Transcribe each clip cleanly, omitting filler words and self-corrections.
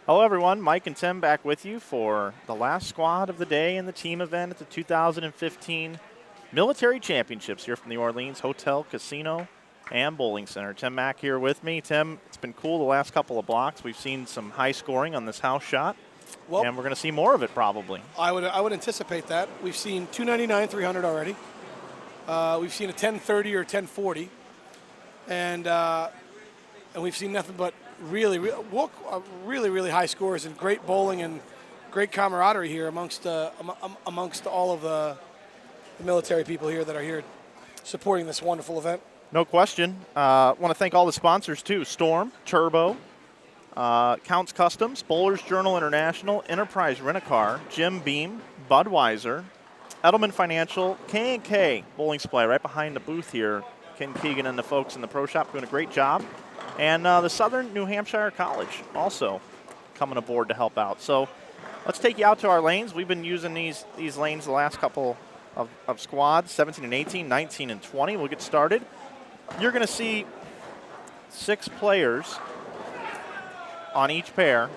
Hello, everyone. Mike and Tim back with you for the last squad of the day in the team event at the 2015 Military Championships here from the Orleans Hotel, Casino, and Bowling Center. Tim Mack here with me. Tim, it's been cool the last couple of blocks. We've seen some high scoring on this house shot, and we're going to see more of it probably. I would anticipate that. We've seen 299, 300 already. We've seen a 1030 or 1040, and we've seen nothing but really high scores and great bowling and great camaraderie here amongst all of the military people here that are here supporting this wonderful event. No question. I want to thank all the sponsors too: Storm, Turbo, Counts Customs, Bowlers Journal International, Enterprise Rent-A-Car, Jim Beam, Budweiser, Edelman Financial, K&K Bowling Supply right behind the booth here. Ken Keegan and the folks in the pro shop doing a great job. And the Southern New Hampshire College also coming aboard to help out. So let's take you out to our lanes. We've been using these lanes the last couple of squads, 17 and 18, 19 and 20. We'll get started. You're going to see 6 players on each pair,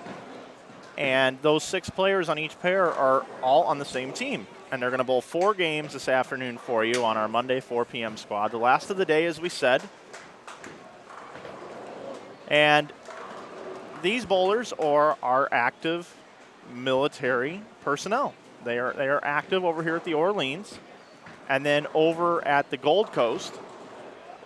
and those 6 players on each pair are all on the same team. And they're going to bowl 4 games this afternoon for you on our Monday 4 p.m. squad. The last of the day, as we said. And these bowlers are active military personnel. They are active over here at the Orleans. And then over at the Gold Coast,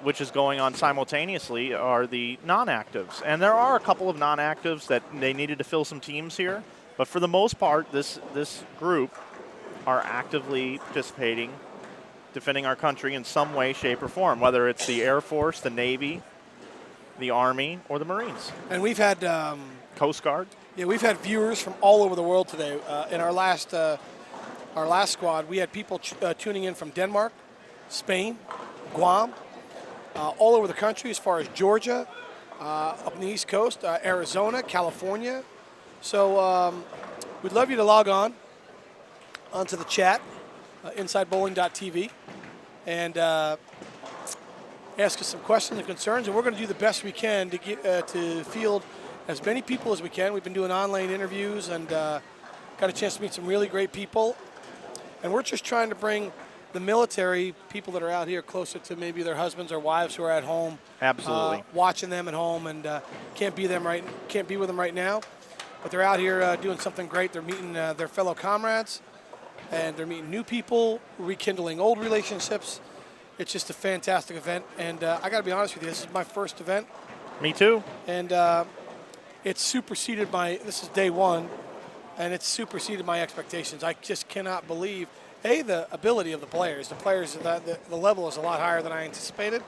which is going on simultaneously, are the non-actives. And there are a couple of non-actives that they needed to fill some teams here. But for the most part, this group are actively participating, defending our country in some way, shape, or form, whether it's the Air Force, the Navy, the Army, or the Marines. And we've had Coast Guard. Yeah, we've had viewers from all over the world today. In our last squad, we had people tuning in from Denmark, Spain, Guam, all over the country as far as Georgia, up in the East Coast, Arizona, California. So we'd love you to log onto the chat, insidebowling.tv, and ask us some questions and concerns, and we're going to do the best we can to get to field as many people as we can. We've been doing online interviews and got a chance to meet some really great people, and we're just trying to bring the military people that are out here closer to maybe their husbands or wives who are at home. Absolutely. Watching them at home, and can't be with them right now, but they're out here doing something great. They're meeting their fellow comrades, and they're meeting new people, rekindling old relationships. It's just a fantastic event, and I got to be honest with you, this is my first event. Me too. And it's superseded this is day 1, and it's superseded my expectations. I just cannot believe, A, the ability of the players. The level is a lot higher than I anticipated.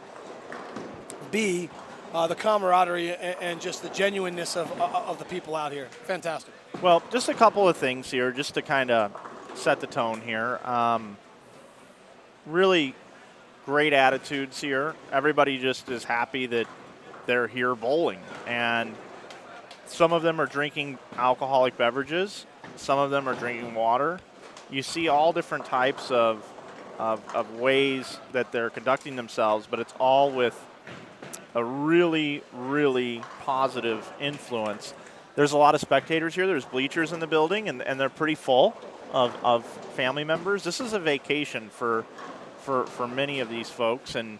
B, the camaraderie and just the genuineness of the people out here. Fantastic. Well, just a couple of things here, just to kind of set the tone here. Really great attitudes here. Everybody just is happy that they're here bowling. And some of them are drinking alcoholic beverages. Some of them are drinking water. You see all different types of ways that they're conducting themselves, but it's all with a really, really positive influence. There's a lot of spectators here. There's bleachers in the building, and they're pretty full of family members. This is a vacation for many of these folks, and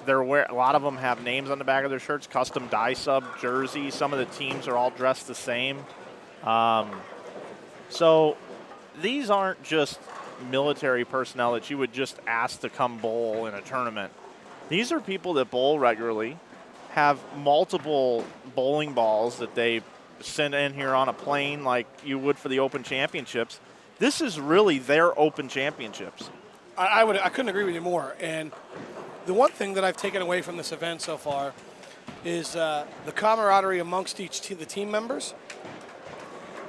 a lot of them have names on the back of their shirts, custom dye sub jerseys. Some of the teams are all dressed the same. So these aren't just military personnel that you would just ask to come bowl in a tournament. These are people that bowl regularly, have multiple bowling balls that they send in here on a plane like you would for the Open Championships. This is really their Open Championships. I couldn't agree with you more. And the one thing that I've taken away from this event so far is the camaraderie amongst the team members,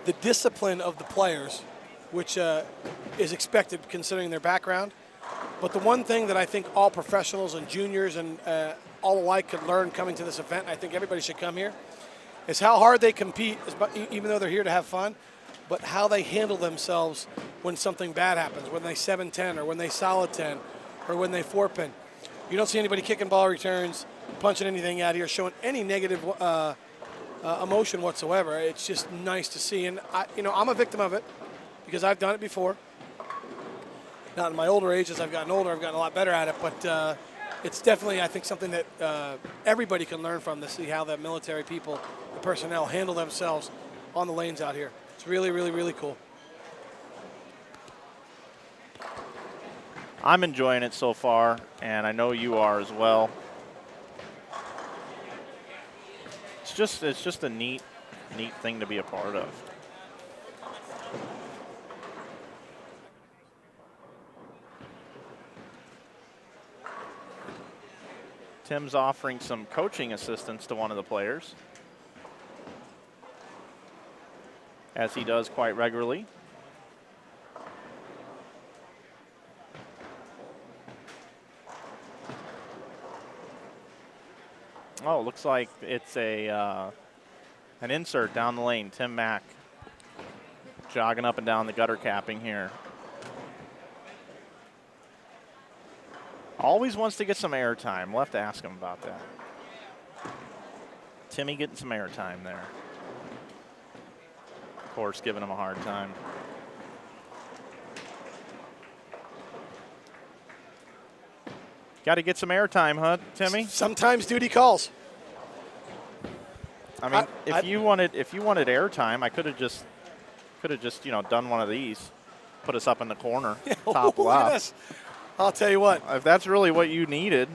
the discipline of the players, which is expected considering their background. But the one thing that I think all professionals and juniors and all alike could learn coming to this event, and I think everybody should come here, is how hard they compete, even though they're here to have fun, but how they handle themselves when something bad happens, when they 7-10 or when they solid 10 or when they 4-pin. You don't see anybody kicking ball returns, punching anything out here, showing any negative emotion whatsoever. It's just nice to see. And, I'm a victim of it because I've done it before. Not in my older age. As I've gotten older, I've gotten a lot better at it. But it's definitely, I think, something that everybody can learn from to see how the military people, the personnel, handle themselves on the lanes out here. It's really, really, really cool. I'm enjoying it so far, and I know you are as well. It's just a neat thing to be a part of. Tim's offering some coaching assistance to one of the players, as he does quite regularly. Oh, looks like it's an insert down the lane. Tim Mack jogging up and down the gutter capping here. Always wants to get some airtime. We'll have to ask him about that. Timmy getting some airtime there. Of course, giving him a hard time. Got to get some airtime, huh, Timmy? Sometimes duty calls. I mean, if you wanted airtime, I could have just done one of these, put us up in the corner, top left. I'll tell you what. If that's really what you needed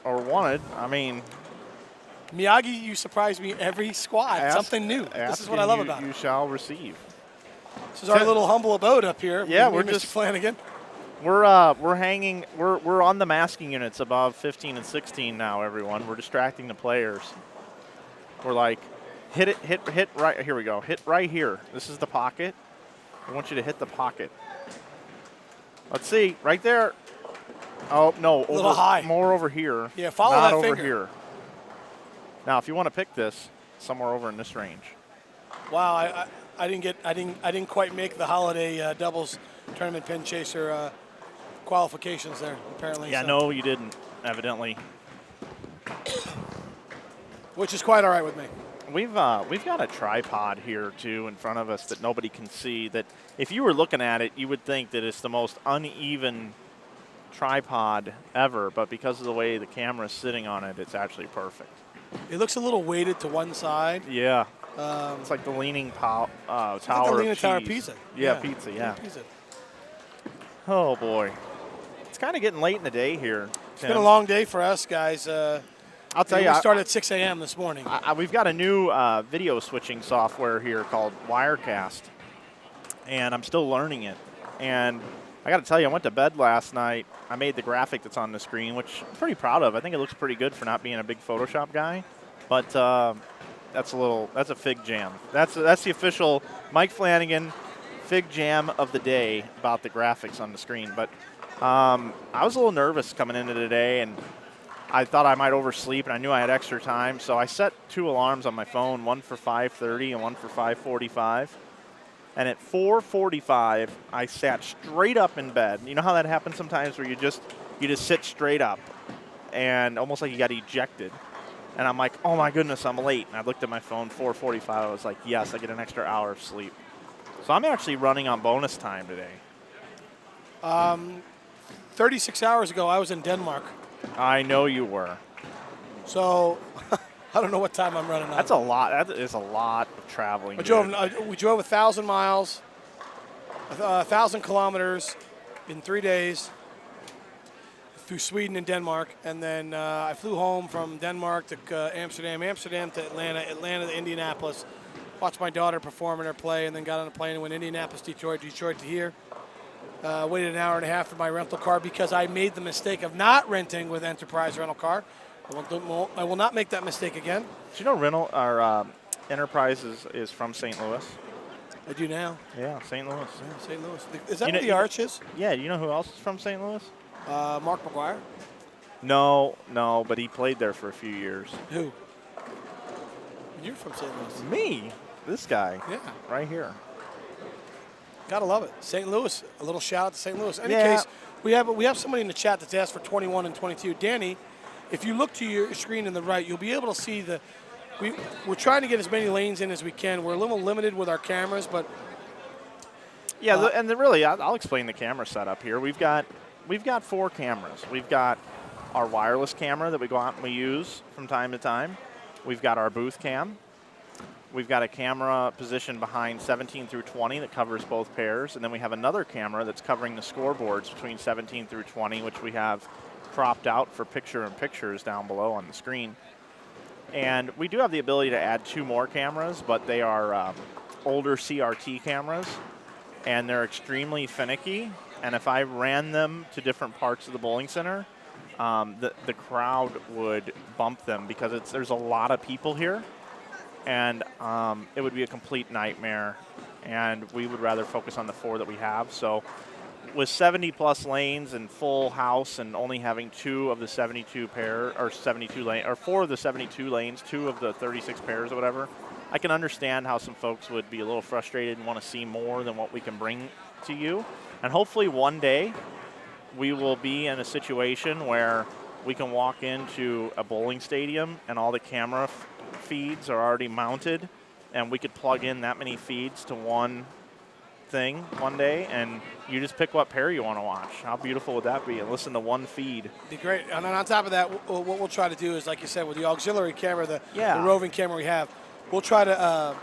or wanted, I mean. Miyagi, you surprise me every squad. Something new. This is what I love about it. You shall receive. This is our little humble abode up here. Yeah, we're just Flanagan. We're hanging. We're on the masking units above 15 and 16 now. Everyone, we're distracting the players. We're like, hit right. Here we go. Hit right here. This is the pocket. I want you to hit the pocket. Let's see, right there. Oh no, a little high. More over here. Yeah, follow not that over finger. Here. Now, if you want to pick this, somewhere over in this range. Wow, I didn't quite make the holiday doubles tournament pin chaser qualifications there. Apparently. Yeah, so. no, you didn't. Evidently. Which is quite all right with me. We've got a tripod here too in front of us that nobody can see. That if you were looking at it, you would think that it's the most uneven tripod ever, but because of the way the camera's sitting on it, it's actually perfect. It looks a little weighted to one side. Yeah. It's like the leaning tower like the leaning of tower cheese. pizza. Yeah, pizza, yeah. Pizza. Oh, boy. It's kind of getting late in the day here. It's been a long day for us, guys. I'll tell you. We started at 6 a.m. this morning. We've got a new video switching software here called Wirecast, and I'm still learning it. And I got to tell you, I went to bed last night. I made the graphic that's on the screen, which I'm pretty proud of. I think it looks pretty good for not being a big Photoshop guy. But that's a fig jam. That's the official Mike Flanagan fig jam of the day about the graphics on the screen. But I was a little nervous coming into today, and I thought I might oversleep, and I knew I had extra time. So I set 2 alarms on my phone, one for 5:30 and one for 5:45. And at 4:45, I sat straight up in bed. You know how that happens sometimes where you just sit straight up and almost like you got ejected. And I'm like, oh, my goodness, I'm late. And I looked at my phone, 4:45. I was like, yes, I get an extra hour of sleep. So I'm actually running on bonus time today. 36 hours ago, I was in Denmark. I know you were. So I don't know what time I'm running on. That's a lot. That is a lot of traveling. We drove 1,000 miles, 1,000 kilometers in 3 days through Sweden and Denmark. And then I flew home from Denmark to Amsterdam to Atlanta to Indianapolis, watched my daughter perform in her play, and then got on a plane and went Indianapolis, Detroit to here. Waited an hour and a half for my rental car because I made the mistake of not renting with Enterprise Rental Car. I will not make that mistake again. Do you know Enterprise is from St. Louis? I do now. Yeah, St. Louis. Yeah, St. Louis. Is that where the Arch is? Yeah, you know who else is from St. Louis? Mark McGuire. No, but he played there for a few years. Who? You're from St. Louis. Me? This guy. Yeah. Right here. Gotta love it. St. Louis. A little shout out to St. Louis. In any case, we have somebody in the chat that's asked for 21 and 22. Danny, if you look to your screen in the right, you'll be able to see the we're trying to get as many lanes in as we can. We're a little limited with our cameras, but yeah, really, I'll explain the camera setup here. We've got 4 cameras. We've got our wireless camera that we go out and we use from time to time. We've got our booth cam. We've got a camera positioned behind 17 through 20 that covers both pairs, and then we have another camera that's covering the scoreboards between 17 through 20, which we have cropped out for picture-in-pictures down below on the screen. And we do have the ability to add 2 more cameras, but they are older CRT cameras, and they're extremely finicky. And if I ran them to different parts of the bowling center, the crowd would bump them because there's a lot of people here, and it would be a complete nightmare. And we would rather focus on the 4 that we have. So with 70-plus lanes and full house, and only having 2 of the 72 pair or 72 lane or 4 of the 72 lanes, 2 of the 36 pairs or whatever, I can understand how some folks would be a little frustrated and want to see more than what we can bring to you. And hopefully one day we will be in a situation where we can walk into a bowling stadium and all the camera feeds are already mounted, and we could plug in that many feeds to one thing one day, and you just pick what pair you want to watch. How beautiful would that be? And listen to one feed. Be great. And then on top of that, what we'll try to do is, like you said, with the auxiliary camera, the roving camera we have, we'll try to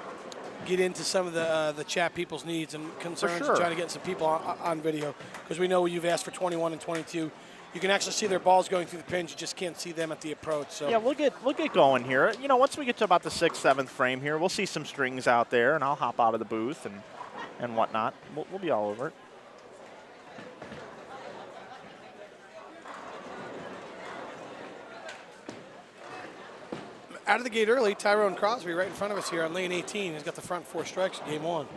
get into some of the chat people's needs and concerns, and try to get some people on video, because we know you've asked for 21 and 22. You can actually see their balls going through the pins. You just can't see them at the approach. So yeah, we'll get going here. You know, once we get to about the 6th, 7th frame here, we'll see some strings out there, and I'll hop out of the booth and whatnot. We'll be all over it. Out of the gate early, Tyrone Crosby right in front of us here on lane 18. He's got the front 4 strikes in game 1.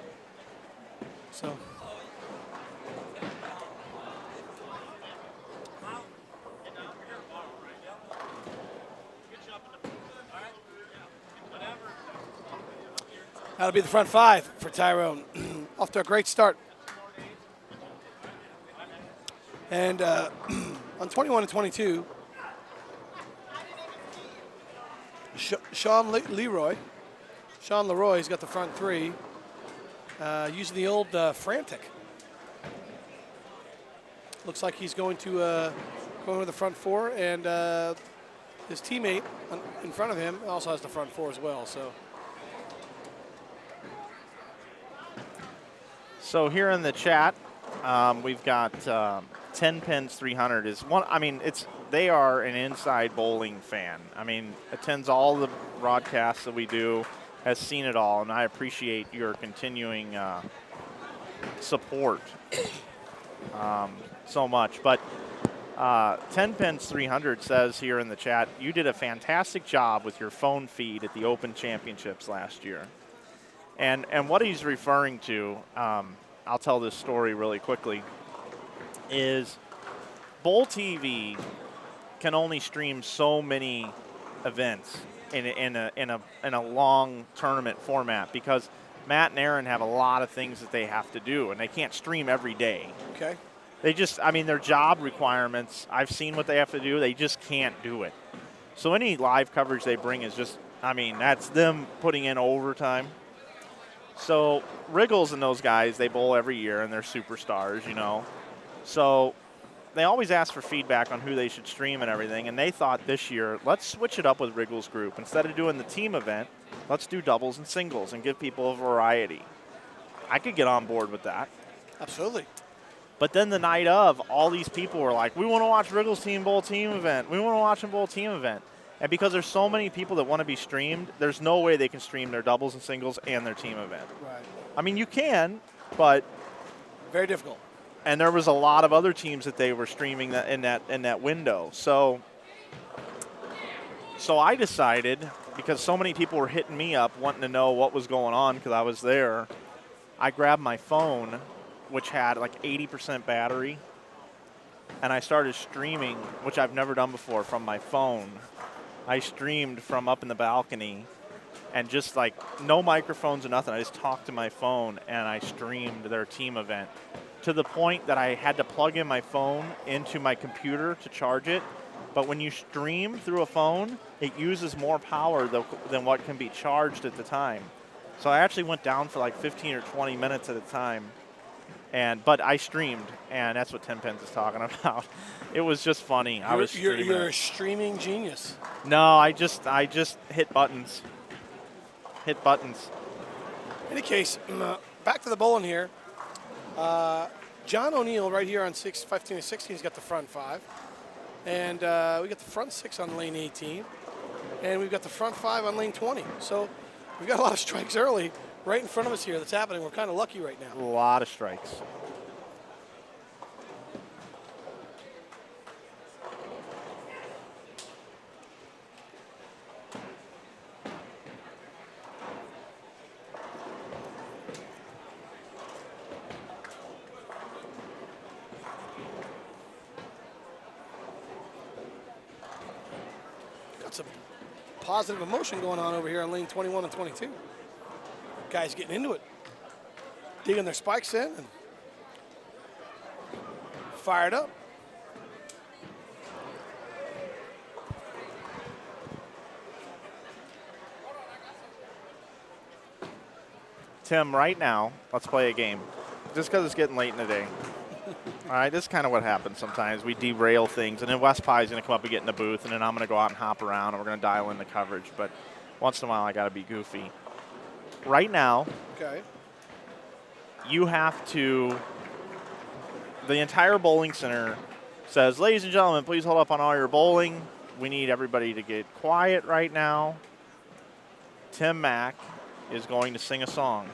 So that'll be the front 5 for Tyrone. Off to a great start. And on 21 and 22, Sean Leroy's got the front 3, using the old Frantic. Looks like he's going to go with the front 4, and his teammate in front of him also has the front 4 as well. So here in the chat, we've got 10 Pins 300 is one. I mean, they are an inside bowling fan. I mean, attends all the broadcasts that we do, has seen it all, and I appreciate your continuing support so much. But 10 Pins 300 says here in the chat, you did a fantastic job with your phone feed at the Open Championships last year. And what he's referring to, I'll tell this story really quickly, is Bowl TV can only stream so many events in a long tournament format, because Matt and Aaron have a lot of things that they have to do, and they can't stream every day. Okay. They just, I mean, their job requirements, I've seen what they have to do, they just can't do it. So any live coverage they bring is just, I mean, that's them putting in overtime. So Wriggles and those guys, they bowl every year, and they're superstars, you know. So they always ask for feedback on who they should stream and everything, and they thought this year, let's switch it up with Wriggles Group. Instead of doing the team event, let's do doubles and singles and give people a variety. I could get on board with that. Absolutely. But then the night of, all these people were like, we want to watch Wriggles Team Bowl team event. We want to watch a bowl team event. And because there's so many people that want to be streamed, there's no way they can stream their doubles and singles and their team event. Right. I mean, you can, but very difficult. And there was a lot of other teams that they were streaming that in that window. So I decided, because so many people were hitting me up wanting to know what was going on because I was there, I grabbed my phone, which had like 80% battery, and I started streaming, which I've never done before, from my phone. I streamed from up in the balcony, and just like no microphones or nothing. I just talked to my phone, and I streamed their team event to the point that I had to plug in my phone into my computer to charge it. But when you stream through a phone, it uses more power than what can be charged at the time. So I actually went down for like 15 or 20 minutes at a time. But I streamed, and that's what 10 Pins is talking about. It was just funny. You're a streaming genius. No, I just hit buttons. Hit buttons. In any case, back to the bowling here. John O'Neill right here on 15 and 16 has got the front 5. And we got the front 6 on lane 18. And we've got the front 5 on lane 20. So we've got a lot of strikes early right in front of us here that's happening. We're kind of lucky right now. A lot of strikes. Got some positive emotion going on over here on lane 21 and 22. Guys getting into it, digging their spikes in and fired up. Tim, right now, let's play a game. Just because it's getting late in the day. All right, this is kind of what happens sometimes. We derail things, and then Wes Pye is going to come up and get in the booth, and then I'm going to go out and hop around, and we're going to dial in the coverage. But once in a while, I got to be goofy. Right now, Okay. you have to, the entire bowling center says, ladies and gentlemen, please hold up on all your bowling. We need everybody to get quiet right now. Tim Mack is going to sing a song.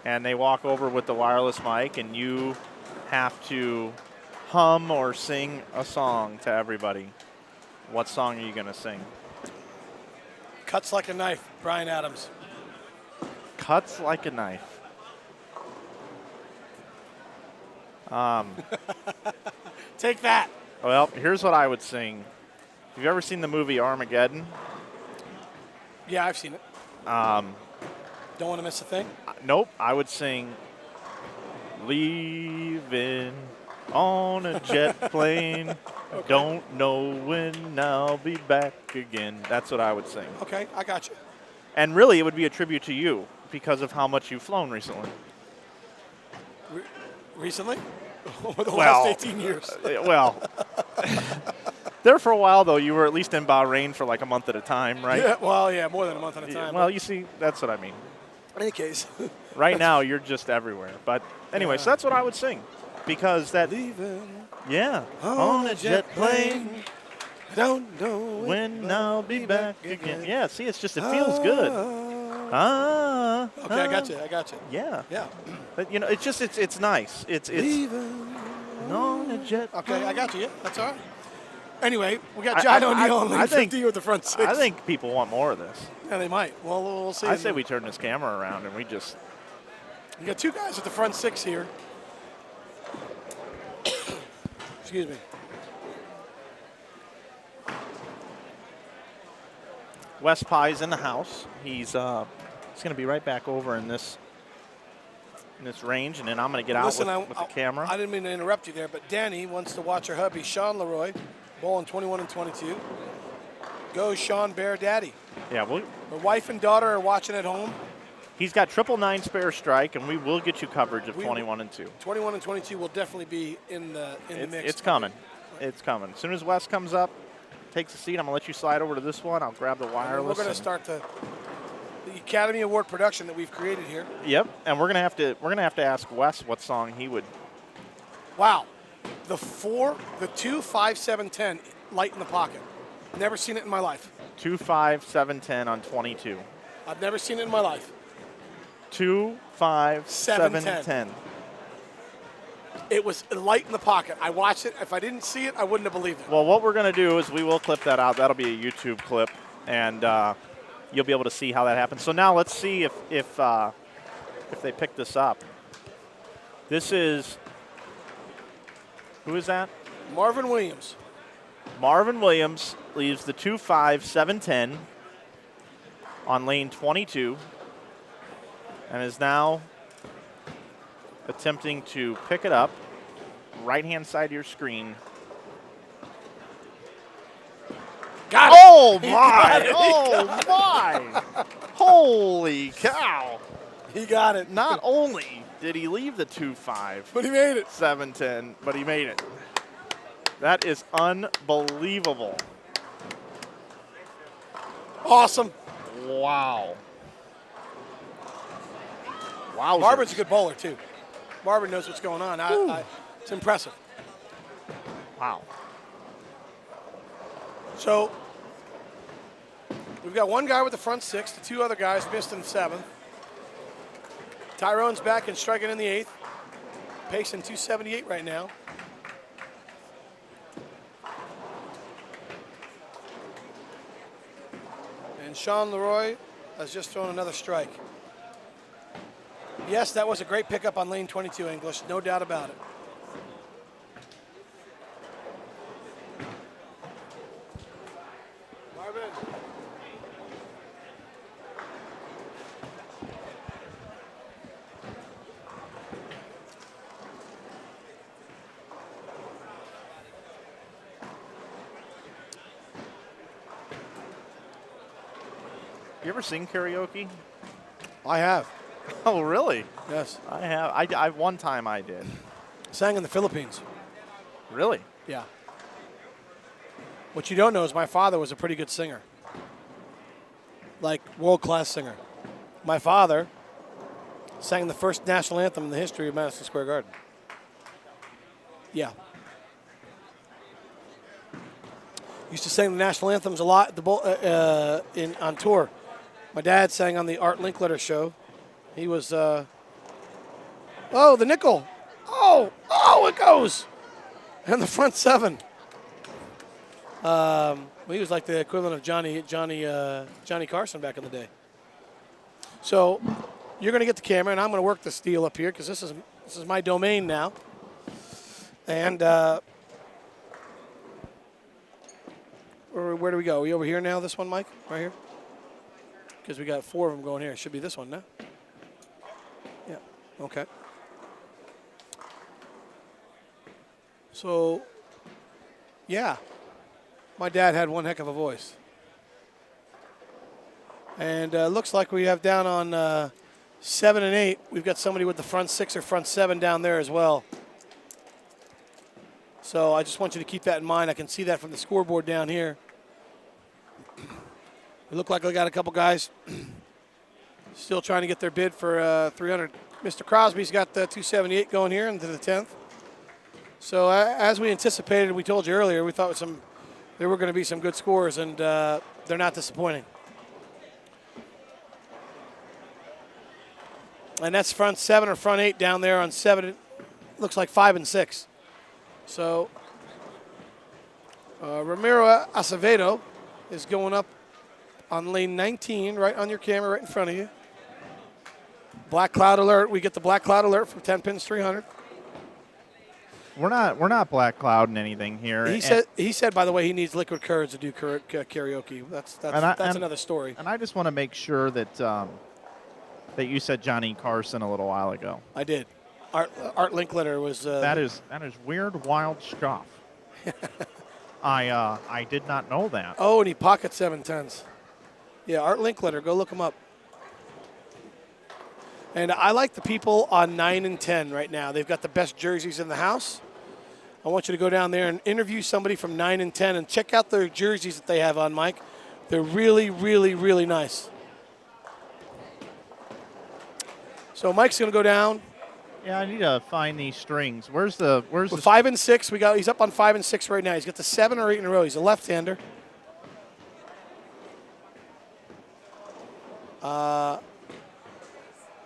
And they walk over with the wireless mic, and you have to hum or sing a song to everybody. What song are you going to sing? Cuts like a knife, Brian Adams. Cuts like a knife. Take that. Well, here's what I would sing. Have you ever seen the movie Armageddon? Yeah, I've seen it. Don't want to miss a thing. Nope. I would sing Leaving on a jet plane. Okay. Don't know when I'll be back again. That's what I would sing. Okay, I got you. And really, it would be a tribute to you because of how much you've flown recently. Recently? Over the last 18 years. Well, there for a while, though, you were at least in Bahrain for like a month at a time, right? Yeah, well, yeah, more than a month at a time. Well, you see, that's what I mean. In any case. Right now, you're just everywhere. But anyway, so that's what I would sing. Because that, Leaving yeah, on a jet plane. Don't know when I'll be back again. Yeah, see, it's just, it feels good. Okay, I got you. Yeah. Yeah. But, you know, it's just, it's nice. It's Leaving on a jet. Okay, I got you. Yeah, that's all right. Anyway, we got John O'Neill on lane 50 with the front 6. I think people want more of this. Yeah, they might. Well, we'll see. I say we turn this camera around and we just. You got 2 guys at the front 6 here. Excuse me. Wes Pye's in the house. He's going to be right back over in this range, and then I'm going to get out with the camera. I didn't mean to interrupt you there, but Danny wants to watch her hubby, Sean Leroy, bowling 21 and 22. Go, Sean Bear Daddy. Yeah, well, Her wife and daughter are watching at home. he's got 999 spare strike, and we will get you coverage of 21 and 2. 21 and 22 will definitely be in the mix. It's coming. It's coming. As soon as Wes comes up, takes a seat, I'm going to let you slide over to this one. I'll grab the wireless. We're going to start the Academy Award production that we've created here. Yep, and we're going to have to ask Wes what song he would. Wow. The 2, 5, 7, 10, light in the pocket. Never seen it in my life. 2, 5, 7, 10 on 22. I've never seen it in my life. 2, 5, 7, 7, 10. It was light in the pocket. I watched it. If I didn't see it, I wouldn't have believed it. Well, what we're going to do is we will clip that out. That'll be a YouTube clip, and you'll be able to see how that happens. So now let's see if they pick this up. This is, who is that? Marvin Williams. Marvin Williams leaves the 2, 5, 7, 10 on lane 22 and is now attempting to pick it up. Right-hand side of your screen. Oh, my. Oh, my. Holy cow. He got it. Not only did he leave the 2-5, But he made it. 7-10, but he made it. That is unbelievable. Awesome. Wow. Wow. Marvin's a good bowler, too. Marvin knows what's going on. It's impressive. Wow. So we've got one guy with the front six. The two other guys missed in the seventh. Tyrone's back and striking in the eighth. Pacing 278 right now. And Sean Leroy has just thrown another strike. Yes, that was a great pickup on lane 22 English, no doubt about it. Marvin. You ever sing karaoke? I have. Oh, really? Yes. I have. I one time I did. Sang in the Philippines. Really? Yeah. What you don't know is my father was a pretty good singer. Like, world-class singer. My father sang the first national anthem in the history of Madison Square Garden. Yeah. Used to sing the national anthems a lot on tour. My dad sang on the Art Linkletter show. He was, oh, the nickel. Oh, it goes. And the front seven. He was like the equivalent of Johnny Carson back in the day. So you're going to get the camera, and I'm going to work this deal up here because this is my domain now. And where do we go? Are we over here now, this one, Mike? Right here? Because we got four of them going here. It should be this one now. Yeah, okay. So, yeah, my dad had one heck of a voice. And looks like we have down on 7 and 8, we've got somebody with the front six or front seven down there as well. So I just want you to keep that in mind. I can see that from the scoreboard down here. It looked like we got a couple guys still trying to get their bid for 300. Mr. Crosby's got the 278 going here into the 10th. So as we anticipated, we told you earlier, we thought there were going to be some good scores, and they're not disappointing. And that's front seven or front eight down there on 7. It looks like 5 and 6. So Ramiro Acevedo is going up on lane 19, right on your camera, right in front of you. Black cloud alert. We get the black cloud alert for 10 pins 300. We're not black clouding anything here. He said, by the way, he needs liquid courage to do karaoke. That's another story. And I just want to make sure that that you said Johnny Carson a little while ago. I did. Art Linkletter was. That is weird, wild stuff. I did not know that. Oh, and he pocket 710s. Yeah, Art Linkletter. Go look him up. And I like the people on 9 and 10 right now. They've got the best jerseys in the house. I want you to go down there and interview somebody from 9 and 10 and check out their jerseys that they have on, Mike. They're really, really, really nice. So Mike's going to go down. Yeah, I need to find these strings. Where's the 5 and 6? He's up on 5 and 6 right now. He's got the 7 or 8 in a row. He's a left-hander.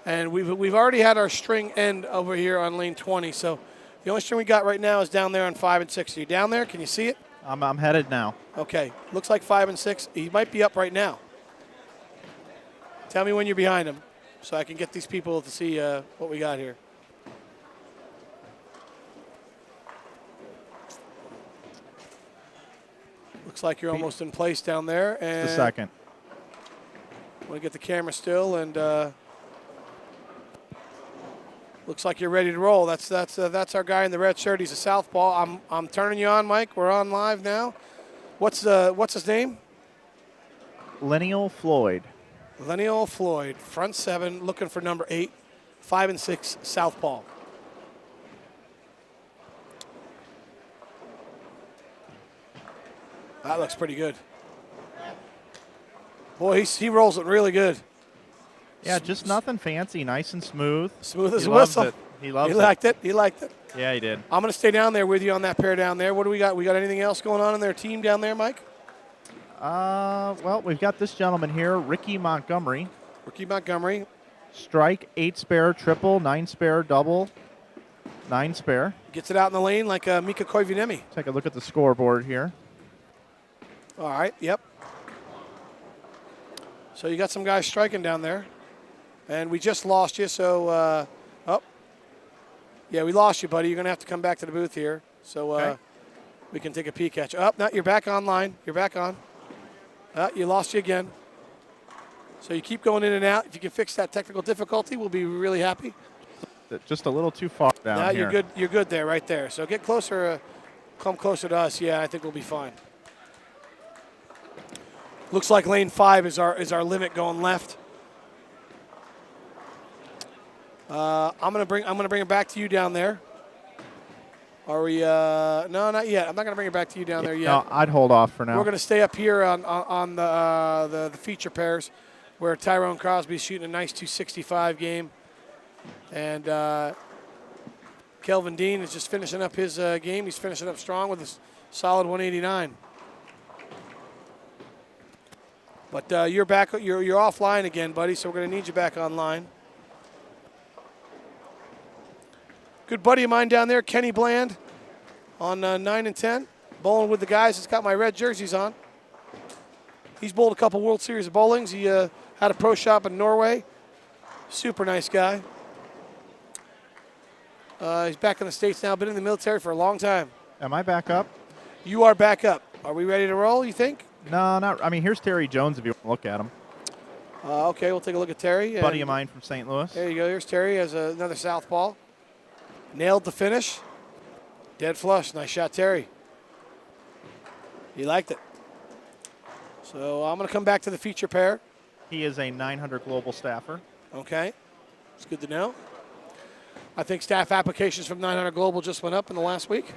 And we've already had our string end over here on lane 20. So the only string we got right now is down there on 5 and 6. Are you down there? Can you see it? I'm headed now. Okay. Looks like 5 and 6. He might be up right now. Tell me when you're behind him so I can get these people to see what we got here. Looks like you're almost in place down there. And the second. Want to get the camera still, and looks like you're ready to roll. That's our guy in the red shirt. He's a southpaw. I'm turning you on, Mike. We're on live now. What's his name? Lineal Floyd. Lineal Floyd, front 7, looking for number 8, 5 and 6, southpaw. That looks pretty good. Boy, he rolls it really good. Yeah, just nothing fancy, nice and smooth. Smooth as He a loves whistle. it. He loves it. He liked it. Yeah, he did. I'm going to stay down there with you on that pair down there. What do we got? We got anything else going on in their team down there, Mike? Well, we've got this gentleman here, Ricky Montgomery. Ricky Montgomery. Strike, 8 spare, triple, 9 spare, double, 9 spare. Gets it out in the lane like Mika Koivuniemi. Take a look at the scoreboard here. All right, yep. So you got some guys striking down there. And we just lost you, so, yeah, we lost you, buddy. You're going to have to come back to the booth here. So Okay. we can take a peek at you. Oh, no, you're back online. You're back on. You lost you again. So you keep going in and out. If you can fix that technical difficulty, we'll be really happy. Just a little too far down Now here. you're good. You're good there, right there. So get closer, come closer to us. Yeah, I think we'll be fine. Looks like lane 5 is our limit going left. I'm gonna bring it back to you down there. Are we? No, not yet. I'm not gonna bring it back to you down there yet. No, I'd hold off for now. We're gonna stay up here on the feature pairs, where Tyrone Crosby's shooting a nice 265 game, and Kelvin Dean is just finishing up his game. He's finishing up strong with a solid 189. But you're back. You're offline again, buddy. So we're gonna need you back online. Good buddy of mine down there, Kenny Bland, on 9 and 10, bowling with the guys. He's got my red jerseys on. He's bowled a couple World Series of bowlings. He had a pro shop in Norway. Super nice guy. He's back in the States now. Been in the military for a long time. Am I back up? You are back up. Are we ready to roll, you think? No, not. I mean, here's Terry Jones if you want to look at him. Okay, we'll take a look at Terry. Buddy of mine from St. Louis. There you go. Here's Terry as another southpaw. Nailed the finish. Dead flush. Nice shot, Terry. He liked it. So I'm going to come back to the feature pair. He is a 900 global staffer. Okay. It's good to know. I think staff applications from 900 Global just went up in the last week.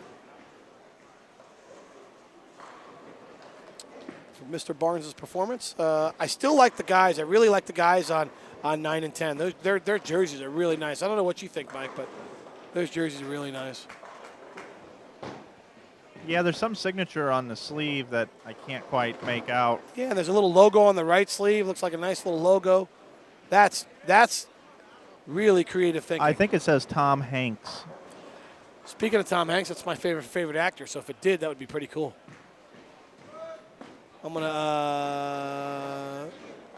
For Mr. Barnes' performance. I still like the guys. I really like the guys on 9 and 10. Their jerseys are really nice. I don't know what you think, Mike, but those jerseys are really nice. Yeah, there's some signature on the sleeve that I can't quite make out. Yeah, and there's a little logo on the right sleeve. Looks like a nice little logo. That's really creative thinking. I think it says Tom Hanks. Speaking of Tom Hanks, that's my favorite actor. So if it did, that would be pretty cool. I'm gonna.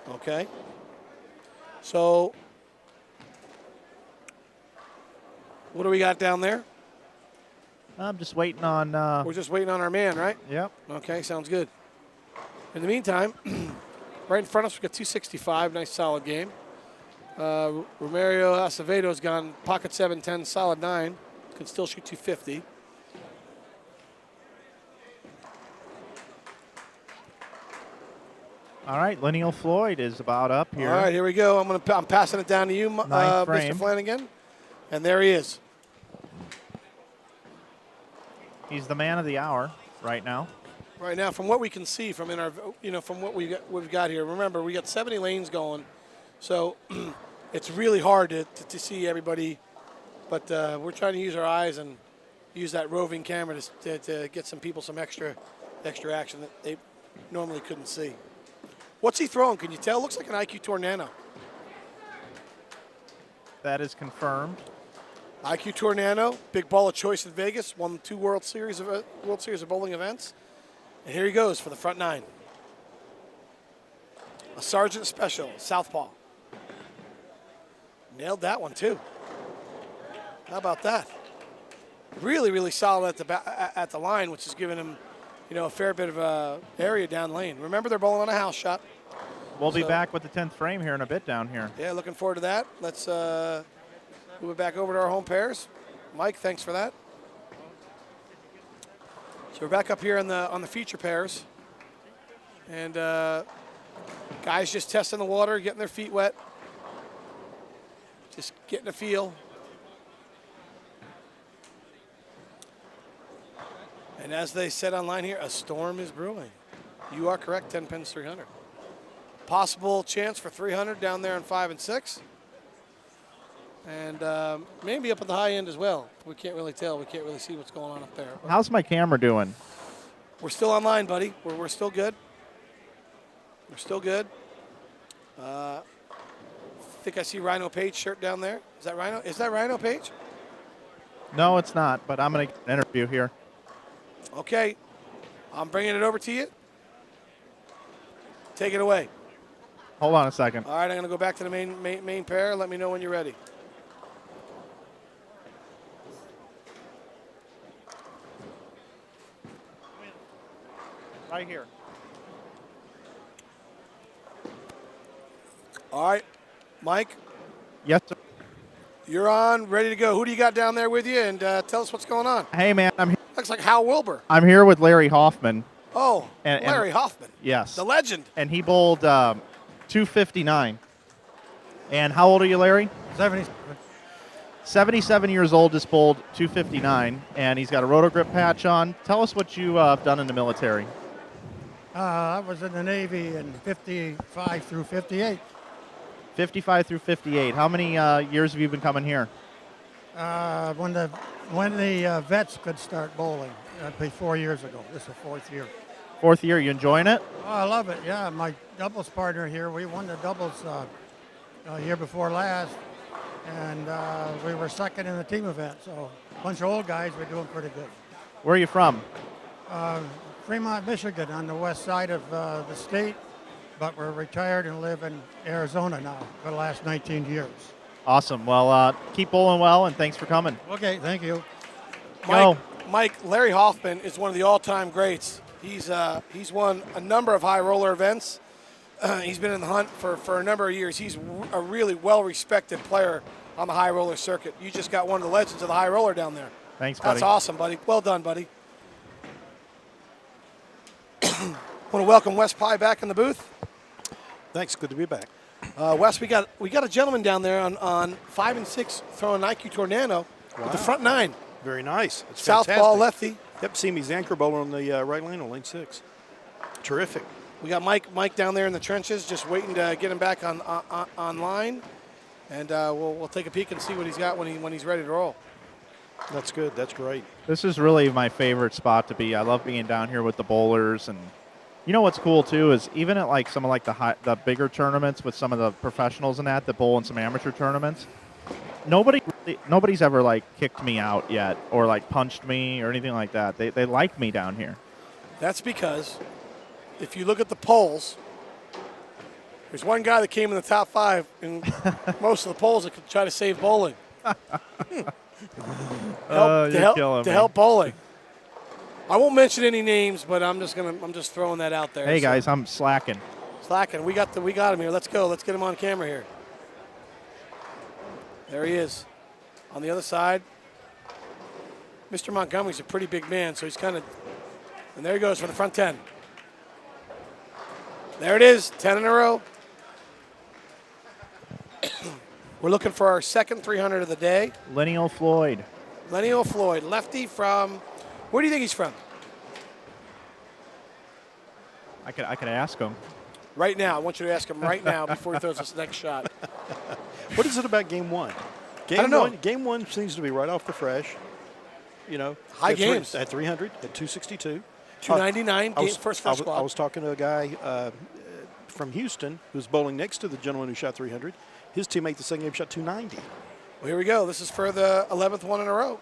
Okay. So, what do we got down there? I'm just waiting on. We're just waiting on our man, right? Yep. Okay, sounds good. In the meantime, right in front of us, we got 265. Nice, solid game. Romario Acevedo's gone pocket 710, solid 9. Can still shoot 250. All right, Lineal Floyd is about up here. All right, here we go. I'm passing it down to you, Ninth frame. Mr. Flanagan, and there he is. He's the man of the hour right now. Right now, from what we can see from from what we've got here. Remember, we got 70 lanes going, so it's really hard to see everybody. But we're trying to use our eyes and use that roving camera to get some people some extra action that they normally couldn't see. What's he throwing? Can you tell? Looks like an IQ Tornado. That is confirmed. IQ Tornado, big ball of choice in Vegas, won 2 World Series of bowling events. And here he goes for the front 9. A Sergeant Special, southpaw. Nailed that one too. How about that? Really, really solid at the line, which is giving him, a fair bit of area down lane. Remember, they're bowling on a house shot. We'll be back with the 10th frame here in a bit down here. Yeah, looking forward to that. Let's move it back over to our home pairs. Mike, thanks for that. So we're back up here on the feature pairs, and Guys just testing the water, getting their feet wet. Just getting a feel. And as they said online here, a storm is brewing. You are correct, 10 pins 300. Possible chance for 300 down there in 5 and 6. And maybe up at the high end as well. We can't really tell. We can't really see what's going on up there. How's my camera doing? We're still online, buddy. We're still good. We're still good. I think I see Rhino Page shirt down there. Is that Rhino? Is that Rhino Page? No, it's not, but I'm going to get an interview here. Okay. I'm bringing it over to you. Take it away. Hold on a second. All right, I'm going to go back to the main pair. Let me know when you're ready. Right here. All right, Mike, Yes, sir. you're on, ready to go. Who do you got down there with you? And tell us what's going on. Hey, man, Looks like Hal Wilbur. I'm here with Larry Hoffman. Oh, And- Larry Hoffman. Yes. The legend. And he bowled 259. And how old are you, Larry? 70. 77 years old, just bowled 259, and he's got a roto grip patch on. Tell us what you have done in the military. I was in the Navy in 55 through 58. 55 through 58. How many years have you been coming here? When the vets could start bowling, that'd be 4 years ago. This is the 4th year. Fourth year. You enjoying it? Oh, I love it. Yeah, my doubles partner here, we won the doubles year before last, and we were second in the team event. So a bunch of old guys, we're doing pretty good. Where are you from? Fremont, Michigan, on the west side of the state, but we're retired and live in Arizona now for the last 19 years. Awesome. Well, keep bowling well, and thanks for coming. Okay, thank you. Mike, Larry Hoffman is one of the all-time greats. He's won a number of high roller events. He's been in the hunt for a number of years. He's a really well-respected player on the high roller circuit. You just got one of the legends of the high roller down there. Thanks, buddy. That's awesome, buddy. Well done, buddy. Want to welcome Wes Pye back in the booth. Thanks. Good to be back. Wes, we got a gentleman down there on 5 and 6 throwing an IQ Tornado with the front 9. Very nice. It's Southpaw fantastic. lefty. Yep, see him. He's anchor bowler on the right lane on lane 6. Terrific. We got Mike down there in the trenches, just waiting to get him back online, and we'll take a peek and see what he's got when he's ready to roll. That's good. That's great. This is really my favorite spot to be. I love being down here with the bowlers, and you know what's cool too is even at like some of like the bigger tournaments with some of the professionals and that bowl in some amateur tournaments, nobody's ever like kicked me out yet or like punched me or anything like that. They like me down here. That's because if you look at the polls, there's one guy that came in the top 5 in most of the polls that could try to save bowling. Killing me. help bowling. I won't mention any names, but I'm just throwing that out there. Hey guys, I'm slacking. Slacking. We got him here. Let's go. Let's get him on camera here. There he is. On the other side, Mr. Montgomery's a pretty big man, so he's kind of, and there he goes for the front 10. There it is, 10 in a row. We're looking for our second 300 of the day. Lineal Floyd. Lineal Floyd, lefty from, where do you think he's from? I could ask him. Right now. I want you to ask him right now before he throws his next shot. What is it about game 1? I don't know. Game 1 seems to be right off the fresh. You know, High games. At 300, at 262. 299, first squad. I was talking to a guy from Houston who's bowling next to the gentleman who shot 300. His teammate the second game shot 290. Well, here we go. This is for the 11th one in a row.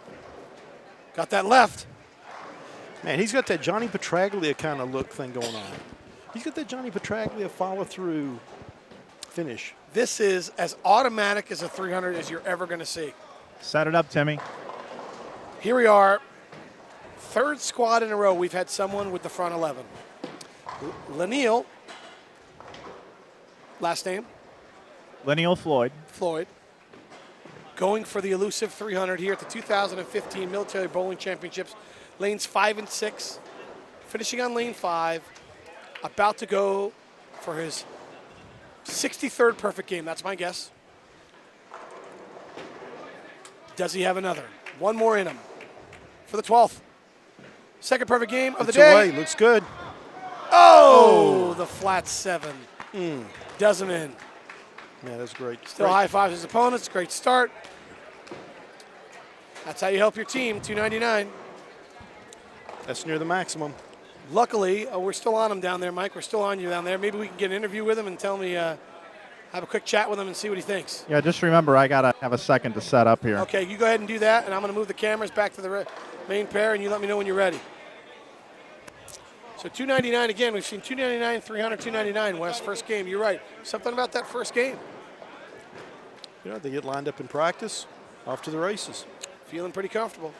Got that left. Man, he's got that Johnny Petraglia kind of look thing going on. He's got that Johnny Petraglia follow-through finish. This is as automatic as a 300 as you're ever going to see. Set it up, Timmy. Here we are. Third squad in a row. We've had someone with the front 11. Lineal. Last name? Lineal Floyd. Floyd. Going for the elusive 300 here at the 2015 Military Bowling Championships. Lanes 5 and 6. Finishing on lane 5. About to go for his 63rd perfect game. That's my guess. Does he have another? One more in him for the 12th. Second perfect game of the day. Away. Looks good. Oh, the flat 7. Does him in. Man, that's great. Still high fives his opponents. Great start. That's how you help your team. $2.99. That's near the maximum. Luckily, we're still on him down there, Mike. We're still on you down there. Maybe we can get an interview with him and tell me, have a quick chat with him and see what he thinks. Yeah, just remember I got to have a second to set up here. Okay, you go ahead and do that, and I'm going to move the cameras back to the main pair, and you let me know when you're ready. So $2.99 again. We've seen $2.99, $300, $2.99. Wes, first game. You're right. Something about that first game. You know, they get lined up in practice, off to the races. Feeling pretty comfortable.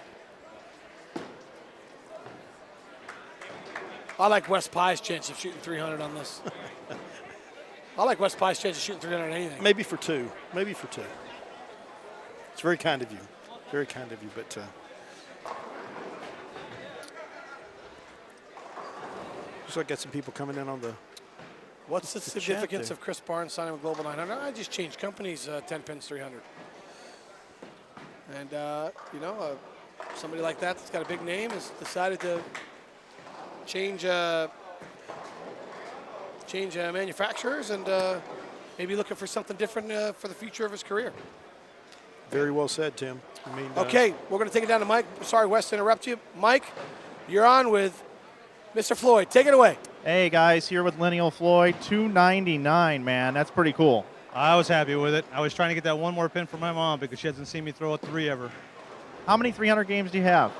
I like Wes Pye's chance of shooting 300 on this. I like Wes Pye's chance of shooting 300 on anything. Maybe for two. Maybe for two. It's very kind of you. Very kind of you, but looks like I got some people coming in on the. What's the the chat significance there? of Chris Barnes signing with Global 900? I just changed companies, 10 pins 300. And, somebody like that that's got a big name has decided to change manufacturers and maybe looking for something different for the future of his career. Very well said, Tim. I mean, Okay, we're going to take it down to Mike. Sorry, Wes, to interrupt you. Mike, you're on with Mr. Floyd. Take it away. Hey guys, here with Lineal Floyd, $2.99, man. That's pretty cool. I was happy with it. I was trying to get that one more pin for my mom because she hasn't seen me throw a 3 ever. How many 300 games do you have?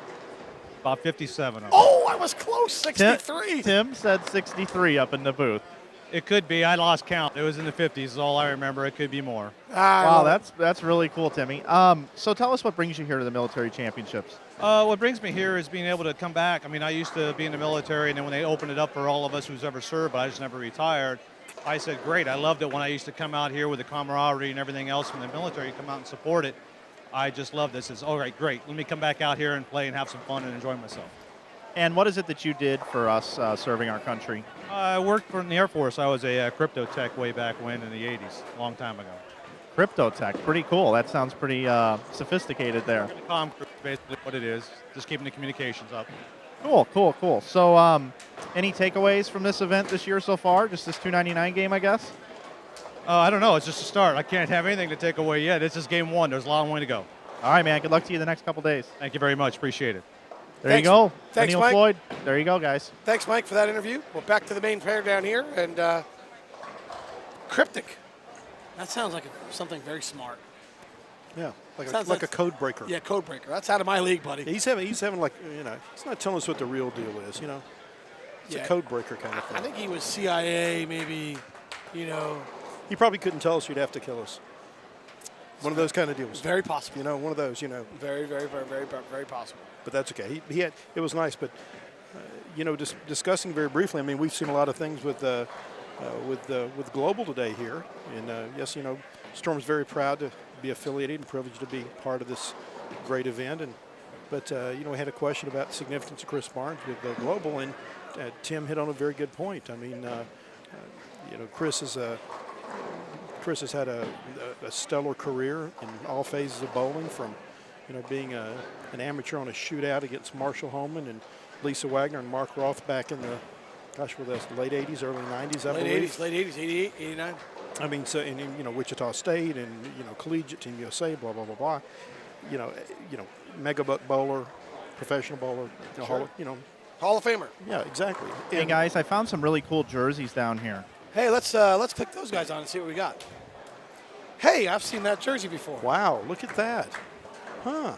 About 57 of them. Oh, I was close. 63. Tim said 63 up in the booth. It could be. I lost count. It was in the 50s is all I remember. It could be more. Wow, that's really cool, Timmy. So tell us what brings you here to the military championships. What brings me here is being able to come back. I mean, I used to be in the military, and then when they opened it up for all of us who's ever served, but I just never retired, I said, great. I loved it when I used to come out here with the camaraderie and everything else from the military, come out and support it. I just love this. It's all right, great. Let me come back out here and play and have some fun and enjoy myself. And what is it that you did for us serving our country? I worked for in the Air Force. I was a crypto tech way back when in the 80s, a long time ago. Crypto tech, pretty cool. That sounds pretty sophisticated there. Comm crew, basically what it is, just keeping the communications up. Cool. So any takeaways from this event this year so far? Just this $2.99 game, I guess? I don't know. It's just a start. I can't have anything to take away yet. It's just game one. There's a long way to go. All right, man. Good luck to you the next couple days. Thank you very much. Appreciate it. There you go. Thanks, Neil Mike. Floyd. There you go, guys. Thanks, Mike, for that interview. We're back to the main pair down here. And cryptic. That sounds like something very smart. yeah, like Sounds a like- code breaker. Yeah, code breaker. That's out of my league, buddy. He's having like, you know, he's not telling us what the real deal is, you know. It's Yeah. a code breaker kind of thing. I think he was CIA, maybe, He probably couldn't tell us you'd have to kill us. One of those kind of deals. very possible. You know, one of those, you know. Very, very, very, very, very possible. But that's okay. He had, it was nice, but just discussing very briefly. I mean, we've seen a lot of things with Global today here, and yes, you know, Storm's very proud to be affiliated and privileged to be part of this great event. But we had a question about the significance of Chris Barnes with Global, and Tim hit on a very good point. I mean, Chris has had a stellar career in all phases of bowling, from being an amateur on a shootout against Marshall Holman and Lisa Wagner and Mark Roth back in the late 80s, early 90s, I believe. Late 80s, 88, 89. I mean, so in Wichita State and collegiate Team USA, blah blah blah blah. Mega buck bowler, professional bowler, Sure. Hall of Famer. Yeah, exactly. Hey, guys, I found some really cool jerseys down here. Hey, let's click those guys on and see what we got. Hey, I've seen that jersey before. Wow, look at that. Huh.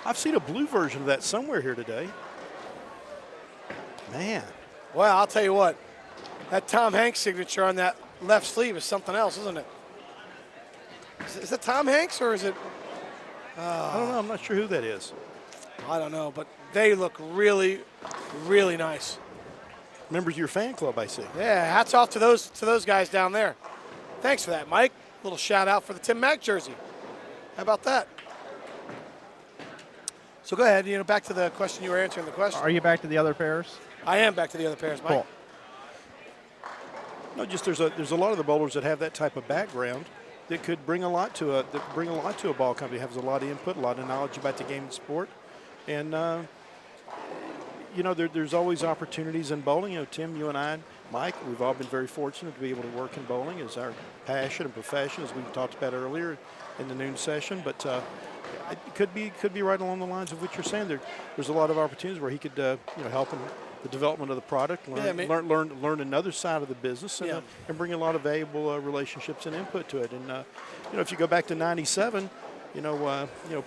I've seen a blue version of that somewhere here today. Man. Well, I'll tell you what. That Tom Hanks signature on that left sleeve is something else, isn't it? Is it Tom Hanks or is it? I don't know. I'm not sure who that is. I don't know, but they look really, really nice. Members of your fan club, I see. Yeah, hats off to those guys down there. Thanks for that, Mike. Little shout out for the Tim Mack jersey. How about that? So go ahead. Back to the question you were answering the question. Are you back to the other pairs? I am back to the other pairs, Mike. Cool. No, just there's a lot of the bowlers that have that type of background that could bring a lot to a ball company. Has a lot of input, a lot of knowledge about the game and sport, and there's always opportunities in bowling. Tim, you and I, Mike, we've all been very fortunate to be able to work in bowling as our passion and profession, as we talked about earlier in the noon session. But it could be right along the lines of what you're saying. There's a lot of opportunities where he could help in the development of the product, learn another side of the business, and bring a lot of valuable relationships and input to it. And if you go back to '97.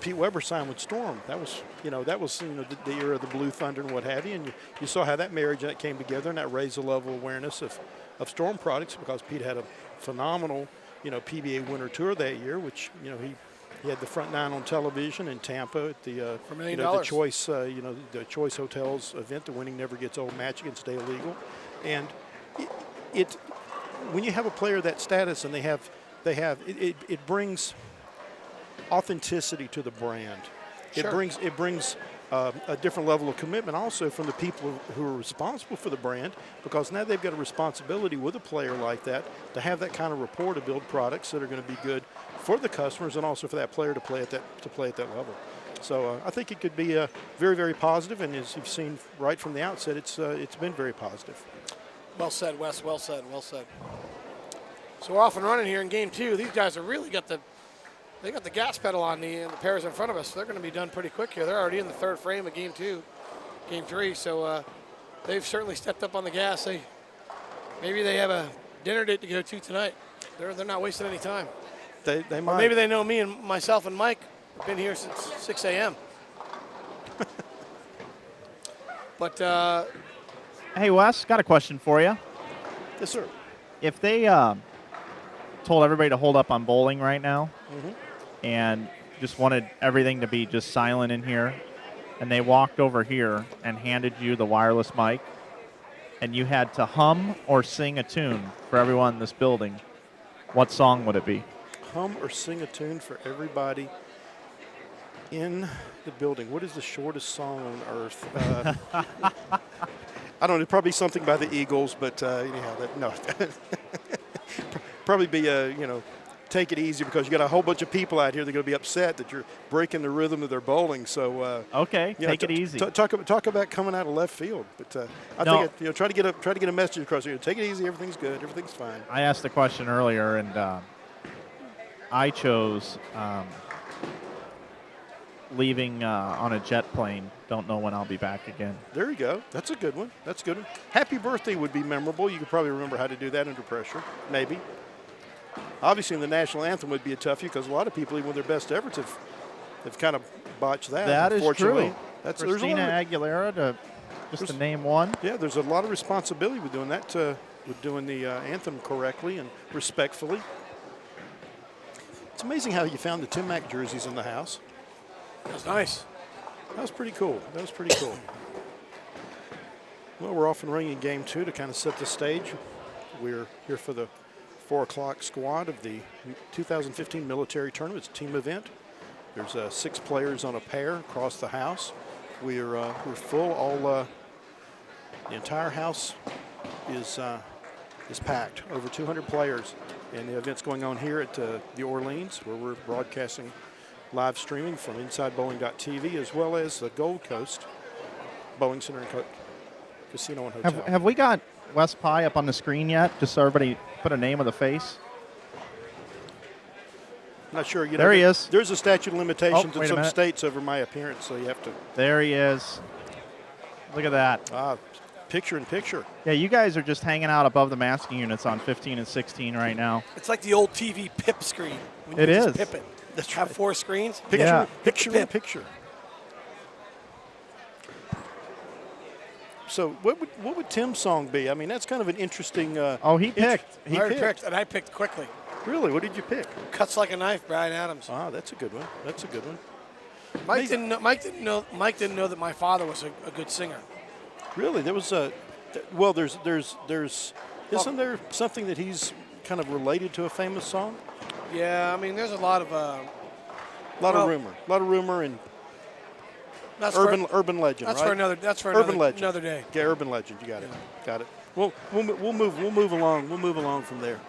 Pete Weber signed with Storm. That was the era of the Blue Thunder and what have you. And you saw how that marriage that came together, and that raised the level of awareness of Storm products, because Pete had a phenomenal, PBA Winter Tour that year, which he had the front nine on television in Tampa at the $1 million. The Choice the Choice Hotels event, the Winning Never Gets Old match against Dale Eagle, and it when you have a player that status and it brings authenticity to the brand. Sure. It brings a different level of commitment also from the people who are responsible for the brand, because now they've got a responsibility with a player like that to have that kind of rapport to build products that are going to be good for the customers and also for that player to play at that level. So I think it could be very, very positive, and as you've seen right from the outset, it's been very positive. Well said, Wes. Well said. Well said. So we're off and running here in game 2. These guys have really got the gas pedal on the pairs in front of us. So they're going to be done pretty quick here. They're already in the third frame of game 3. So they've certainly stepped up on the gas. Maybe they have a dinner date to go to tonight. They're not wasting any time. They might. Or maybe they know me and myself and Mike have been here since 6 a.m. But Hey, Wes, got a question for you. Yes, sir. If they told everybody to hold up on bowling right now, and just wanted everything to be just silent in here, and they walked over here and handed you the wireless mic, and you had to hum or sing a tune for everyone in this building, what song would it be? Hum or sing a tune for everybody in the building. What is the shortest song on earth? I don't know. Probably something by the Eagles, but no. Probably be Take It Easy, because you got a whole bunch of people out here that are going to be upset that you're breaking the rhythm of their bowling. So okay, take it easy. Talk about coming out of left field, but I think try to get a message across here. Take it easy. Everything's good. Everything's fine. I asked the question earlier, and I chose leaving on a jet plane. Don't know when I'll be back again. There you go. That's a good one. Happy birthday would be memorable. You could probably remember how to do that under pressure, maybe. Obviously, the national anthem would be a toughie, because a lot of people, even with their best efforts, have kind of botched that. That is true. That's Christina Aguilera, to name one. Yeah, there's a lot of responsibility with doing that, with doing the anthem correctly and respectfully. It's amazing how you found the Tim Mack jerseys in the house. That's nice. That was pretty cool. Well, we're off and running in game 2 to kind of set the stage. We're here for the 4 o'clock squad of the 2015 military tournament. It's a team event. There's 6 players on a pair across the house. We're full. The entire house is packed. Over 200 players, and the event's going on here at the Orleans, where we're broadcasting live streaming from InsideBowling.tv, as well as the Gold Coast Bowling Center and Casino and Hotel. Have we got Wes Pye up on the screen yet, just so everybody put a name with a face? I'm not sure. There he is. There's a statute of limitations in some minute. states over my appearance, so you have to. There he is. Look at that. Picture in picture. Yeah, you guys are just hanging out above the masking units on 15 and 16 right now. It's like the old TV pip screen. When you It just is. Pip it. That's Have right. 4 screens. Yeah. Picture in picture. So what would Tim's song be? I mean, that's kind of an interesting. He picked. I already picked, and I picked quickly. Really? What did you pick? Cuts Like a Knife, Bryan Adams. That's a good one. Mike didn't know that my father was a good singer. Really? There was isn't there something that he's kind of related to a famous song? Yeah, I mean, there's a lot of rumor and that's urban legend. That's right? for another. That's for urban legend. another day. Yeah, urban legend. You got it. Got it. We'll move along. We'll move along from there.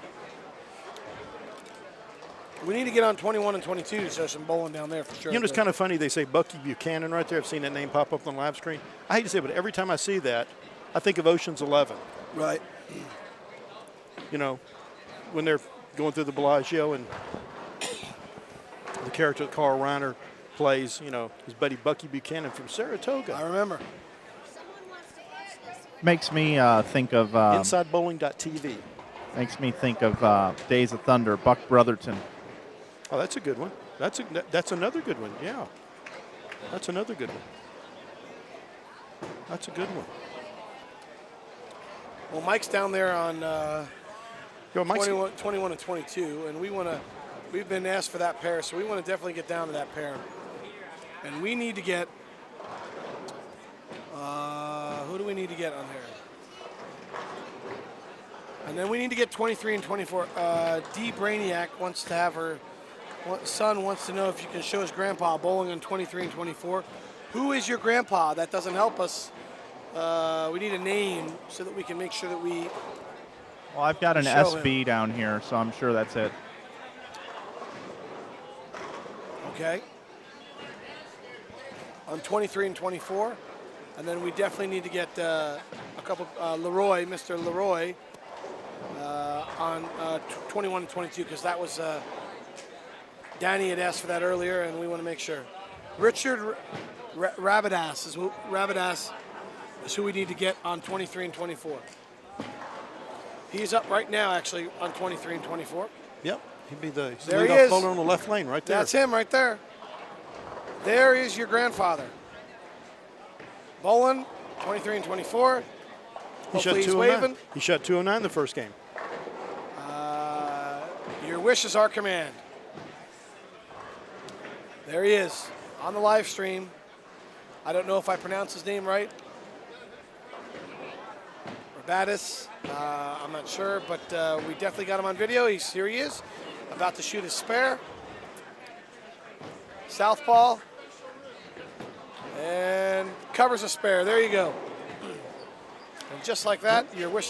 We need to get on 21 and 22 to show some bowling down there for sure. You know, it's kind of funny. They say Bucky Buchanan right there. I've seen that name pop up on the live screen. I hate to say it, but every time I see that, I think of Ocean's 11. Right. You know, when they're going through the Bellagio and the character that Carl Reiner plays, you know, his buddy Bucky Buchanan from Saratoga. I remember. Makes me think of InsideBowling.tv. makes me think of Days of Thunder, Buck Brotherton. Oh, that's a good one. That's another good one. Yeah, that's another good one. That's a good one. Well, Mike's down there on Mike's 21 and 22, and we've been asked for that pair, so we want to definitely get down to that pair. And we need to get, who do we need to get on there? And then we need to get 23 and 24. Dee Brainiac wants to have her son wants to know if you can show his grandpa bowling on 23 and 24. Who is your grandpa? That doesn't help us. We need a name so that we can make sure that we. Well, I've got an show SB him. down here, so I'm sure that's it. Okay. On 23 and 24. And then we definitely need to get a couple, Leroy, Mr. Leroy, on 21 and 22, because that was, Danny had asked for that earlier, and we want to make sure. Richard Rabbitass is who we need to get on 23 and 24. He's up right now, actually, on 23 and 24. Yep, he'd be the There he leadoff is. bowler on the left lane right there. That's him right there. There is your grandfather. Bowling, 23 and 24. Hopefully he's waving. He shot 209 the first game. Your wish is our command. There he is on the live stream. I don't know if I pronounced his name right. Rabatis, I'm not sure, but we definitely got him on video. Here he is, about to shoot his spare. Southpaw. And covers a spare. There you go. And just like that, your wish.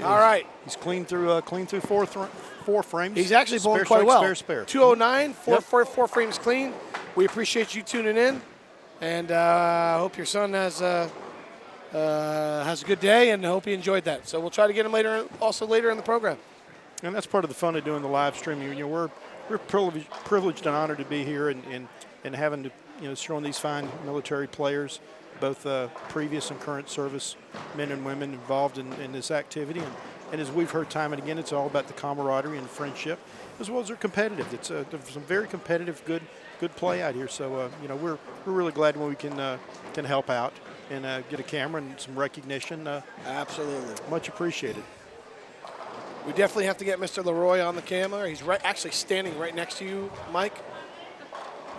All right. He's clean through four frames. He's actually bowling Spare quite well. strike, spare. 209, four frames clean. We appreciate you tuning in, and I hope your son has a good day, and I hope he enjoyed that. So we'll try to get him later in the program. And that's part of the fun of doing the live streaming. You know, we're privileged and honored to be here and having to, you know, showing these fine military players, both previous and current service men and women involved in this activity. And as we've heard time and again, it's all about the camaraderie and friendship, as well as they're competitive. It's there's some very competitive, good play out here. So you know, we're really glad when we can help out and get a camera and some recognition. Absolutely, much appreciated. We definitely have to get Mr. Leroy on the camera. He's actually standing right next to you, Mike.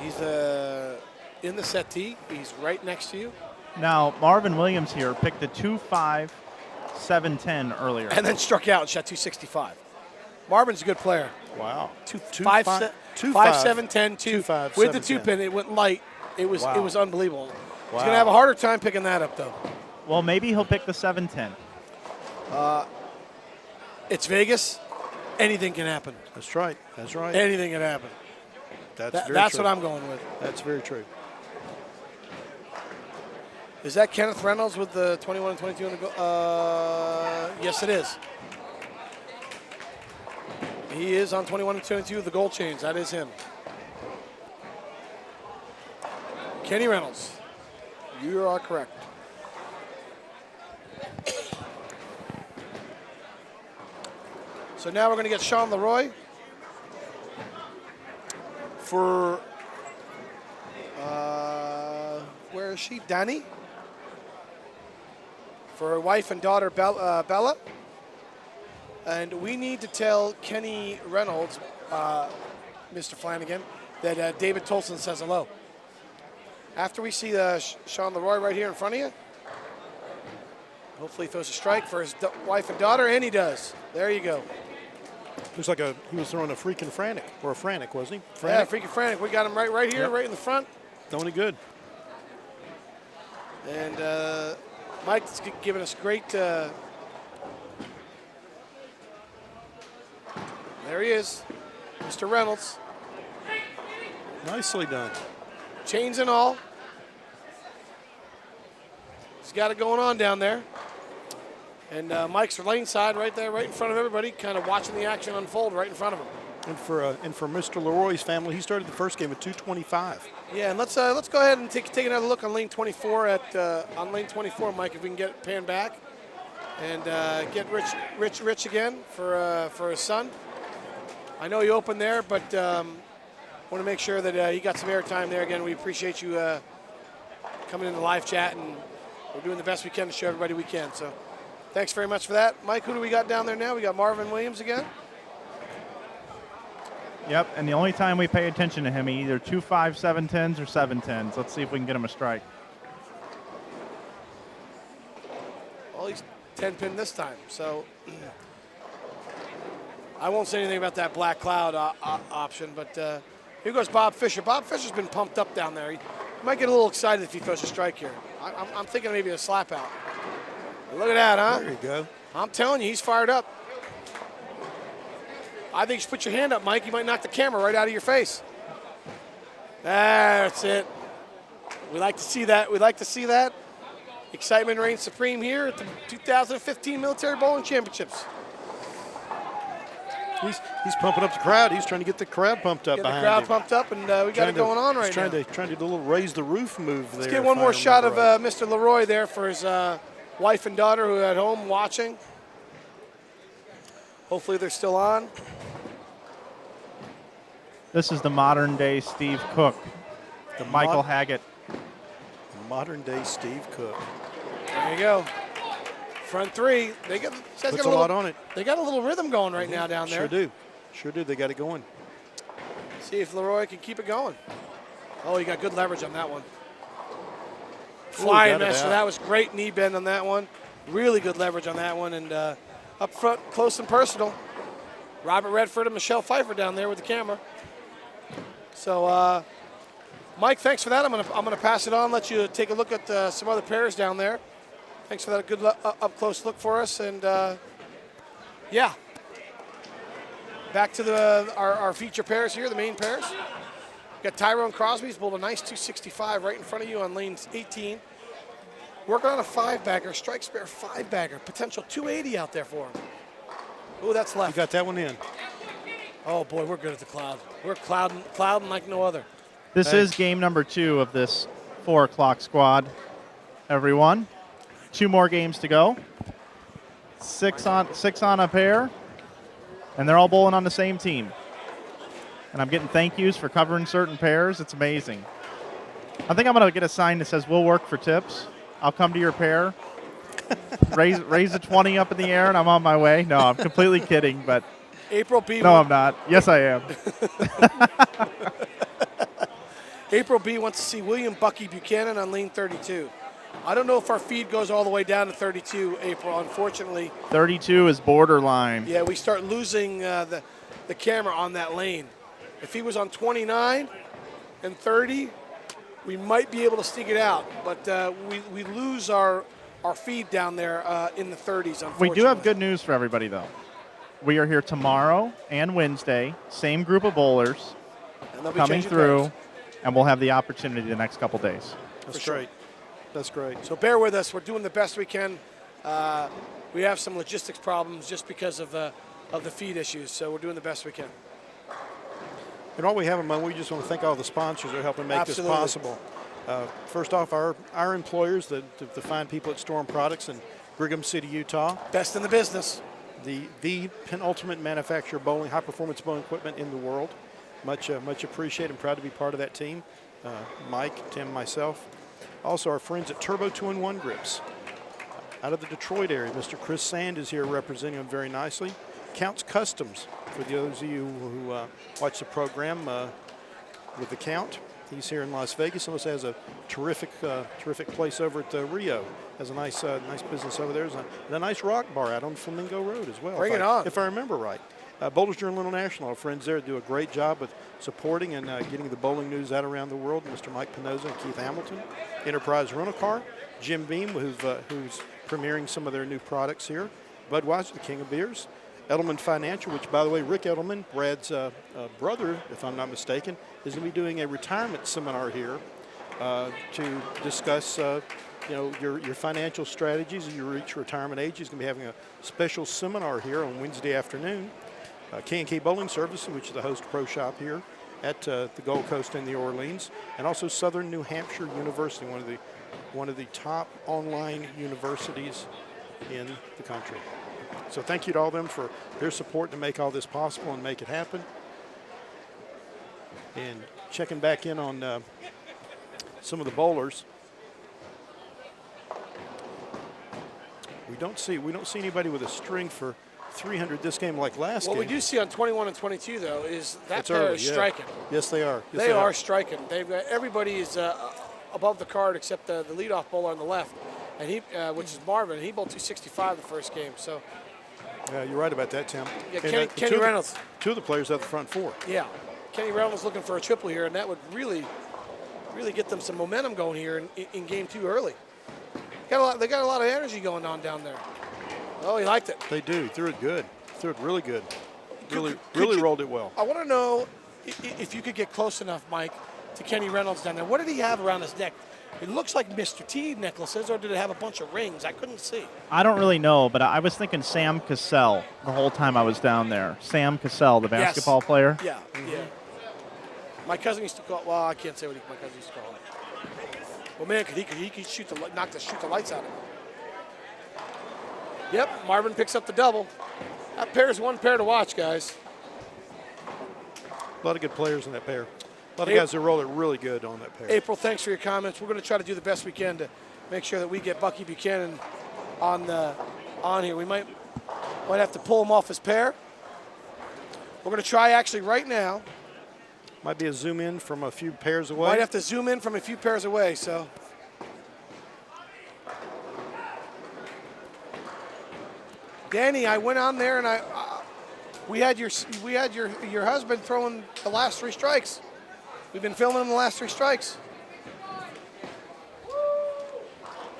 He's in the settee. He's right next to you. Now, Marvin Williams here picked a 2.5, 7.10 earlier. And then struck out and shot 265. Marvin's a good player. Wow. 5, 7, 10, 2. 5, With 7, the 2 10. pin, it went light. It was Wow. it was unbelievable. He's Wow. going to have a harder time picking that up, though. Well, maybe he'll pick the 7.10. It's Vegas. Anything can happen. That's right. That's right. Anything can happen. That's That's true. what I'm going with. That's very true. Is that Kenneth Reynolds with the 21 and 22 in the goal? Yes, it is. He is on 21 and 22 with the gold chains. That is him. Kenny Reynolds. You are correct. So now we're going to get Sean Leroy for, where is she? Danny? For her wife and daughter, Bella. And we need to tell Kenny Reynolds, Mr. Flanagan, that David Tolson says hello. After we see Sean Leroy right here in front of you, hopefully he throws a strike for his wife and daughter, and he does. There you go. Looks like he was throwing a freaking frantic, or a frantic, wasn't he? Yeah, Frantic. freaking frantic. We got him right here, Yep. right in the front. Throwing it good. And Mike's giving us great. There he is, Mr. Reynolds. Nicely done. Chains and all. He's got it going on down there. And Mike's lane side right there, right in front of everybody, kind of watching the action unfold right in front of him. And for Mr. Leroy's family, he started the first game at 225. Yeah, and let's go ahead and take another look on lane 24 on lane 24, Mike, if we can get it panned back and get Rich again for his son. I know he opened there, but want to make sure that he got some airtime there. Again, we appreciate you coming in the live chat, and we're doing the best we can to show everybody we can. So thanks very much for that. Mike, who do we got down there now? We got Marvin Williams again. Yep, and the only time we pay attention to him, he either 2.5 7/10s or 7/10s. Let's see if we can get him a strike. Well, he's 10-pin this time, so I won't say anything about that Black Cloud option, but here goes Bob Fisher. Bob Fisher's been pumped up down there. He might get a little excited if he throws a strike here. I'm thinking maybe a slap out. Look at that, huh? There you go. I'm telling you, he's fired up. I think you should put your hand up, Mike. You might knock the camera right out of your face. That's it. We like to see that. We like to see that. Excitement reigns supreme here at the 2015 Military Bowling Championships. He's pumping up the crowd. He's trying to get the crowd pumped up Get the behind crowd him. pumped up, and we got it going on right now. Trying to do a little raise the roof move there. Let's get one more shot of Mr. Leroy there for his wife and daughter who are at home watching. Hopefully they're still on. This is the modern-day Steve Cook, The Michael Haggett. Modern day Steve Cook. There you go. Front three. They got Puts a lot on it. They got a little rhythm going right now down there. Sure do. They got it going. See if Leroy can keep it going. Oh, he got good leverage on that one. Flying got it master. out. That was great knee bend on that one. Really good leverage on that one. And up front, close and personal. Robert Redford and Michelle Pfeiffer down there with the camera. So, Mike, thanks for that. I'm gonna pass it on. Let you take a look at some other pairs down there. Thanks for that good up close look for us. And yeah, back to our feature pairs here, the main pairs. Got Tyrone Crosby's bowled a nice 265 right in front of you on lane 18. Working on a 5-bagger, strike spare 5-bagger, potential 280 out there for him. Ooh, that's left. You got that one in. Oh boy, we're good at the cloud. We're clouding like no other. This is game number 2 of this 4 o'clock squad, everyone. 2 more games to go. 6 on a pair, and they're all bowling on the same team. And I'm getting thank yous for covering certain pairs. It's amazing. I think I'm going to get a sign that says, "We'll work for tips." I'll come to your pair, raise a 20 up in the air, and I'm on my way. No, I'm completely kidding, but April B. no, I'm not. Yes, I am. April B wants to see William Bucky Buchanan on lane 32. I don't know if our feed goes all the way down to 32, April, unfortunately. 32 is borderline. Yeah, we start losing the camera on that lane. If he was on 29 and 30, we might be able to stick it out. But we lose our feed down there in the 30s, unfortunately. We do have good news for everybody, though. We are here tomorrow and Wednesday, same group of bowlers And they'll be coming changing through, pairs. and we'll have the opportunity the next couple days. That's sure. great. That's great. So bear with us. We're doing the best we can. We have some logistics problems just because of the feed issues, so we're doing the best we can. And while we have them on, we just want to thank all the sponsors who are helping make Absolutely. this possible. First off, our employers, the fine people at Storm Products in Brigham City, Utah. Best in the business. The penultimate manufacturer of bowling, high-performance bowling equipment in the world. Much appreciated and proud to be part of that team. Mike, Tim, myself. Also, our friends at Turbo 2-in-1 Grips. Out of the Detroit area, Mr. Chris Sand is here representing them very nicely. Counts Customs, for those of you who watch the program with the Count. He's here in Las Vegas. He also has a terrific place over at Rio. Has a nice business over there. And a nice rock bar out on Flamingo Road as well. Bring it on. If I remember right. Bowlers Journal International, our friends there do a great job with supporting and getting the bowling news out around the world. Mr. Mike Pinoza and Keith Hamilton. Enterprise Rent-A-Car, Jim Beam, who's premiering some of their new products here. Budweiser, the king of beers. Edelman Financial, which, by the way, Rick Edelman, Brad's brother, if I'm not mistaken, is going to be doing a retirement seminar here to discuss your financial strategies as you reach retirement age. He's going to be having a special seminar here on Wednesday afternoon. K&K Bowling Services, which is the host pro shop here at the Gold Coast and the Orleans, and also Southern New Hampshire University, one of the top online universities in the country. So thank you to all of them for their support to make all this possible and make it happen. And checking back in on some of the bowlers. We don't see anybody with a string for 300 this game like last game. What we do see on 21 and 22, though, is that pair early, is striking. Yes, they are. Yes, they are striking. They've got, everybody is above the card except the leadoff bowler on the left, and he, which is Marvin. He bowled 265 the first game. So. Yeah, you're right about that, Tim. Yeah, And, Kenny Reynolds. Two of the players at the front four. Yeah, Kenny Reynolds looking for a triple here, and that would really get them some momentum going here in game 2 early. They got a lot of energy going on down there. Oh, he liked it. They do. Threw it good. Threw it really good. Really you- rolled it well. I want to know if you could get close enough, Mike, to Kenny Reynolds down there. What did he have around his neck? It looks like Mr. T necklaces, or did it have a bunch of rings? I couldn't see. I don't really know, but I was thinking Sam Cassell the whole time I was down there. Sam Cassell, the basketball player. Yeah, yeah. My cousin used to call. Well, I can't say what my cousin used to call it. Well, man, he could shoot the lights out of him. Yep, Marvin picks up the double. That pair is one pair to watch, guys. A lot of good players in that pair. A lot of guys that roll it really good on that pair. April, thanks for your comments. We're going to try to do the best we can to make sure that we get Bucky Buchanan on here. We might have to pull him off his pair. We're going to try actually right now. Might be a zoom in from a few pairs away. Might have to zoom in from a few pairs away. So. Danny, I went on there and we had your husband throwing the last 3 strikes. We've been filming him the last 3 strikes.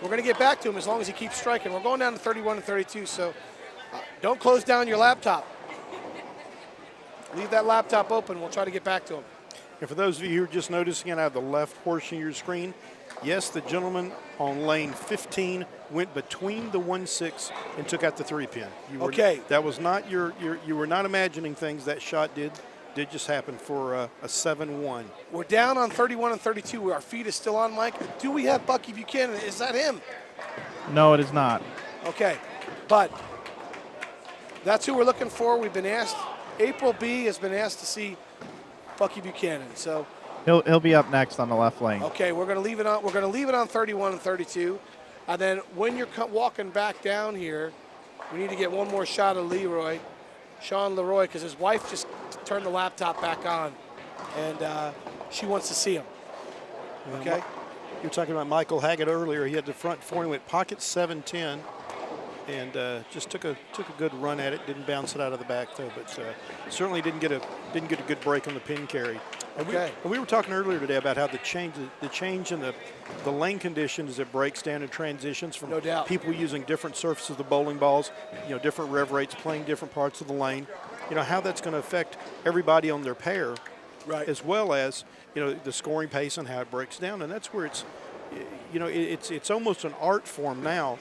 We're going to get back to him as long as he keeps striking. We're going down to 31 and 32, so don't close down your laptop. Leave that laptop open. We'll try to get back to him. And for those of you who are just noticing it out of the left portion of your screen, yes, the gentleman on lane 15 went between the 1-6 and took out the 3-pin. Okay. That was not you were not imagining things. That shot did just happen for a 7-1. We're down on 31 and 32. Our feed is still on, Mike. Do we have Bucky Buchanan? Is that him? No, it is not. Okay, but that's who we're looking for. We've been asked. April B has been asked to see Bucky Buchanan. So He'll be up next on the left lane. okay, we're going to leave it on. We're going to leave it on 31 and 32, and then when you're walking back down here, we need to get one more shot of Sean Leroy, because his wife just turned the laptop back on, and she wants to see him. Okay. You were talking about Michael Haggett earlier. He had the front four. He went pocket 7-10, and just took a good run at it. Didn't bounce it out of the back though, but certainly didn't get a good break on the pin carry. And we were talking earlier today about how the change in the lane conditions as it breaks down and transitions from people using different surfaces of the bowling balls, different rev rates, playing different parts of the lane, how that's going to affect everybody on their pair, right? As well as the scoring pace and how it breaks down, and that's where it's almost an art form now.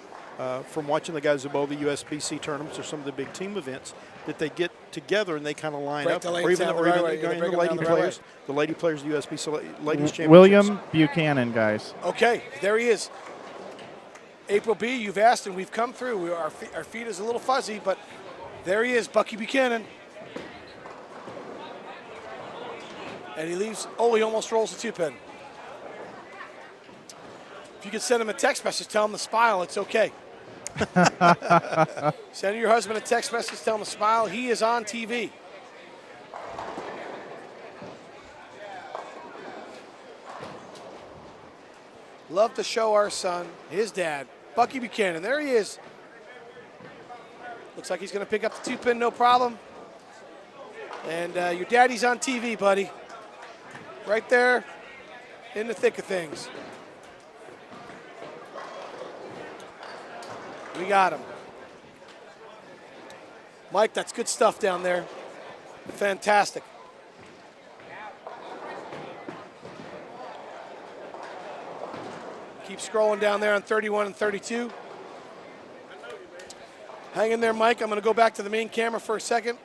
From watching the guys who bowl the USBC tournaments or some of the big team events, that they get together and they kind of line up, or even the lady players, the lady players, the USBC ladies championships. William Buchanan, guys. Okay, there he is. April B, you've asked and we've come through. Our feed is a little fuzzy, but there he is, Bucky Buchanan. And he leaves. Oh, he almost rolls the 2-pin. If you could send him a text message, tell him to smile. It's okay. Send your husband a text message, tell him to smile. He is on TV. Love to show our son, his dad, Bucky Buchanan. There he is. Looks like he's going to pick up the 2-pin, no problem. And your daddy's on TV, buddy. Right there in the thick of things. We got him. Mike, that's good stuff down there. Fantastic. Keep scrolling down there on 31 and 32. Hang in there, Mike. I'm going to go back to the main camera for a second.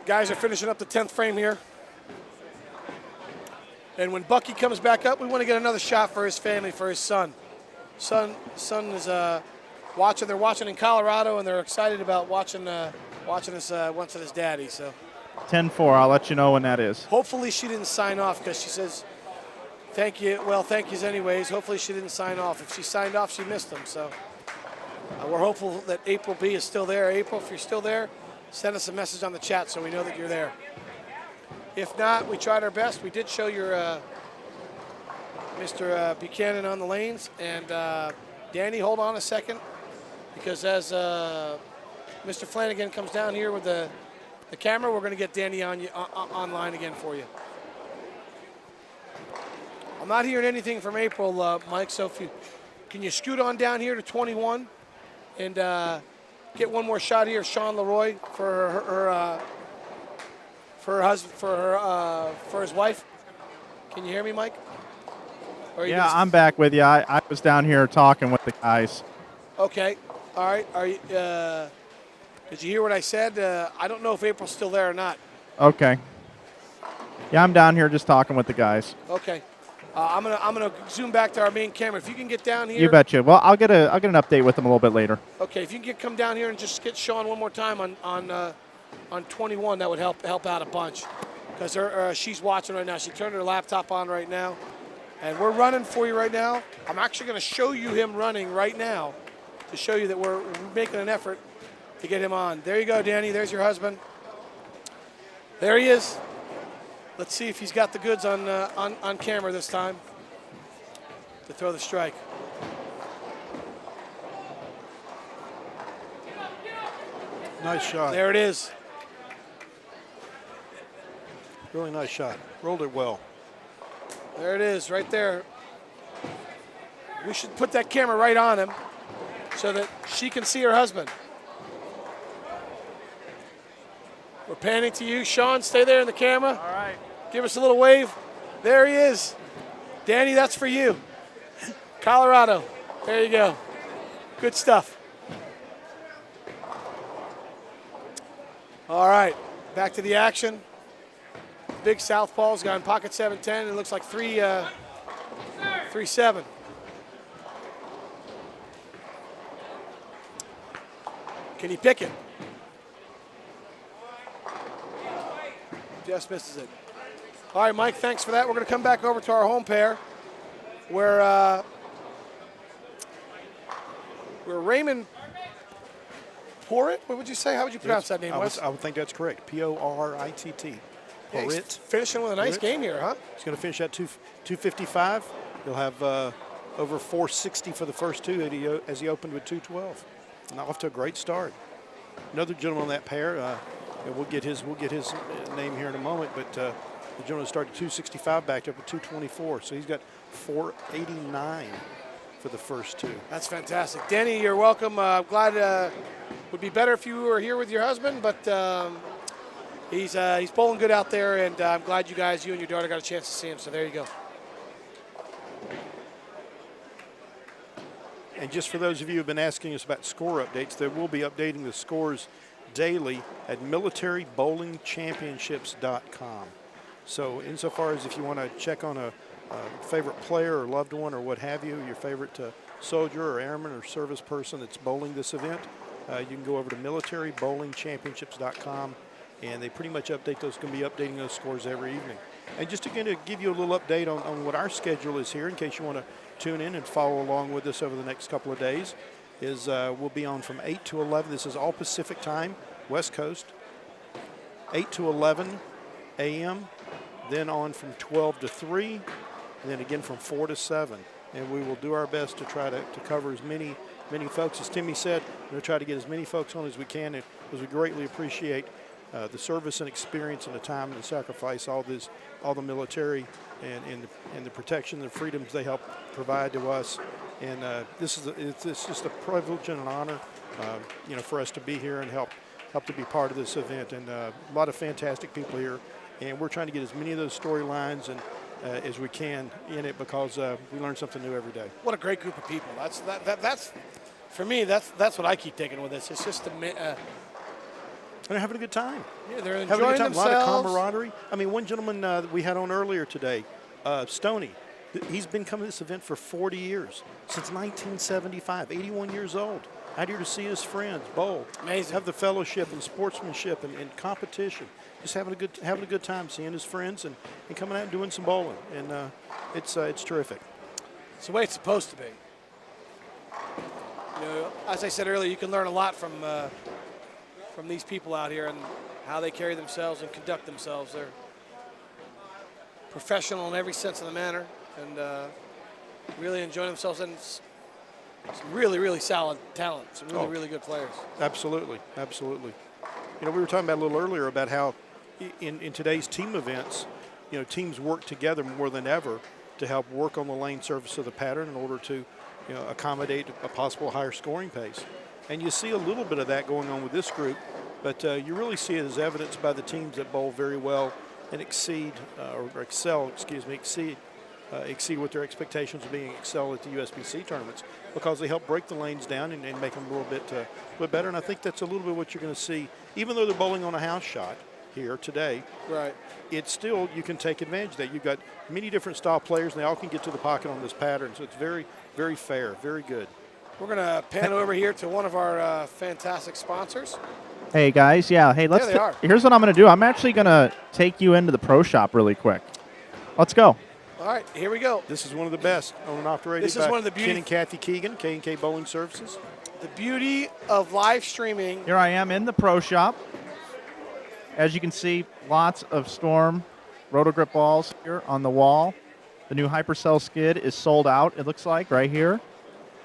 Guys are finishing up the 10th frame here. And when Bucky comes back up, we want to get another shot for his family, for his son. Son is watching. They're watching in Colorado, and they're excited about watching his daddy. So 10-4. I'll let you know when that is. hopefully she didn't sign off because she says thank you. Well, thank yous anyways. Hopefully she didn't sign off. If she signed off, she missed them. So we're hopeful that April B is still there. April, if you're still there, send us a message on the chat so we know that you're there. If not, we tried our best. We did show your Mr. Buchanan on the lanes. And Danny, hold on a second, because as Mr. Flanagan comes down here with the camera, we're going to get Danny online again for you. I'm not hearing anything from April, Mike, so can you scoot on down here to 21 and get one more shot here, Sean Leroy, for her husband, for his wife. Can you hear me, Mike? Yeah, I'm back with you. I was down here talking with the guys. Okay. All right. Are you? Did you hear what I said? I don't know if April's still there or not. Okay. Yeah, I'm down here just talking with the guys. Okay. I'm gonna zoom back to our main camera. If you can get down here. You betcha. Well, I'll get an update with them a little bit later. Okay. If you can come down here and just get Sean one more time on 21, that would help out a bunch, because she's watching right now. She turned her laptop on right now, and we're running for you right now. I'm actually going to show you him running right now to show you that we're making an effort to get him on. There you go, Danny. There's your husband. There he is. Let's see if he's got the goods on camera this time to throw the strike. Nice shot. There it is. Really nice shot. Rolled it well. There it is, right there. We should put that camera right on him so that she can see her husband. We're panning to you. Sean, stay there in the camera. All right. Give us a little wave. There he is. Danny, that's for you. Colorado. There you go. Good stuff. All right, back to the action. Big southpaw's got in pocket 7-10. It looks like 3-7. Can he pick it? Just misses it. All right, Mike, thanks for that. We're going to come back over to our home pair where Raymond Porritt, what would you say? How would you pronounce that name, Wes? I would think that's correct. P-O-R-I-T-T. Yeah, he's Porritt. finishing with a nice game here, huh? He's going to finish at 255. He'll have over 460 for the first two as he opened with 212. And off to a great start. Another gentleman on that pair, and we'll get his name here in a moment, but the gentleman started 265, backed up at 224. So he's got 489 for the first two. That's fantastic. Danny, you're welcome. I'm glad would be better if you were here with your husband, but he's bowling good out there, and I'm glad you and your daughter got a chance to see him, so there you go. And just for those of you who have been asking us about score updates, they will be updating the scores daily at militarybowlingchampionships.com. So insofar as if you want to check on a favorite player or loved one or what have you, your favorite soldier or airman or service person that's bowling this event, you can go over to militarybowlingchampionships.com, and they pretty much update those, going to be updating those scores every evening. And just again to give you a little update on what our schedule is here in case you want to tune in and follow along with us over the next couple of days, is we'll be on from 8 to 11. This is all Pacific time, West Coast, 8 to 11 a.m., then on from 12 to 3, and then again from 4 to 7. And we will do our best to try to cover as many folks. As Timmy said, we're going to try to get as many folks on as we can, because we greatly appreciate the service and experience and the time and the sacrifice, all the military and the protection and the freedoms they help provide to us. And it's just a privilege and an honor, for us to be here and help to be part of this event. And a lot of fantastic people here, and we're trying to get as many of those storylines and as we can in it, because we learn something new every day. What a great group of people. That's for me. That's what I keep taking with this. It's just And they're having a good time. yeah, they're Having a enjoying good time. themselves. A lot of camaraderie. I mean, one gentleman that we had on earlier today, Stoney, he's been coming to this event for 40 years, since 1975, 81 years old. Out here to see his friends, bowl, Amazing. have the fellowship and sportsmanship and competition. Just having a good time, seeing his friends and coming out and doing some bowling. And it's terrific. It's the way it's supposed to be. As I said earlier, you can learn a lot from these people out here and how they carry themselves and conduct themselves. They're professional in every sense of the manner, and really enjoy themselves. And some really, really solid talent. Some really, really good players. Absolutely. We were talking about a little earlier about how in today's team events, teams work together more than ever to help work on the lane surface of the pattern in order to accommodate a possible higher scoring pace. And you see a little bit of that going on with this group, but you really see it as evidenced by the teams that bowl very well and exceed what their expectations of being excel at the USBC tournaments, because they help break the lanes down and make them a little bit better. And I think that's a little bit what you're going to see, even though they're bowling on a house shot here today. Right. It's still, you can take advantage of that. You've got many different style players, and they all can get to the pocket on this pattern. So it's very, very fair, very good. We're going to pan over here to one of our fantastic sponsors. Hey guys, yeah. Hey, There they are. Here's what I'm going to do. I'm actually going to take you into the pro shop really quick. Let's go. All right, here we go. This is one of the best owned and operated This is by one of the Ken and Kathy Keegan, K&K Bowling Services. The beauty of live streaming. Here I am in the pro shop. As you can see, lots of Storm Rotogrip balls here on the wall. The new Hypercell skid is sold out, it looks like, right here.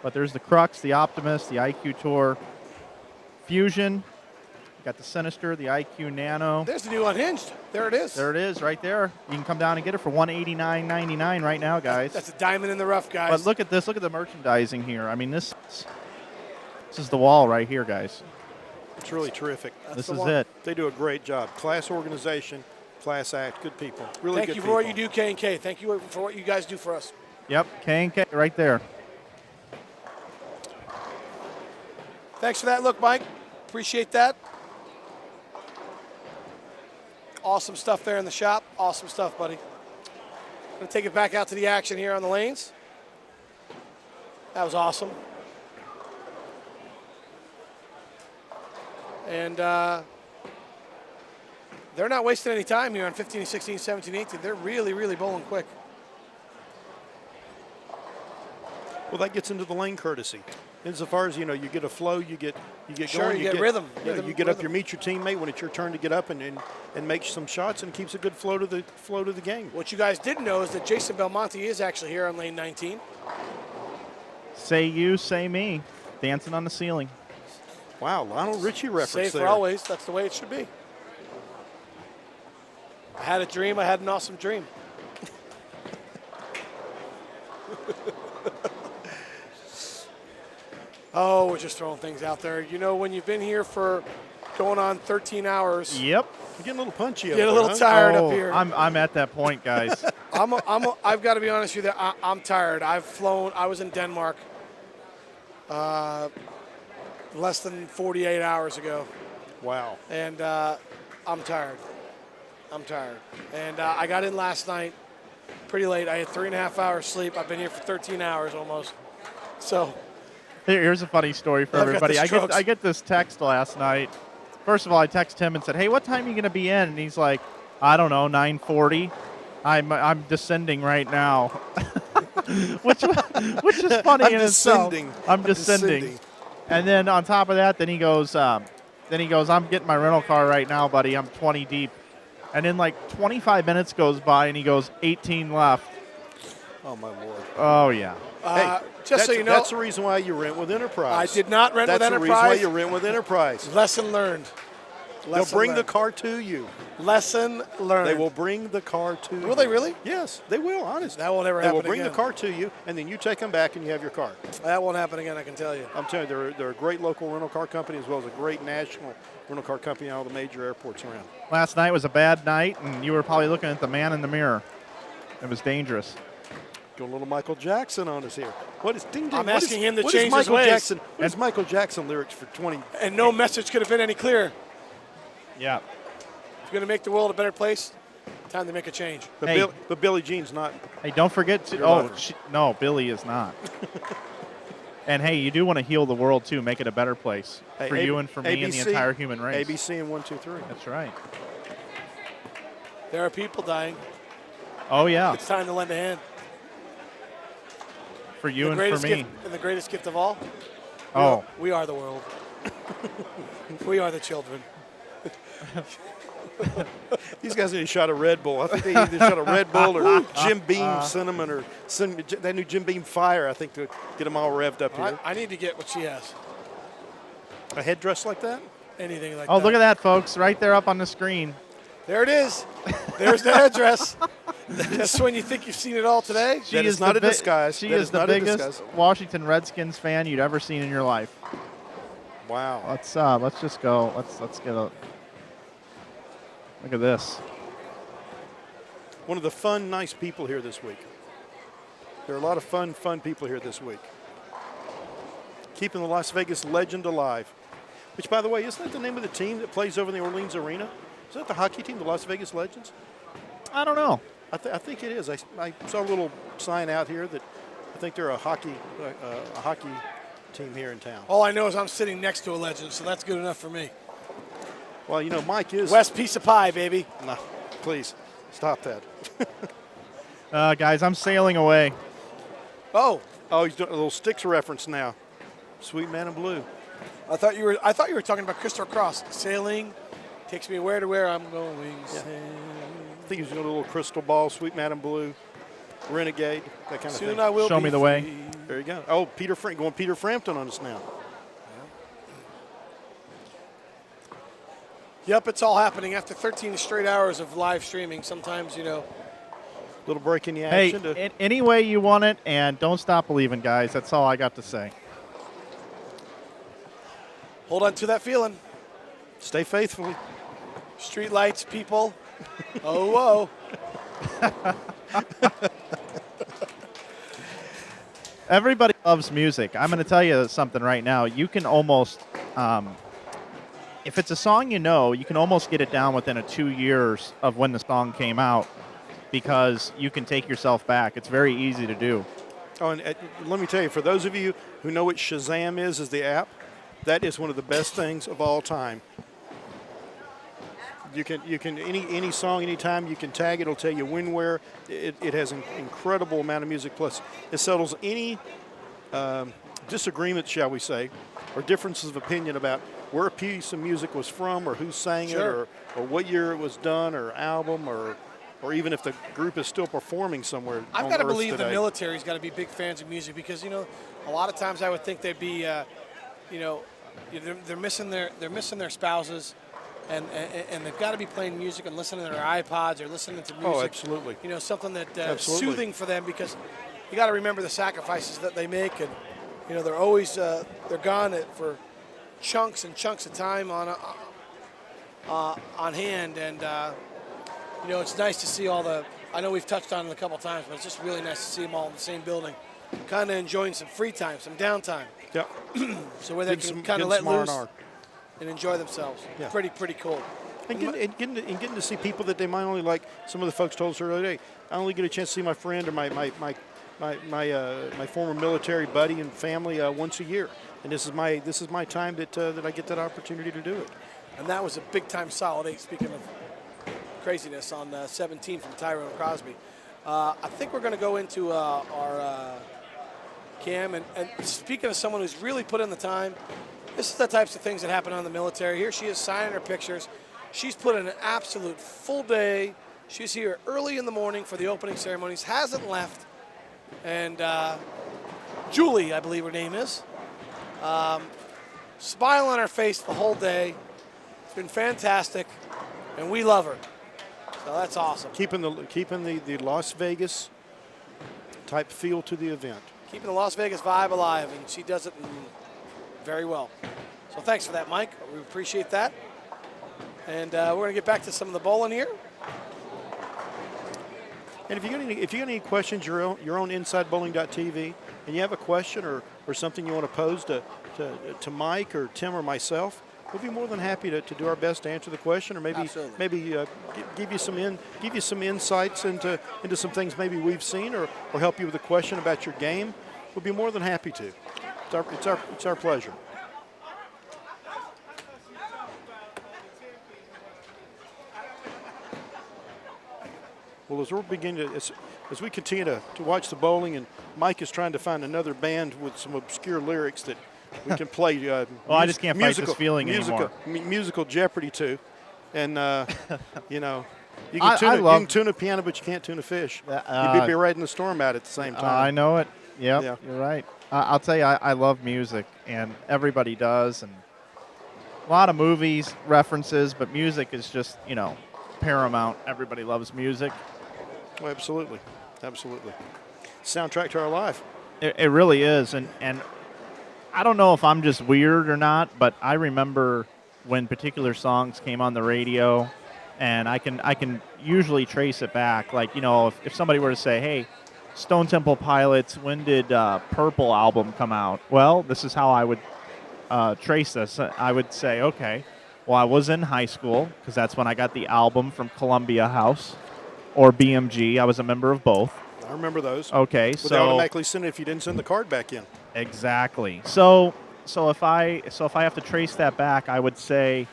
But there's the Crux, the Optimus, the IQ Tour Fusion. Got the Sinister, the IQ Nano. There's the new Unhinged. There it is. There it is, right there. You can come down and get it for $189.99 right now, guys. That's a diamond in the rough, guys. But look at this. Look at the merchandising here. I mean, this is the wall right here, guys. It's really terrific. This the is one. it. They do a great job. Class organization, class act, good people. Really Thank good you people. for what you do, K&K. Thank you for what you guys do for us. Yep, K&K right there. Thanks for that look, Mike. Appreciate that. Awesome stuff there in the shop. Awesome stuff, buddy. Going to take it back out to the action here on the lanes. That was awesome. And they're not wasting any time here on 15, 16, 17, 18. They're really, really bowling quick. Well, that gets into the lane courtesy. Insofar as, you get a flow, you get Sure, going. you get rhythm. You get up, you meet your teammate when it's your turn to get up and make some shots, and keeps a good flow to the game. What you guys didn't know is that Jason Belmonte is actually here on lane 19. Say you, say me. Dancing on the ceiling. Wow, Lionel Richie reference Save there. for always. That's the way it should be. I had a dream. I had an awesome dream. Oh, we're just throwing things out there. When you've been here for going on 13 hours, Yep. You're getting a little punchy. get a little tired up Oh, here. I'm at that point, guys. I've got to be honest with you. I'm tired. I've flown. I was in Denmark less than 48 hours ago, Wow. and I'm tired. And I got in last night pretty late. I had 3.5 hours sleep. I've been here for 13 hours almost. So Here's a funny story for I've got everybody. the I strokes. get this text last night. First of all, I text him and said, "Hey, what time are you going to be in?" And he's like, "I don't know, 9:40. I'm descending right now," which is funny I'm in itself. descending. I'm descending. And then on top of that, then he goes, "I'm getting my rental car right now, buddy. I'm 20 deep." And then like 25 minutes goes by, and he goes, 18 left. Oh my lord. Oh yeah. Just so you know, that's the reason why you rent with Enterprise. I did not rent with That's the reason why Enterprise. you rent with Enterprise. Lesson learned. They'll bring the car to you. Lesson learned. They will bring the car to you. Will they really? Yes, they will, honest. That won't ever happen again. They will bring the car to you, and then you take them back and you have your car. That won't happen again, I can tell you. I'm telling you, they're a great local rental car company as well as a great national rental car company in all the major airports around. Last night was a bad night, and you were probably looking at the man in the mirror. It was dangerous. Go a little Michael Jackson on us here. What is ding ding? I'm asking him to what is change his Michael ways. Jackson? What is Michael Jackson lyrics for 20? And no message could have been any clearer. Yeah. If you're going to make the world a better place, time to make a change. But, Hey. but Billie Jean's not. Hey, don't forget to. Your Oh, lover. no, Billy is not. And hey, you do want to heal the world too, make it a better place Hey, for you and for me and the ABC entire human race. ABC and 1, 2, 3. That's right. There are people dying. Oh yeah, It's time to lend a hand. for you The and for greatest me. gift, and the greatest gift of all, Oh, we are the world. We are the children. These guys need a shot of Red Bull. I think they either shot a Red Bull or Jim Beam cinnamon or that new Jim Beam Fire, I think, to get them all revved up here. I need to get what she has. A headdress like that? Anything like oh, that. look at that, folks, right there up on the screen. There it is. There's the address. Just when you think you've seen it all today. That is not a disguise. She That is is the not a biggest disguise. Washington Redskins fan you'd ever seen in your life. Wow. Let's just go. Let's get a look at this. One of the fun, nice people here this week. There are a lot of fun people here this week. Keeping the Las Vegas legend alive. Which, by the way, isn't that the name of the team that plays over in the Orleans Arena? Is that the hockey team, the Las Vegas Legends? I don't know. I think it is. I saw a little sign out here that I think they're a hockey team here in town. All I know is I'm sitting next to a legend, so that's good enough for me. Well, you know, Mike is. Wes Piece of Pie, baby. No, please stop that. Guys, I'm sailing away. Oh, He's doing a little Styx reference now. Sweet Man in Blue. I thought you were talking about Christopher Cross. Sailing takes me where to where I'm going. Sailing. I think he's doing a little Crystal Ball, Sweet Man in Blue, Renegade, that kind of Soon thing. I will Show be me the way. free. There you go. Oh, going Peter Frampton on us now. Yep, it's all happening after 13 straight hours of live streaming. Sometimes, Little break in the Hey, action. any way you want it, and don't stop believing, guys. That's all I got to say. hold on to that feeling. Stay faithfully. Street lights, people. Oh, whoa. Everybody loves music. I'm going to tell you something right now. You can almost, if it's a song you know, you can almost get it down within 2 years of when the song came out because you can take yourself back. It's very easy to do. Oh, and let me tell you, for those of you who know what Shazam is the app, that is one of the best things of all time. You can any song, anytime you can tag it. It'll tell you when, where. It has an incredible amount of music. Plus, it settles any disagreements, shall we say, or differences of opinion about where a piece of music was from, or who sang it, or what year it was done, or album, or even if the group is still performing somewhere. I've on got to Earth believe today. the military's got to be big fans of music because, a lot of times I would think they'd be, they're missing their spouses. And they've got to be playing music and listening to their iPods or listening to music. Oh, absolutely. Something that Absolutely. soothing for them because you got to remember the sacrifices that they make, and they're always they're gone for chunks and chunks of time on hand, and it's nice to see all the. I know we've touched on it a couple times, but it's just really nice to see them all in the same building, kind of enjoying some free time, some downtime. Yeah. So where they can kind of let some loose R&R. and enjoy themselves. Yeah. Pretty cool. And getting to see people that they might only like. Some of the folks told us earlier today, I only get a chance to see my friend or my former military buddy and family once a year, and this is my time that I get that opportunity to do it. And that was a big time solid 8. Speaking of craziness, on 17 from Tyrone Crosby. I think we're going to go into our Cam, and speaking of someone who's really put in the time. This is the types of things that happen on the military. Here she is signing her pictures. She's put in an absolute full day. She's here early in the morning for the opening ceremonies, hasn't left. And Julie, I believe her name is, smile on her face the whole day. It's been fantastic, and we love her. So that's awesome. Keeping the Las Vegas type feel to the event. Keeping the Las Vegas vibe alive, and she does it very well. So thanks for that, Mike. We appreciate that. And we're going to get back to some of the bowling here. And if you got any questions, you're on InsideBowling.tv, and you have a question or something you want to pose to Mike or Tim or myself, we'll be more than happy to do our best to answer the question, or maybe give you some insights into some things maybe we've seen, or help you with a question about your game. We'll be more than happy to. It's our pleasure. Well, as we're beginning as we continue to watch the bowling, and Mike is trying to find another band with some obscure lyrics that we can play. I just can't fight this feeling anymore. Musical Jeopardy to, and you I can tune a piano, but you can't tune a fish. You'd be riding the storm out at the same time. I know it. Yep, Yeah. You're right. I'll tell you, I love music, and everybody does, and a lot of movies references, but music is just paramount. Everybody loves music. Oh, absolutely. Soundtrack to our life. It really is, and I don't know if I'm just weird or not, but I remember when particular songs came on the radio, and I can usually trace it back. Like, if somebody were to say, hey, Stone Temple Pilots, when did Purple album come out? Well, this is how I would trace this. I would say, okay, well, I was in high school, because that's when I got the album from Columbia House or BMG. I was a member of both. I remember those. Okay, Would so they automatically send it if you didn't send the card back in? Exactly. So if I have to trace that back, I would say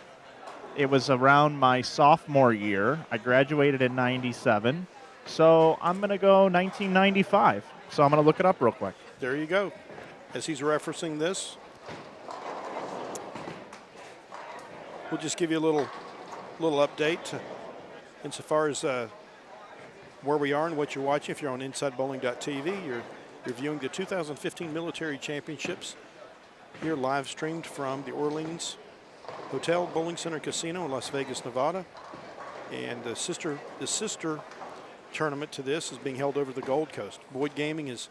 it was around my sophomore year. I graduated in '97. So I'm going to go 1995. So I'm going to look it up real quick. There you go. As he's referencing this, we'll just give you a little update insofar as where we are and what you're watching. If you're on InsideBowling.tv, you're viewing the 2015 Military Championships here live streamed from the Orleans Hotel Bowling Center Casino in Las Vegas, Nevada. And the sister tournament to this is being held over the Gold Coast. Boyd Gaming has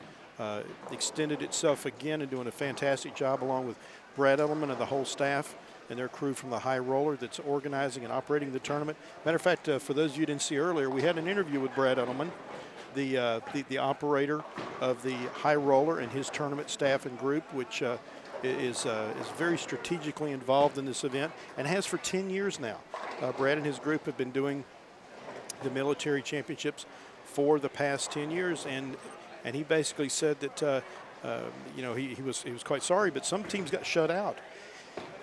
extended itself again and doing a fantastic job, along with Brad Edelman and the whole staff and their crew from the High Roller that's organizing and operating the tournament. Matter of fact, for those of you who didn't see earlier, we had an interview with Brad Edelman, the operator of the High Roller, and his tournament staff and group, which is very strategically involved in this event and has for 10 years now. Brad and his group have been doing the military championships for the past 10 years, and he basically said that he was quite sorry, but some teams got shut out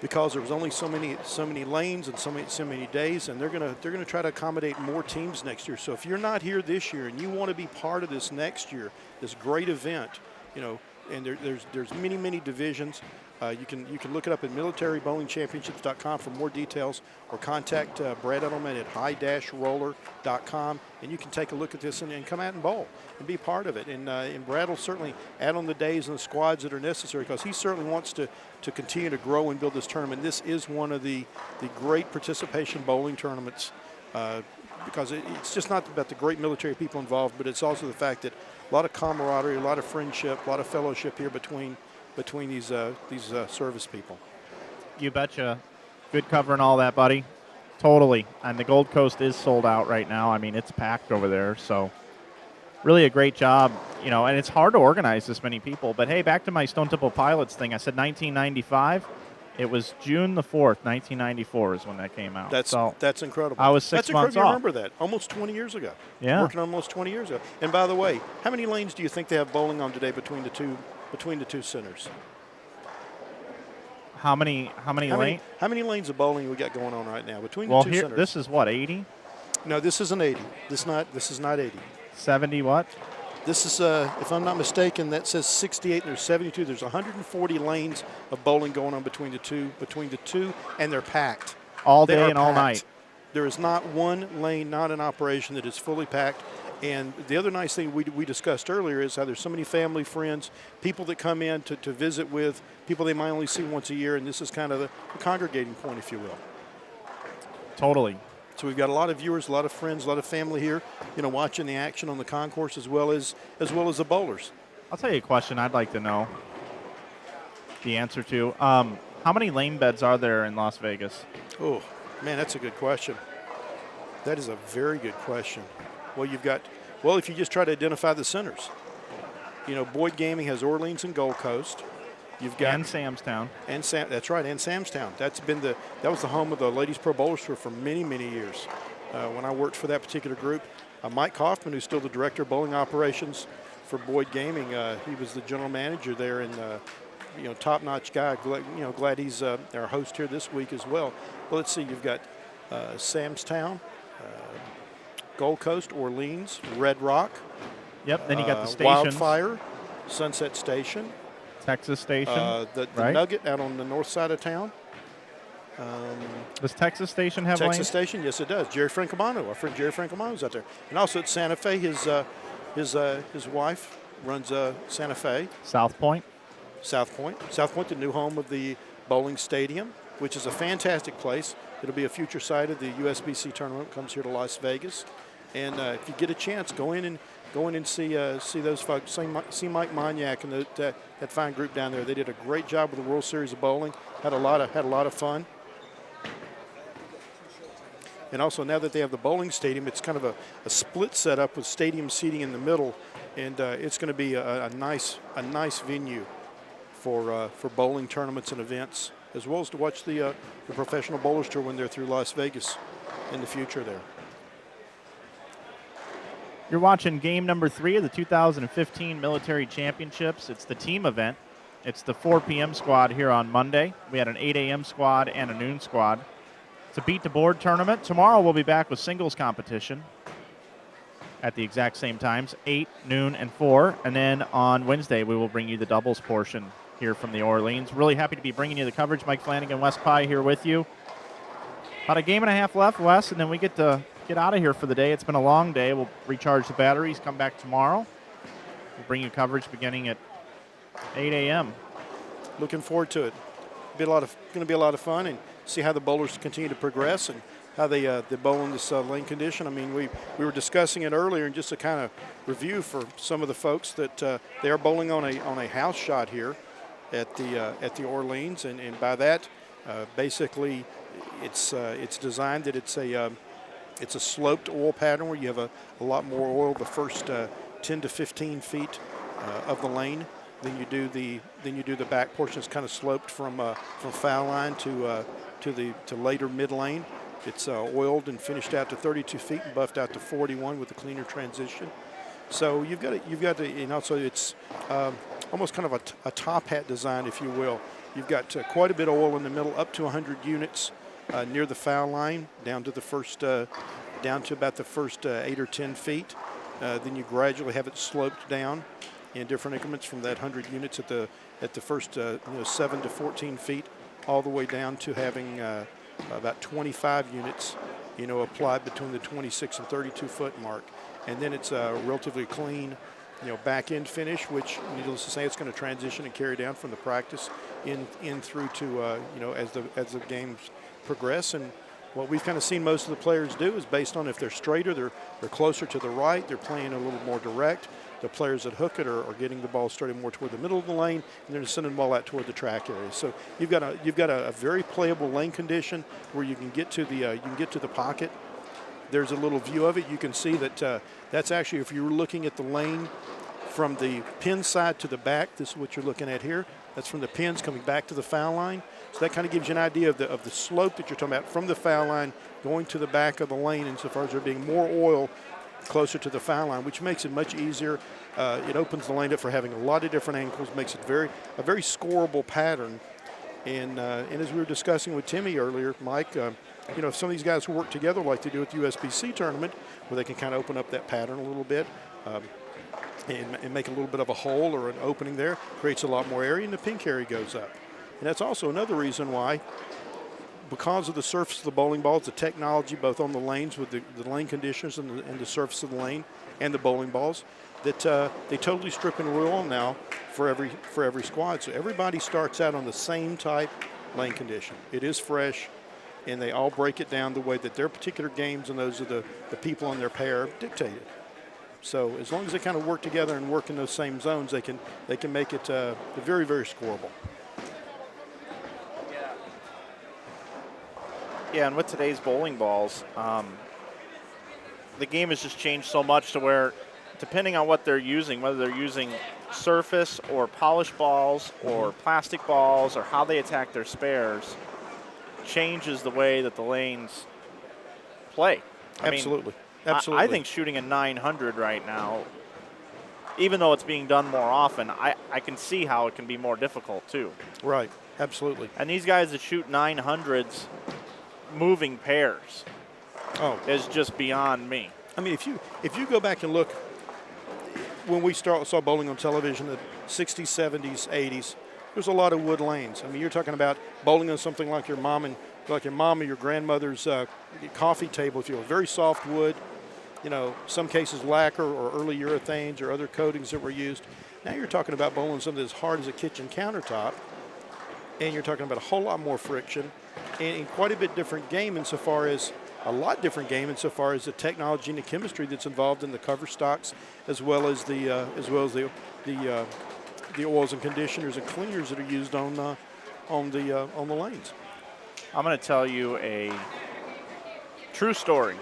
because there was only so many lanes and so many days, and they're gonna try to accommodate more teams next year. So if you're not here this year and you want to be part of this next year, this great event, and there's many divisions. You can look it up at militarybowlingchampionships.com for more details, or contact Brad Edelman at high-roller.com, and you can take a look at this and come out and bowl and be part of it. And Brad will certainly add on the days and the squads that are necessary, because he certainly wants to continue to grow and build this tournament. This is one of the great participation bowling tournaments, because it's just not about the great military people involved, but it's also the fact that a lot of camaraderie, a lot of friendship, a lot of fellowship here between these service people. You betcha. Good covering all that, buddy. Totally. And the Gold Coast is sold out right now. I mean, it's packed over there. So really a great job, and it's hard to organize this many people. But, hey, back to my Stone Temple Pilots thing. I said 1995. It was June the 4th, 1994 is when that came out. That's incredible. I was 6 months off. You remember that. Almost 20 years ago. Yeah. Working almost 20 years ago. And by the way, how many lanes do you think they have bowling on today between the two centers? How many lanes? How many lanes of bowling we got going on right now between the two centers? This is what, 80? No, this isn't 80. This is not 80. 70 what? This is, if I'm not mistaken, that says 68 and there's 72. There's 140 lanes of bowling going on between the two, and they're packed. All day and all night. There is not one lane not in operation that is fully packed. And the other nice thing we discussed earlier is how there's so many family, friends, people that come in to visit with, people they might only see once a year, and this is kind of the congregating point, if you will. Totally. So we've got a lot of viewers, a lot of friends, a lot of family here, watching the action on the concourse as well as the bowlers. I'll tell you a question I'd like to know the answer to. How many lane beds are there in Las Vegas? Oh, man, that's a good question. That is a very good question. Well, if you just try to identify the centers. Boyd Gaming has Orleans and Gold Coast. You've got And Samstown. That's right, and Samstown. That was the home of the Ladies Pro Bowlers Tour for many, many years. When I worked for that particular group, Mike Kaufman, who's still the director of bowling operations for Boyd Gaming, he was the general manager there, and top-notch guy. Glad he's our host here this week as well. Well, let's see. You've got Samstown, Gold Coast, Orleans, Red Rock. Yep. Then you got the stations. Wildfire, Sunset Station. Texas Station. The right? Nugget out on the north side of town. Does Texas Station have Texas lanes? Station, yes, it does. Jerry Francomano, our friend Jerry Francomano's out there, and also at Santa Fe, his wife runs Santa Fe. South Point. South Point, the new home of the bowling stadium, which is a fantastic place. It'll be a future site of the USBC tournament. Comes here to Las Vegas, and if you get a chance, go in and see those folks. See Mike Monyak and that fine group down there. They did a great job with the World Series of Bowling. Had a lot of fun. And also, now that they have the bowling stadium, it's kind of a split setup with stadium seating in the middle, and it's going to be a nice venue for bowling tournaments and events, as well as to watch the Professional Bowlers Tour when they're through Las Vegas in the future there. You're watching game number 3 of the 2015 Military Championships. It's the team event. It's the 4 p.m. squad here on Monday. We had an 8 a.m. squad and a noon squad. It's a beat-the-board tournament. Tomorrow we'll be back with singles competition at the exact same times, 8, noon, and 4. And then on Wednesday we will bring you the doubles portion here from the Orleans. Really happy to be bringing you the coverage. Mike Flanagan, Wes Pye here with you. About a game and a half left, Wes, and then we get to get out of here for the day. It's been a long day. We'll recharge the batteries, come back tomorrow. We'll bring you coverage beginning at 8 a.m. Looking forward to it. Going to be a lot of fun, and see how the bowlers continue to progress and how they bowl in this lane condition. I mean, we were discussing it earlier, and just to kind of review for some of the folks that they are bowling on a house shot here at the Orleans, and by that, basically, it's designed that it's a sloped oil pattern where you have a lot more oil the first 10 to 15 feet of the lane than you do the back portion. It's kind of sloped from foul line to later mid lane. It's oiled and finished out to 32 feet and buffed out to 41 with a cleaner transition. So you've got to, and also it's almost kind of a top hat design, if you will. You've got quite a bit of oil in the middle, up to 100 units near the foul line, down to about the first 8 or 10 feet. Then you gradually have it sloped down in different increments from that 100 units at the first 7 to 14 feet, all the way down to having about 25 units, applied between the 26 and 32 foot mark. And then it's a relatively clean, back end finish, which, needless to say, it's going to transition and carry down from the practice in through to as the games progress. And what we've kind of seen most of the players do is based on if they're straighter, they're closer to the right, they're playing a little more direct. The players that hook it are getting the ball started more toward the middle of the lane, and they're sending the ball out toward the track area. So you've got a very playable lane condition where you can get to the pocket. There's a little view of it. You can see that that's actually, if you're looking at the lane from the pin side to the back, this is what you're looking at here. That's from the pins coming back to the foul line. So that kind of gives you an idea of the slope that you're talking about from the foul line going to the back of the lane, insofar as there being more oil closer to the foul line, which makes it much easier. It opens the lane up for having a lot of different angles, makes it a very scoreable pattern. And as we were discussing with Timmy earlier, Mike, if some of these guys who work together like they do at the USBC tournament, where they can kind of open up that pattern a little bit and make a little bit of a hole or an opening there, creates a lot more area, and the pin carry goes up. And that's also another reason why, because of the surface of the bowling balls, the technology both on the lanes with the lane conditioners and the surface of the lane and the bowling balls, that they totally strip and roll now for every squad. So everybody starts out on the same type lane condition. It is fresh. and they all break it down the way that their particular games and those of the people in their pair dictated. So as long as they kind of work together and work in those same zones, they can make it very, very scoreable. Yeah, and with today's bowling balls, the game has just changed so much to where, depending on what they're using, whether they're using surface or polished balls or plastic balls or how they attack their spares, changes the way that the lanes play. Absolutely. Absolutely. I think shooting a 900 right now, even though it's being done more often, I can see how it can be more difficult too. Right. Absolutely. And these guys that shoot 900s moving pairs is just beyond me. I mean, if you go back and look, when we saw bowling on television, the 60s, 70s, 80s, there's a lot of wood lanes. I mean, you're talking about bowling on something like your mom or your grandmother's coffee table, if you will, very soft wood. You know, some cases lacquer or early urethanes or other coatings that were used. Now you're talking about bowling something as hard as a kitchen countertop, and you're talking about a whole lot more friction and quite a bit different game insofar as the technology and the chemistry that's involved in the cover stocks, as well as the oils and conditioners and cleaners that are used on the lanes. I'm going to tell you a true story.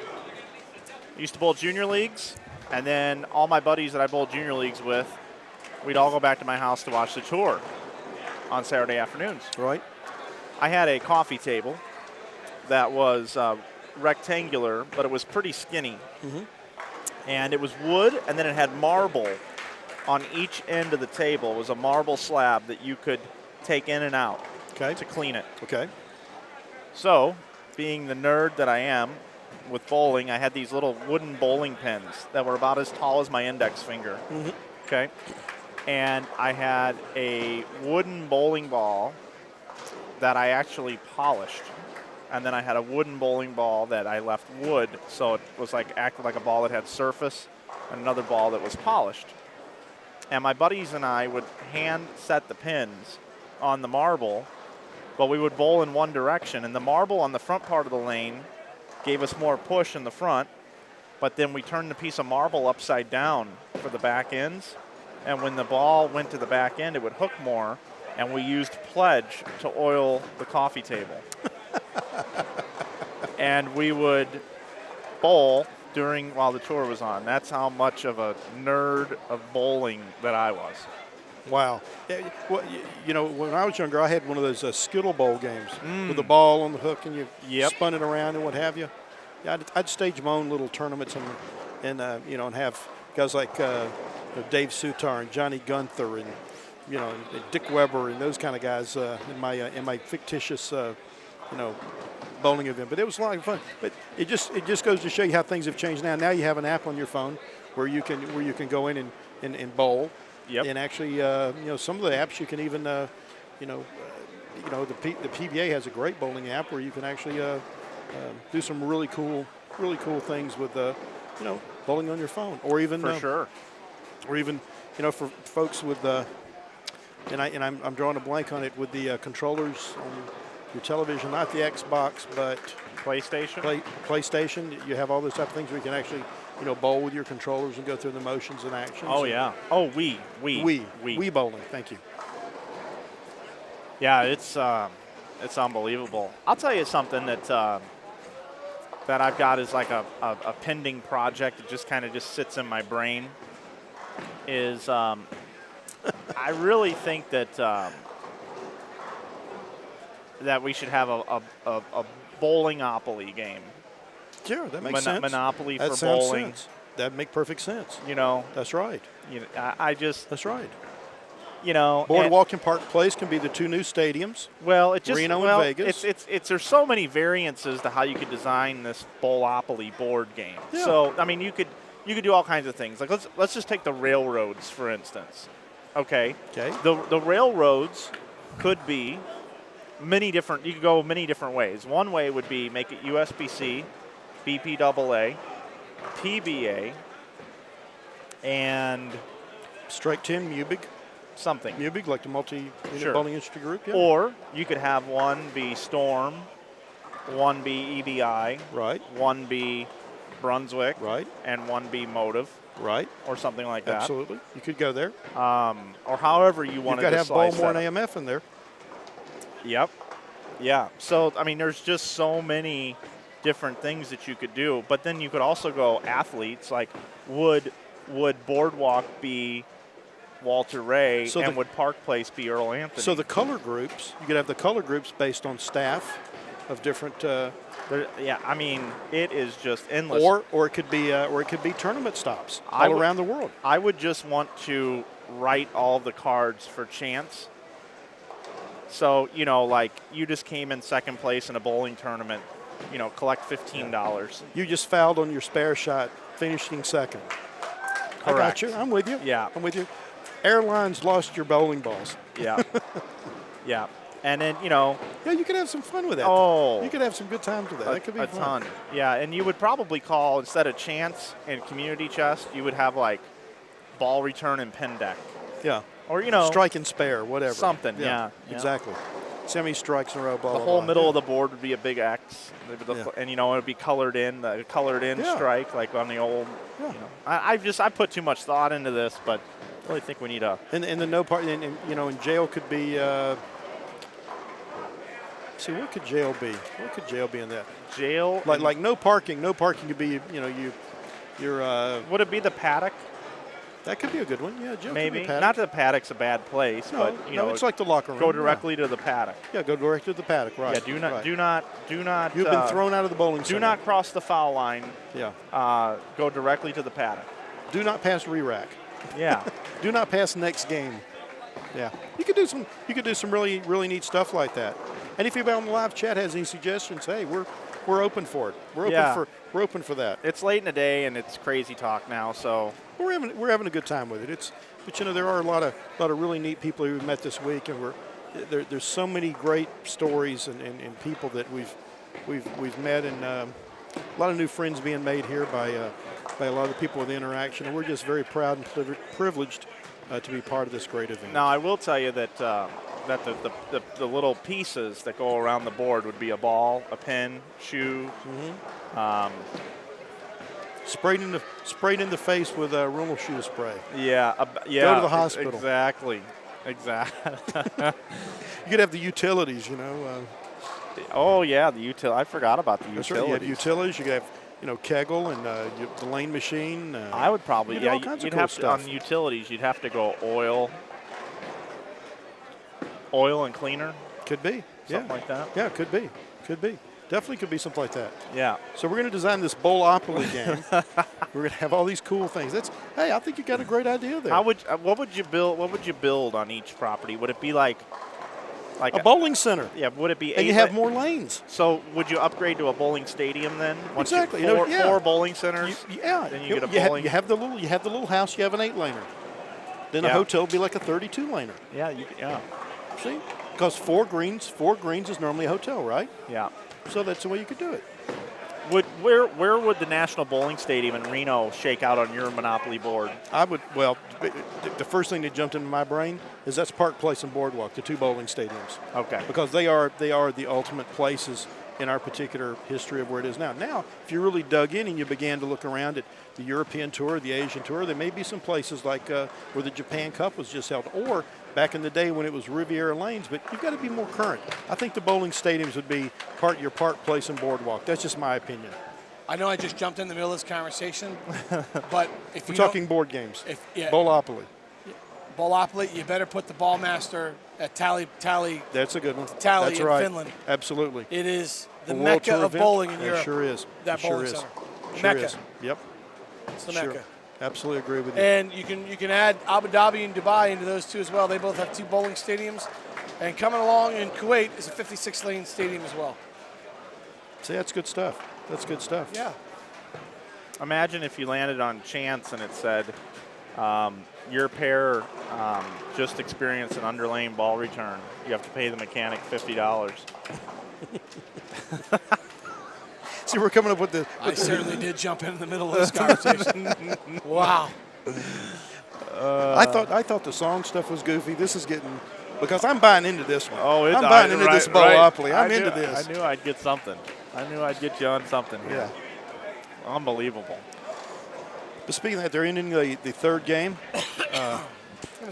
I used to bowl junior leagues, and then all my buddies that I bowled junior leagues with, we'd all go back to my house to watch the tour on Saturday afternoons. Right. I had a coffee table that was rectangular, but it was pretty skinny. And it was wood, and then it had marble on each end of the table. It was a marble slab that you could take in and out to clean it. Okay. So, being the nerd that I am with bowling, I had these little wooden bowling pins that were about as tall as my index finger. Okay. And I had a wooden bowling ball that I actually polished. And then I had a wooden bowling ball that I left wood, so it was acted like a ball that had surface, and another ball that was polished. And my buddies and I would hand set the pins on the marble, but we would bowl in one direction. And the marble on the front part of the lane gave us more push in the front, but then we turned the piece of marble upside down for the back ends. And when the ball went to the back end, it would hook more, and we used pledge to oil the coffee table. And we would bowl while the tour was on. That's how much of a nerd of bowling that I was. Wow. Well, you know, when I was younger, I had one of those Skittle Bowl games with the ball on the hook and you spun it around and what have you. Yeah, I'd stage my own little tournaments and have guys like Dave Sutar and Johnny Gunther and and Dick Weber and those kind of guys in my fictitious bowling event. But it was a lot of fun. But it just goes to show you how things have changed now. Now you have an app on your phone where you can go in and bowl. Yep. And actually, some of the apps you can even, the PBA has a great bowling app where you can actually do some really cool things with, bowling on your phone, or even for sure, or even, for folks with, and I'm drawing a blank on it with the controllers on your television, not the Xbox, but PlayStation. PlayStation. You have all those type of things where you can actually, bowl with your controllers and go through the motions and actions. Oh, yeah. Oh, Wii bowling. Thank you. Yeah, it's unbelievable. I'll tell you something that I've got is like a pending project that just kind of sits in my brain. Is I really think that that we should have a bowlingopoly game. Sure, that makes sense. Monopoly that for bowling. Sense. That make perfect sense. That's right. That's right. Boardwalk and Park Place can be the two new stadiums. Well, Reno and Vegas. There's so many variances to how you could design this bowlopoly board game. Yeah. So I mean, you could do all kinds of things. Like let's just take the railroads for instance. Okay. The railroads could be many different. You could go many different ways. One way would be make it USBC, BPAA, PBA, and Strike 10 Mubig. Something. Mubig, like the multi-unit bowling industry group. Yeah. Or you could have one be Storm, 1B EBI, Right. 1B Brunswick, Right. and 1B Motive, Right. or something like that. Absolutely. You could go there. Or however you You've want got to to have slice Baltimore that and up. AMF in there. Yep. Yeah. So, I mean, there's just so many different things that you could do. But then you could also go athletes. Like, would Boardwalk be Walter Ray, So and the- would Park Place be Earl Anthony? So the color groups, you could have the color groups based on staff of different, Yeah, I mean, it is just endless. or it could be tournament stops I all would- around the world. I would just want to write all the cards for chance. So, you know, like you just came in second place in a bowling tournament, you know, collect $15. You just fouled on your spare shot, finishing second. I got Correct. you. I'm with you. Yeah. I'm with you. Airlines lost your bowling balls. Yeah. Yeah. And then, you know, Yeah, you could have some fun with that. Oh. You could have some good times with that. That could be a fun. ton. Yeah, and you would probably call, instead of chance and community chest, you would have like ball return and pin deck. Yeah. Or, you know, Strike and spare, whatever. something, yeah. Exactly. Semi strikes in a row, blah, the blah, whole blah. middle of the board would be a big X. Yeah. And, you know, it would be colored in, the colored in Yeah. strike, like on the old, Yeah. you know. I put too much thought into this, but I really think we need a, And the no part, and you know, in jail could be. See, what could jail be? What could jail be in that? jail. Like no parking. No parking could be. You know, you're. Would it be the paddock? That could be a good one. Yeah, jail Maybe. Could be a paddock. Not that the paddock's a bad place, No, but, you know, it's like the locker room. go directly to the paddock. Yeah, go directly to the paddock. Right. Yeah, do not, right. do not. You've been thrown out of the bowling center. Do not cross the foul line. Yeah. Go directly to the paddock. Do not pass re-rack. Yeah. Do not pass next game. Yeah. You could do some really really neat stuff like that. And if anybody on the live chat has any suggestions, hey, we're open for it. We're open for that. It's late in the day and it's crazy talk now, so We're having a good time with it. But you know, there are a lot of really neat people who we've met this week, and there's so many great stories and people that we've met, and a lot of new friends being made here by a lot of the people with the interaction, and we're just very proud and privileged to be part of this great event. now I will tell you that the little pieces that go around the board would be a ball, a pin, shoe. Sprayed in the face with renal shoe spray. Yeah. Yeah. Go to the hospital. Exactly. You could have the utilities, you know. Oh yeah, I forgot about the That's utilities. right. You have utilities. You could have, you know, Kegel and the lane machine. I would probably, you know, yeah. all kinds of You'd cool have to, stuff. on utilities, you'd have to go oil and cleaner, Could be. something Yeah. like that. Yeah, could be. Could be. Definitely could be something like that. Yeah. So we're going to design this Bowlopoly game. We're going to have all these cool things. Hey, I think you got a great idea there. What would you build? What would you build on each property? Would it be like a bowling center. Yeah. Would it be? And you have more lanes. So would you upgrade to a bowling stadium then? Once Exactly. You, You know, four, yeah. four bowling centers. Yeah. Then you get a bowling. You have the little house. You have an 8-laner. Then a Yeah. hotel would be like a 32-laner. Yeah. Yeah. See? Because four greens is normally a hotel, right? Yeah. So that's the way you could do it. Where would the National Bowling Stadium in Reno shake out on your Monopoly board? The first thing that jumped into my brain is that's Park Place and Boardwalk, the two bowling stadiums. Okay. Because they are the ultimate places in our particular history of where it is now. Now, if you really dug in and you began to look around at the European Tour, the Asian Tour, there may be some places like where the Japan Cup was just held, or back in the day when it was Riviera Lanes, but you've got to be more current. I think the bowling stadiums would be your Park Place and Boardwalk. That's just my opinion. I know I just jumped in the middle of this conversation, but if We're you talking board games. Bowlopoly. Bowlopoly, you better put the Ballmaster at Tally. That's a good one. Tally That's in right. Finland. Absolutely. It is the A World mecca Tour of event? bowling in It Europe. sure is. That It sure bowling is. center. Sure Mecca. is. Yep. It's the Sure. mecca. Absolutely agree with you. And you can add Abu Dhabi and Dubai into those two as well. They both have two bowling stadiums. And coming along in Kuwait is a 56-lane stadium as well. See, that's good stuff. That's good stuff. Yeah. Imagine if you landed on chance and it said, your pair just experienced an underlane ball return. You have to pay the mechanic $50. See, we're coming up with the. I certainly did jump in the middle of this conversation. Wow. I thought the song stuff was goofy. This is getting because I'm buying into this one. Oh, I'm buying into this bolopoly. I'm into this. I knew I'd get something. I knew I'd get you on something here. Yeah. Unbelievable. But speaking of that, they're ending the third game.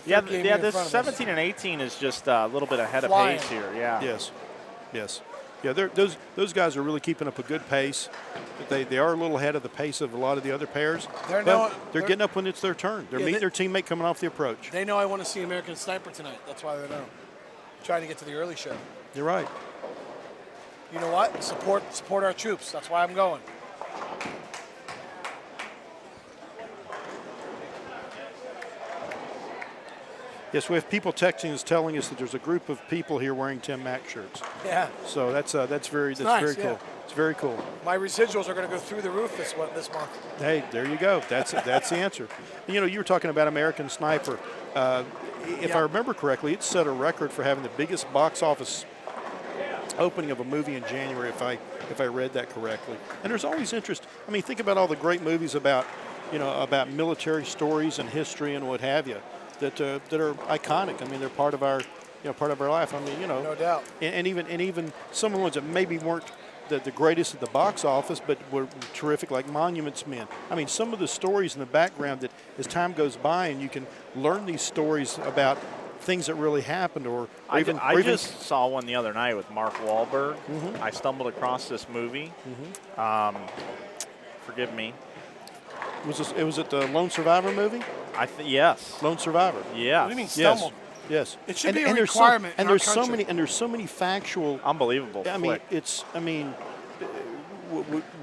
This 17 and 18 is just a little bit ahead of pace here. Yeah. Yes. Yeah, those guys are really keeping up a good pace. They are a little ahead of the pace of a lot of the other pairs. They're getting up when it's their turn. They're meeting their teammate coming off the approach. They know I want to see American Sniper tonight. That's why they're trying to get to the early show. You're right. You know what? Support our troops. That's why I'm going. Yes, we have people texting us telling us that there's a group of people here wearing Tim Mack shirts. Yeah. So that's very nice, cool. It's very cool. My residuals are going to go through the roof this month. Hey, there you go. That's the answer. And, you were talking about American Sniper. If I remember correctly, it set a record for having the biggest box office opening of a movie in January, if I read that correctly. And there's always interest. I mean, think about all the great movies about military stories and history and what have you that are iconic. I mean, they're part of our life. I mean, no doubt. And even some of the ones that maybe weren't the greatest at the box office, but were terrific, like Monuments Men. I mean, some of the stories in the background that as time goes by and you can learn these stories about things that really happened, I just saw one the other night with Mark Wahlberg. I stumbled across this movie. Forgive me. Was it the Lone Survivor movie? Yes. Lone Survivor. Yeah. What do you mean stumbled? Yes. It should be a requirement. There's so many factual. Unbelievable.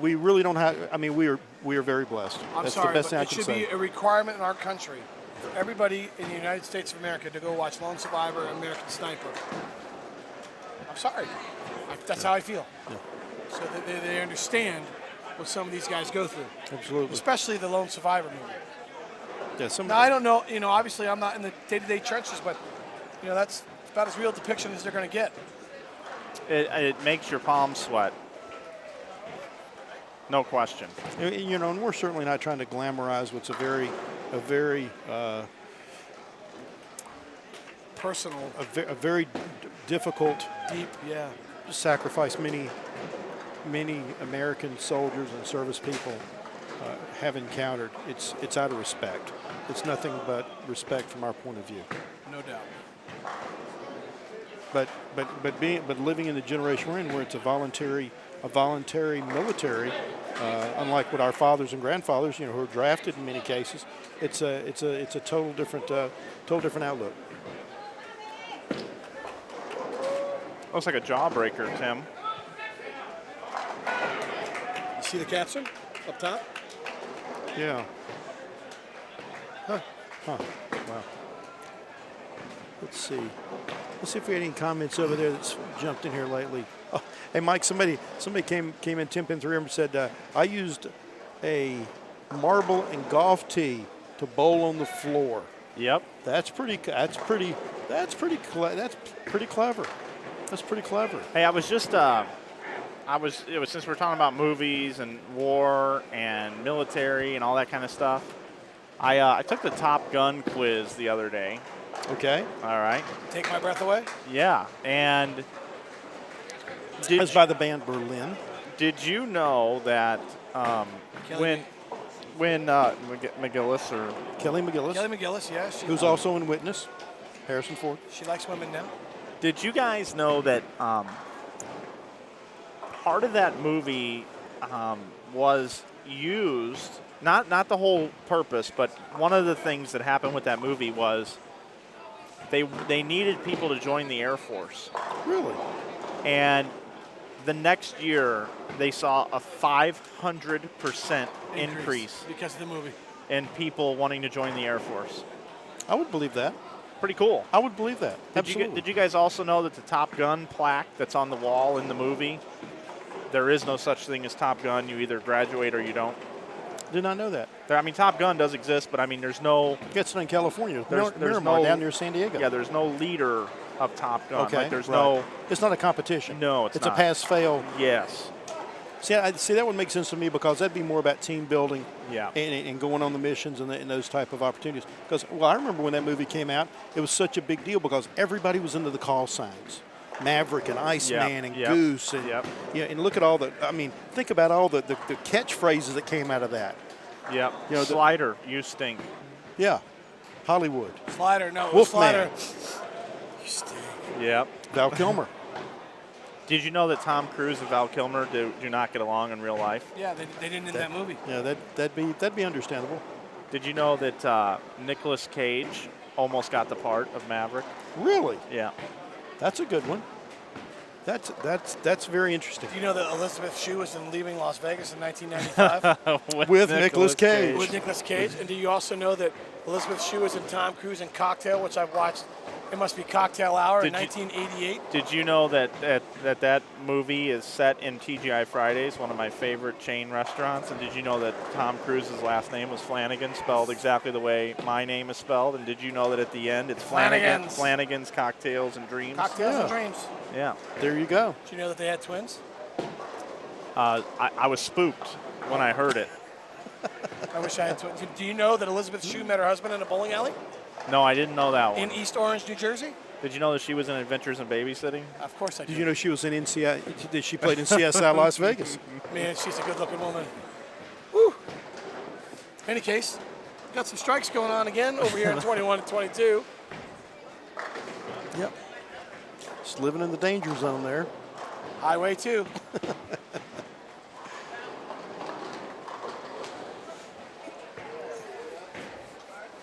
We really don't have. I mean, we are very blessed. That's the best thing I can say. It should be a requirement in our country for everybody in the United States of America to go watch Lone Survivor and American Sniper. I'm sorry. That's how I feel. Yeah. So that they understand what some of these guys go through. Absolutely. Especially the Lone Survivor movie. Yeah, now, I don't know, obviously I'm not in the day-to-day trenches, but, that's about as real a depiction as they're going to get. It makes your palms sweat. No question. And we're certainly not trying to glamorize what's a very personal, a very difficult, deep, sacrifice many American soldiers and service people have encountered. It's out of respect. It's nothing but respect from our point of view. No doubt. But living in the generation we're in, where it's a voluntary military, unlike what our fathers and grandfathers, who were drafted in many cases, it's a total different outlook. Looks like a jawbreaker, Tim. You see the caption up top? Yeah. Huh. Wow. Let's see if we had any comments over there that's jumped in here lately. Oh, hey, Mike, somebody came in 10 pin 3 and said, I used a marble and golf tee to bowl on the floor. Yep. That's pretty clever. That's pretty clever. Hey, I was just since we're talking about movies and war and military and all that kind of stuff, I took the Top Gun quiz the other day. Okay. All right. Take My Breath Away? Yeah. And that's by the band Berlin. Did you know that when McGillis or Kelly McGillis, yeah. Who's also in Witness, Harrison Ford. She likes women now. Did you guys know that part of that movie was used, not the whole purpose, but one of the things that happened with that movie was they needed people to join the Air Force. Really? And the next year, they saw a 500% increase because of the movie in people wanting to join the Air Force. I would believe that. Pretty cool. I would believe that. Absolutely. Did you guys also know that the Top Gun plaque that's on the wall in the movie, there is no such thing as Top Gun. You either graduate or you don't. Did not know that. Top Gun does exist, but there's no. It's in California. There's Miramar, down near San Diego. Yeah, there's no leader of Top Gun. Okay. There's no. It's not a competition. No, it's a pass-fail. Yes. See, that would make sense to me because that'd be more about team building, Yeah. and going on the missions and those type of opportunities. Because I remember when that movie came out, it was such a big deal because everybody was into the call signs, Maverick and Iceman and Goose, and and look at all the. I mean, think about all the catchphrases that came out of that. Yep. Slider, you stink. Yeah, Hollywood. Slider, no, Wolfman. Slider. You stink. Yep. Val Kilmer. Did you know that Tom Cruise and Val Kilmer do not get along in real life? Yeah, they didn't in that movie. Yeah, that'd be understandable. Did you know that Nicolas Cage almost got the part of Maverick? Really? Yeah. That's a good one. That's very interesting. Do you know that Elizabeth Shue was in Leaving Las Vegas in 1995 With Nicolas Cage. with Nicolas Cage? And do you also know that Elizabeth Shue was in Tom Cruise in Cocktail, which I've watched? It must be Cocktail Hour in 1988. Did you know that movie is set in TGI Fridays, one of my favorite chain restaurants? And did you know that Tom Cruise's last name was Flanagan, spelled exactly the way my name is spelled? And did you know that at the end it's Flanagan's Cocktails and Dreams? Cocktails and Dreams. Yeah. There you go. Do you know that they had twins? I was spooked when I heard it. I wish I had twins. Do you know that Elizabeth Shue met her husband in a bowling alley No, I didn't know that one. in East Orange, New Jersey? Did you know that she was in Adventures in Babysitting? Of course I did. Did you know she was in NCI? Did she played in CSI Las Vegas? Man, she's a good-looking woman. Woo. Any case, got some strikes going on again over here in 21 and 22. Yep. Just living in the danger zone there. Highway 2.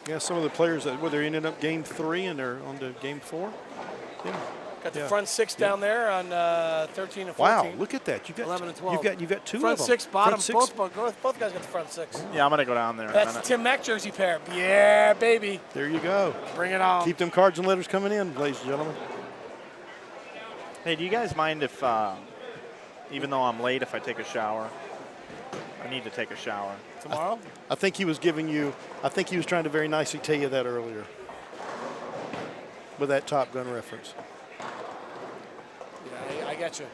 Yeah, some of the players that they ended up game 3 and they're on to game 4. Yeah. Got the front 6 down there on 13 and 14. Wow, look at that. You've got 11 and 12. You've got two front of them. 6, bottom. Front 6. Both guys got the front 6. Yeah, I'm going to go down there in a That's minute. the Tim Mack jersey pair. Yeah, baby. There you go. Bring it on. Keep them cards and letters coming in, ladies and gentlemen. Hey, do you guys mind if, even though I'm late, if I take a shower? I need to take a shower. Tomorrow? I think he was trying to very nicely tell you that earlier with that Top Gun reference. Yeah, I got you.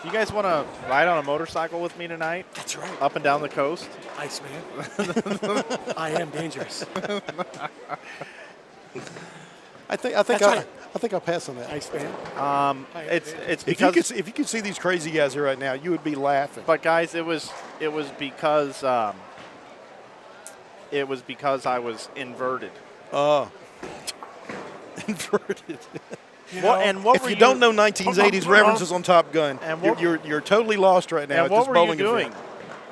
You guys want to ride on a motorcycle with me tonight? That's right. Up and down the coast? Iceman. I am dangerous. I think I'll pass on that. Iceman. It's because if you could see these crazy guys here right now, you would be laughing. But guys, it was because I was inverted. Inverted. What if you don't know 1980s references on Top Gun, and you're totally lost right now. And at what this were you bowling doing? event.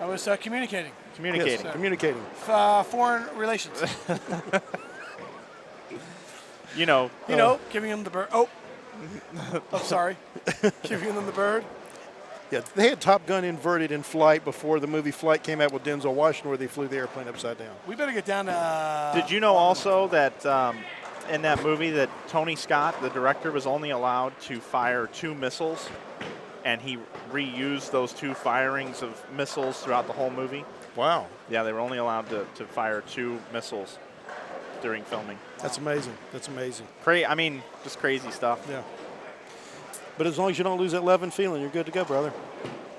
I was communicating. Communicating. Yes, communicating. Foreign relations. You know, Giving them the bird. Oh, sorry. Giving them the bird. Yeah, they had Top Gun inverted in flight before the movie Flight came out with Denzel Washington, where they flew the airplane upside down. We better get down to. Did you know also that in that movie that Tony Scott, the director, was only allowed to fire 2 missiles, and he reused those 2 firings of missiles throughout the whole movie? Wow. Yeah, they were only allowed to fire 2 missiles during filming. That's amazing. That's amazing. Just crazy stuff. Yeah. But as long as you don't lose that love and feeling, you're good to go, brother.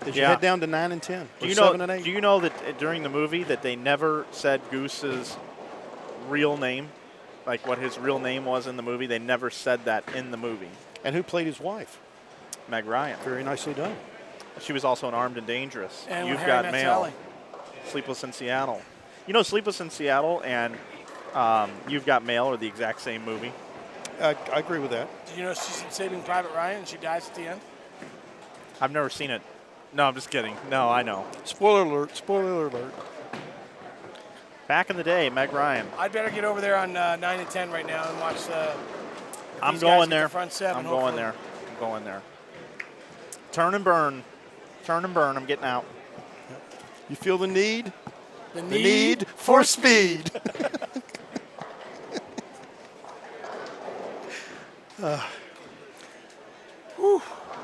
As you head down to 9 and 10, or 7 and 8. Do you know that during the movie that they never said Goose's real name, like what his real name was in the movie? They never said that in the movie. And who played his wife? Meg Ryan. Very nicely done. She was also in Armed and Dangerous. And You've Harry Got Met Mail. Sally. Sleepless in Seattle. You know, Sleepless in Seattle and You've Got Mail are the exact same movie. I agree with that. Did you know she's in Saving Private Ryan and she dies at the end? I've never seen it. No, I'm just kidding. No, I know. Spoiler alert. Spoiler alert. Back in the day, Meg Ryan. I'd better get over there on 9 and 10 right now and watch I'm these guys going get there. the front 7. I'm going there. I'm going there. Turn and burn. Turn and burn. I'm getting out. You feel the need? The need for speed.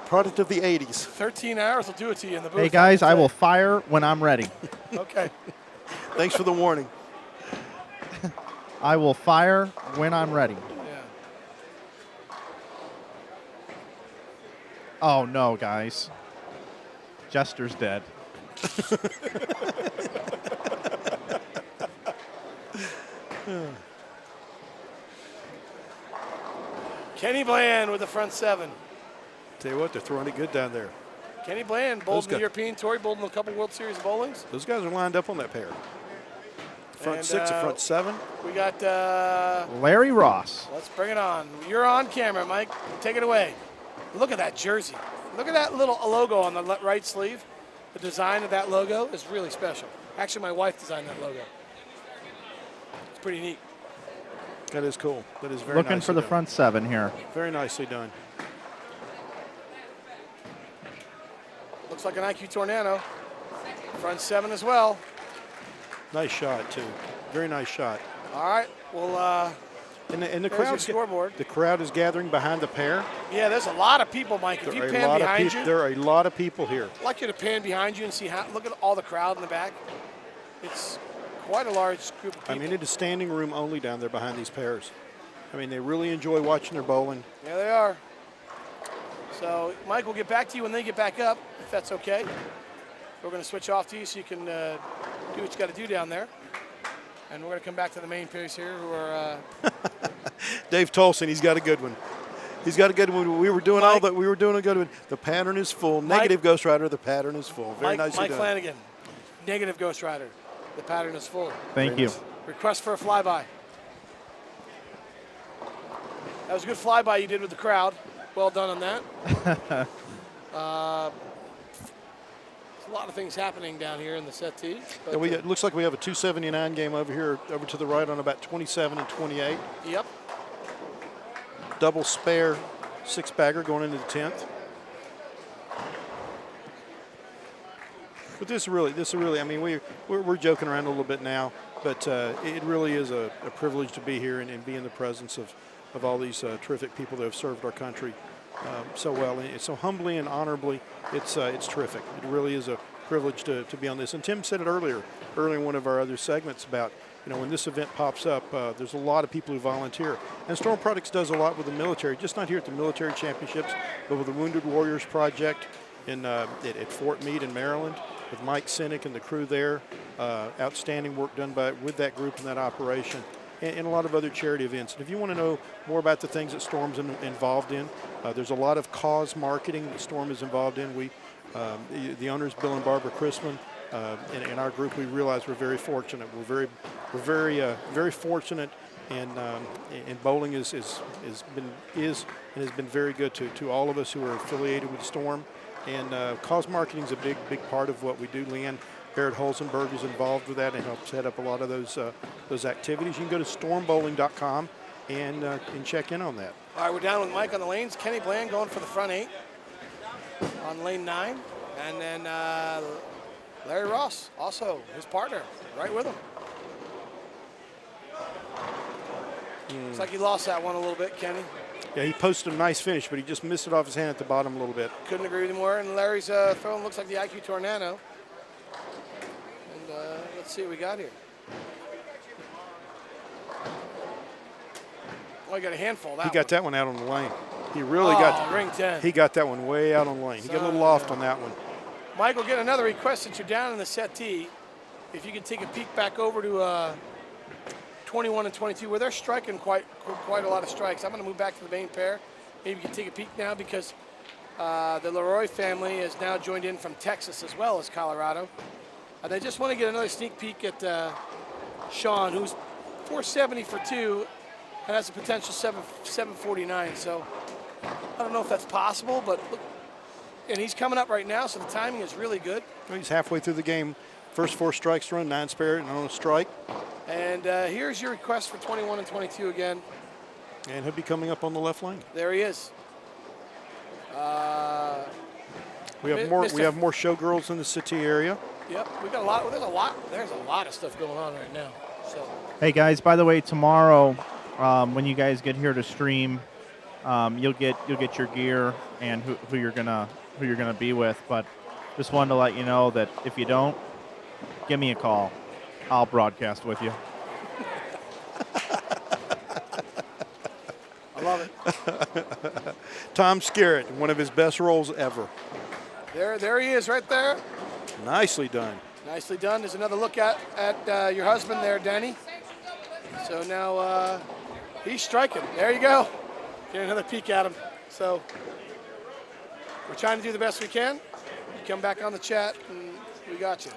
Product of the 80s. 13 hours will do it to you in the booth. Hey, guys, I will fire when I'm ready. Okay. Thanks for the warning. I will fire when I'm ready. Yeah. Oh, no, guys. Jester's dead. Kenny Bland with the front 7. Tell you what, they're throwing it good down there. Kenny Bland, bowled in the guys- European Tour, he bowled in a couple World Series bowlings. Those guys are lined up on that pair. Front And, 6 and front 7. We got, Larry Ross. let's bring it on. You're on camera, Mike. Take it away. Look at that jersey. Look at that little logo on the right sleeve. The design of that logo is really special. Actually, my wife designed that logo. It's pretty neat. That is cool. That is very Looking nicely for the done. front 7 here. Very nicely done. Looks like an IQ Tornado. Front 7 as well. Nice shot too. Very nice shot. All right. Well, And the there's your crowd. scoreboard. The crowd is gathering behind the pair. Yeah, there's a lot of people, Mike. If you pan behind you, There are a lot of people here. I'd like you to pan behind you and see how. Look at all the crowd in the back. It's quite a large group of people. I mean, it is standing room only down there behind these pairs. I mean, they really enjoy watching their bowling. There they are. So, Mike, we'll get back to you when they get back up, if that's okay. We're going to switch off to you so you can do what you got to do down there. And we're going to come back to the main pairs here who are. Dave Tolson, he's got a good one. He's got a good one. We were doing Mike, all that. We were doing a good one. The pattern is full. Mike, Negative Ghost Rider. The pattern is full. Very nicely Mike done. Flanagan, negative Ghost Rider. The pattern is full. Thank you. nice. Request for a flyby. That was a good flyby you did with the crowd. Well done on that. There's a lot of things happening down here in the settee. Yeah, it looks like we have a 279 game over here, over to the right on about 27 and 28. Yep. Double spare 6-bagger going into the 10th. But this is really, I mean, we're joking around a little bit now, but it really is a privilege to be here and be in the presence of all these terrific people that have served our country so well, and so humbly and honorably. It's terrific. It really is a privilege to be on this. And Tim said it earlier in one of our other segments about, you know, when this event pops up, there's a lot of people who volunteer. And Storm Products does a lot with the military, just not here at the military championships, but with the Wounded Warriors Project at Fort Meade in Maryland, with Mike Sinek and the crew there. Outstanding work done with that group and that operation. And a lot of other charity events. And if you want to know more about the things that Storm's involved in, there's a lot of cause marketing that Storm is involved in. The owners, Bill and Barbara Chrisman, in our group, we realize we're very fortunate. We're very fortunate, and bowling has been very good to all of us who are affiliated with Storm. And cause marketing is a big part of what we do. Leanne Barrett Holzenberg is involved with that and helps head up a lot of those activities. You can go to stormbowling.com and check in on that. All right, we're down with Mike on the lanes. Kenny Bland going for the front 8 on lane 9. And then Larry Ross, also his partner, right with him. Looks like he lost that one a little bit, Kenny. Yeah, he posted a nice finish, but he just missed it off his hand at the bottom a little bit. Couldn't agree with you more. And Larry's throwing looks like the IQ Tornado. And let's see what we got here. Oh, he got a handful of that He got that one out on the lane. He really got ring 10. He got that one way out on the lane. He got a little loft on that one. Mike will get another request since you're down in the settee. If you could take a peek back over to 21 and 22, where they're striking quite a lot of strikes. I'm going to move back to the main pair. Maybe you can take a peek now because the Leroy family has now joined in from Texas as well as Colorado. And I just want to get another sneak peek at Sean, who's 470 for 2 and has a potential 749. So I don't know if that's possible, but look, and he's coming up right now, so the timing is really good. Well, he's halfway through the game. First 4 strikes thrown, 9 spare, and on a strike. And here's your request for 21 and 22 again. And he'll be coming up on the left lane. There he is. We have more. We have more showgirls in the city area. Yep, we got a lot. There's a lot of stuff going on right now. So. Hey guys, by the way, tomorrow when you guys get here to stream, you'll get your gear and who you're gonna be with. But just wanted to let you know that if you don't, give me a call. I'll broadcast with you. I Love it. Tom Skerritt, one of his best rolls ever. There he is right there. Nicely done. Nicely done. There's another look at your husband there, Danny. So now he's striking. There you go. Get another peek at him. So we're trying to do the best we can. You come back on the chat, and we got you.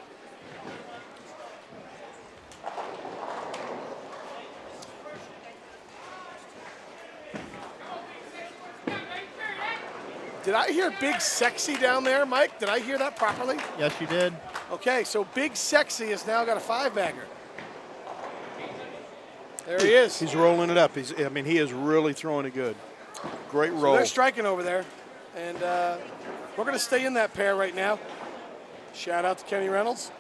Did I hear Big Sexy down there, Mike? Did I hear that properly? Yes, you did. Okay, so Big Sexy has now got a 5-bagger. There he is. He's rolling it up. He is really throwing it good. Great roll. So they're striking over there, and we're going to stay in that pair right now. Shout out to Kenny Reynolds.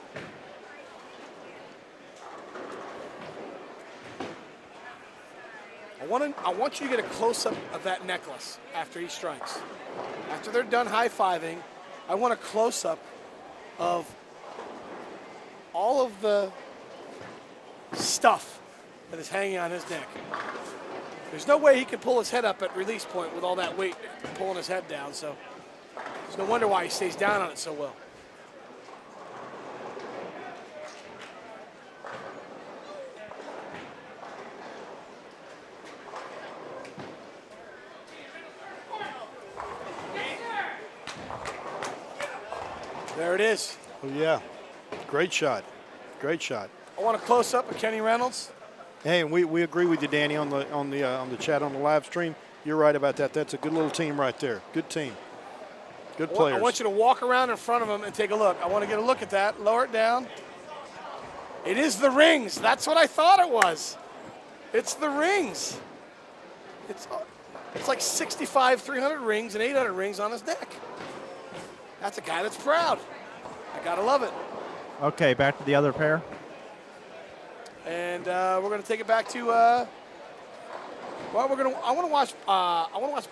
I want you to get a close-up of that necklace after he strikes. After they're done high-fiving, I want a close-up of all of the stuff that is hanging on his neck. There's no way he can pull his head up at release point with all that weight pulling his head down, so it's no wonder why he stays down on it so well. There it is. Oh, yeah. Great shot. Great shot. I want a close-up of Kenny Reynolds. Hey, and we agree with you, Danny, on the chat on the live stream. You're right about that. That's a good little team right there. Good team. Good players. I want you to walk around in front of him and take a look. I want to get a look at that. Lower it down. It is the rings. That's what I thought it was. It's the rings. It's like 65, 300 rings and 800 rings on his neck. That's a guy that's proud. I gotta love it. Okay, back to the other pair. And we're gonna take it back to. Well, I want to watch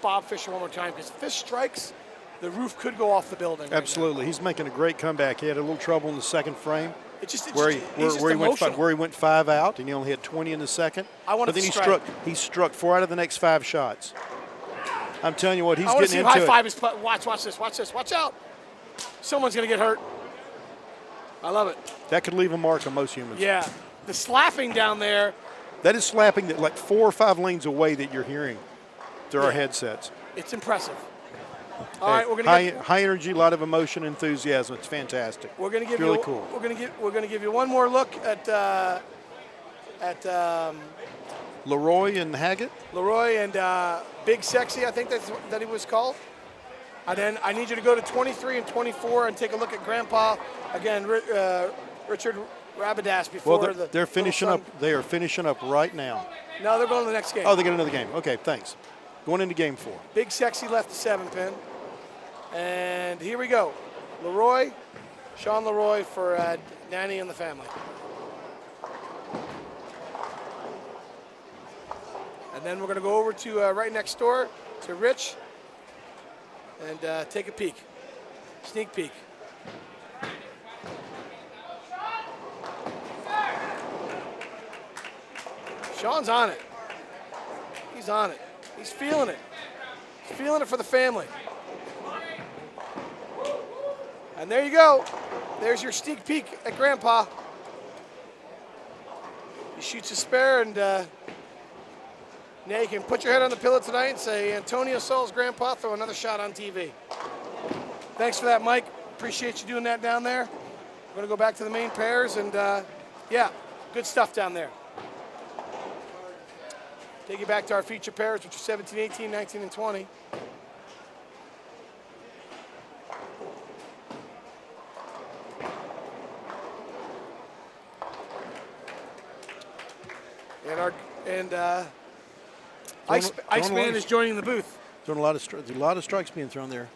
Bob Fisher one more time because if Fish strikes, the roof could go off the building. Absolutely, he's making a great comeback. He had a little trouble in the second frame. He's just where he went 5 out, and he only had 20 in the second. But then he struck 4 out of the next 5 shots. I'm telling you what, he's getting into it. High five his watch this, watch out. Someone's gonna get hurt. I love it. That could leave a mark on most humans. Yeah, the slapping down there. That is slapping that like 4 or 5 lanes away that you're hearing through our headsets. It's impressive. All right, we're gonna high energy, a lot of emotion, enthusiasm. It's fantastic. We're gonna give really cool. We're gonna give you one more look at Leroy and Haggett. Leroy and Big Sexy, I think that he was called. And then I need you to go to 23 and 24 and take a look at Grandpa again, Richard Rabidas before they're finishing up. They are finishing up right now. No, they're going to the next game. Oh, they got another game. Okay, thanks. Going into game 4. Big Sexy left the 7-pin. And here we go. Leroy, Sean Leroy for Nanny and the family. And then we're going to go over to right next door to Rich and take a peek. Sneak peek. Sean's on it. He's on it. He's feeling it. He's feeling it for the family. And there you go. There's your sneak peek at Grandpa. He shoots a spare, and now you can put your head on the pillow tonight and say, Antonio Sol's Grandpa, throw another shot on TV. Thanks for that, Mike. Appreciate you doing that down there. We're going to go back to the main pairs, and yeah, good stuff down there. Take you back to our feature pairs, which are 17, 18, 19, and 20. And Iceman is joining the booth. Throwing a lot of strikes being thrown there.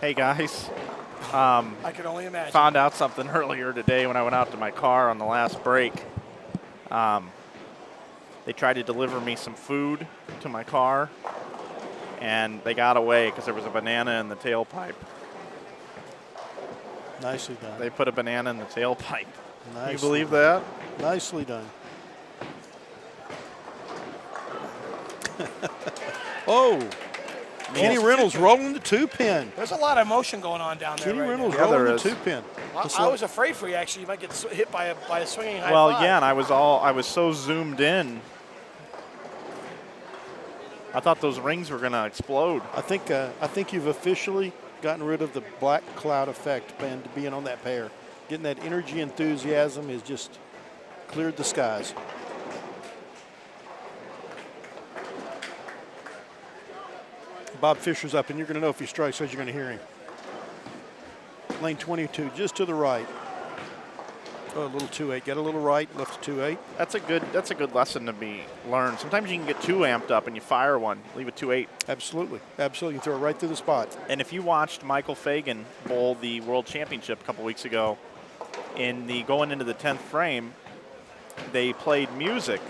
Hey guys. I can only imagine. Found out something earlier today when I went out to my car on the last break. They tried to deliver me some food to my car, and they got away because there was a banana in the tailpipe. Nicely done. They put a banana in the tailpipe. Can you believe that? Nicely done. Oh, Kenny Reynolds rolling the 2-pin. There's a lot of emotion going on down there Kenny right Reynolds now. Yeah, there rolling the is. 2-pin. I was afraid for you, actually. You might get hit by a swinging high Well, five. yeah, and I was so zoomed in. I thought those rings were going to explode. I think you've officially gotten rid of the black cloud effect, Ben, to being on that pair. Getting that energy, enthusiasm has just cleared the skies. Bob Fisher's up, and you're going to know if he strikes as you're going to hear him. Lane 22, just to the right. Oh, a little 2-8. Get a little right, left to 2-8. That's a good lesson to be learned. Sometimes you can get too amped up and you fire one, leave it 2-8. Absolutely. Absolutely. You throw it right through the spot. And if you watched Michael Fagan bowl the World Championship a couple weeks ago, in the going into the 10th frame, they played music,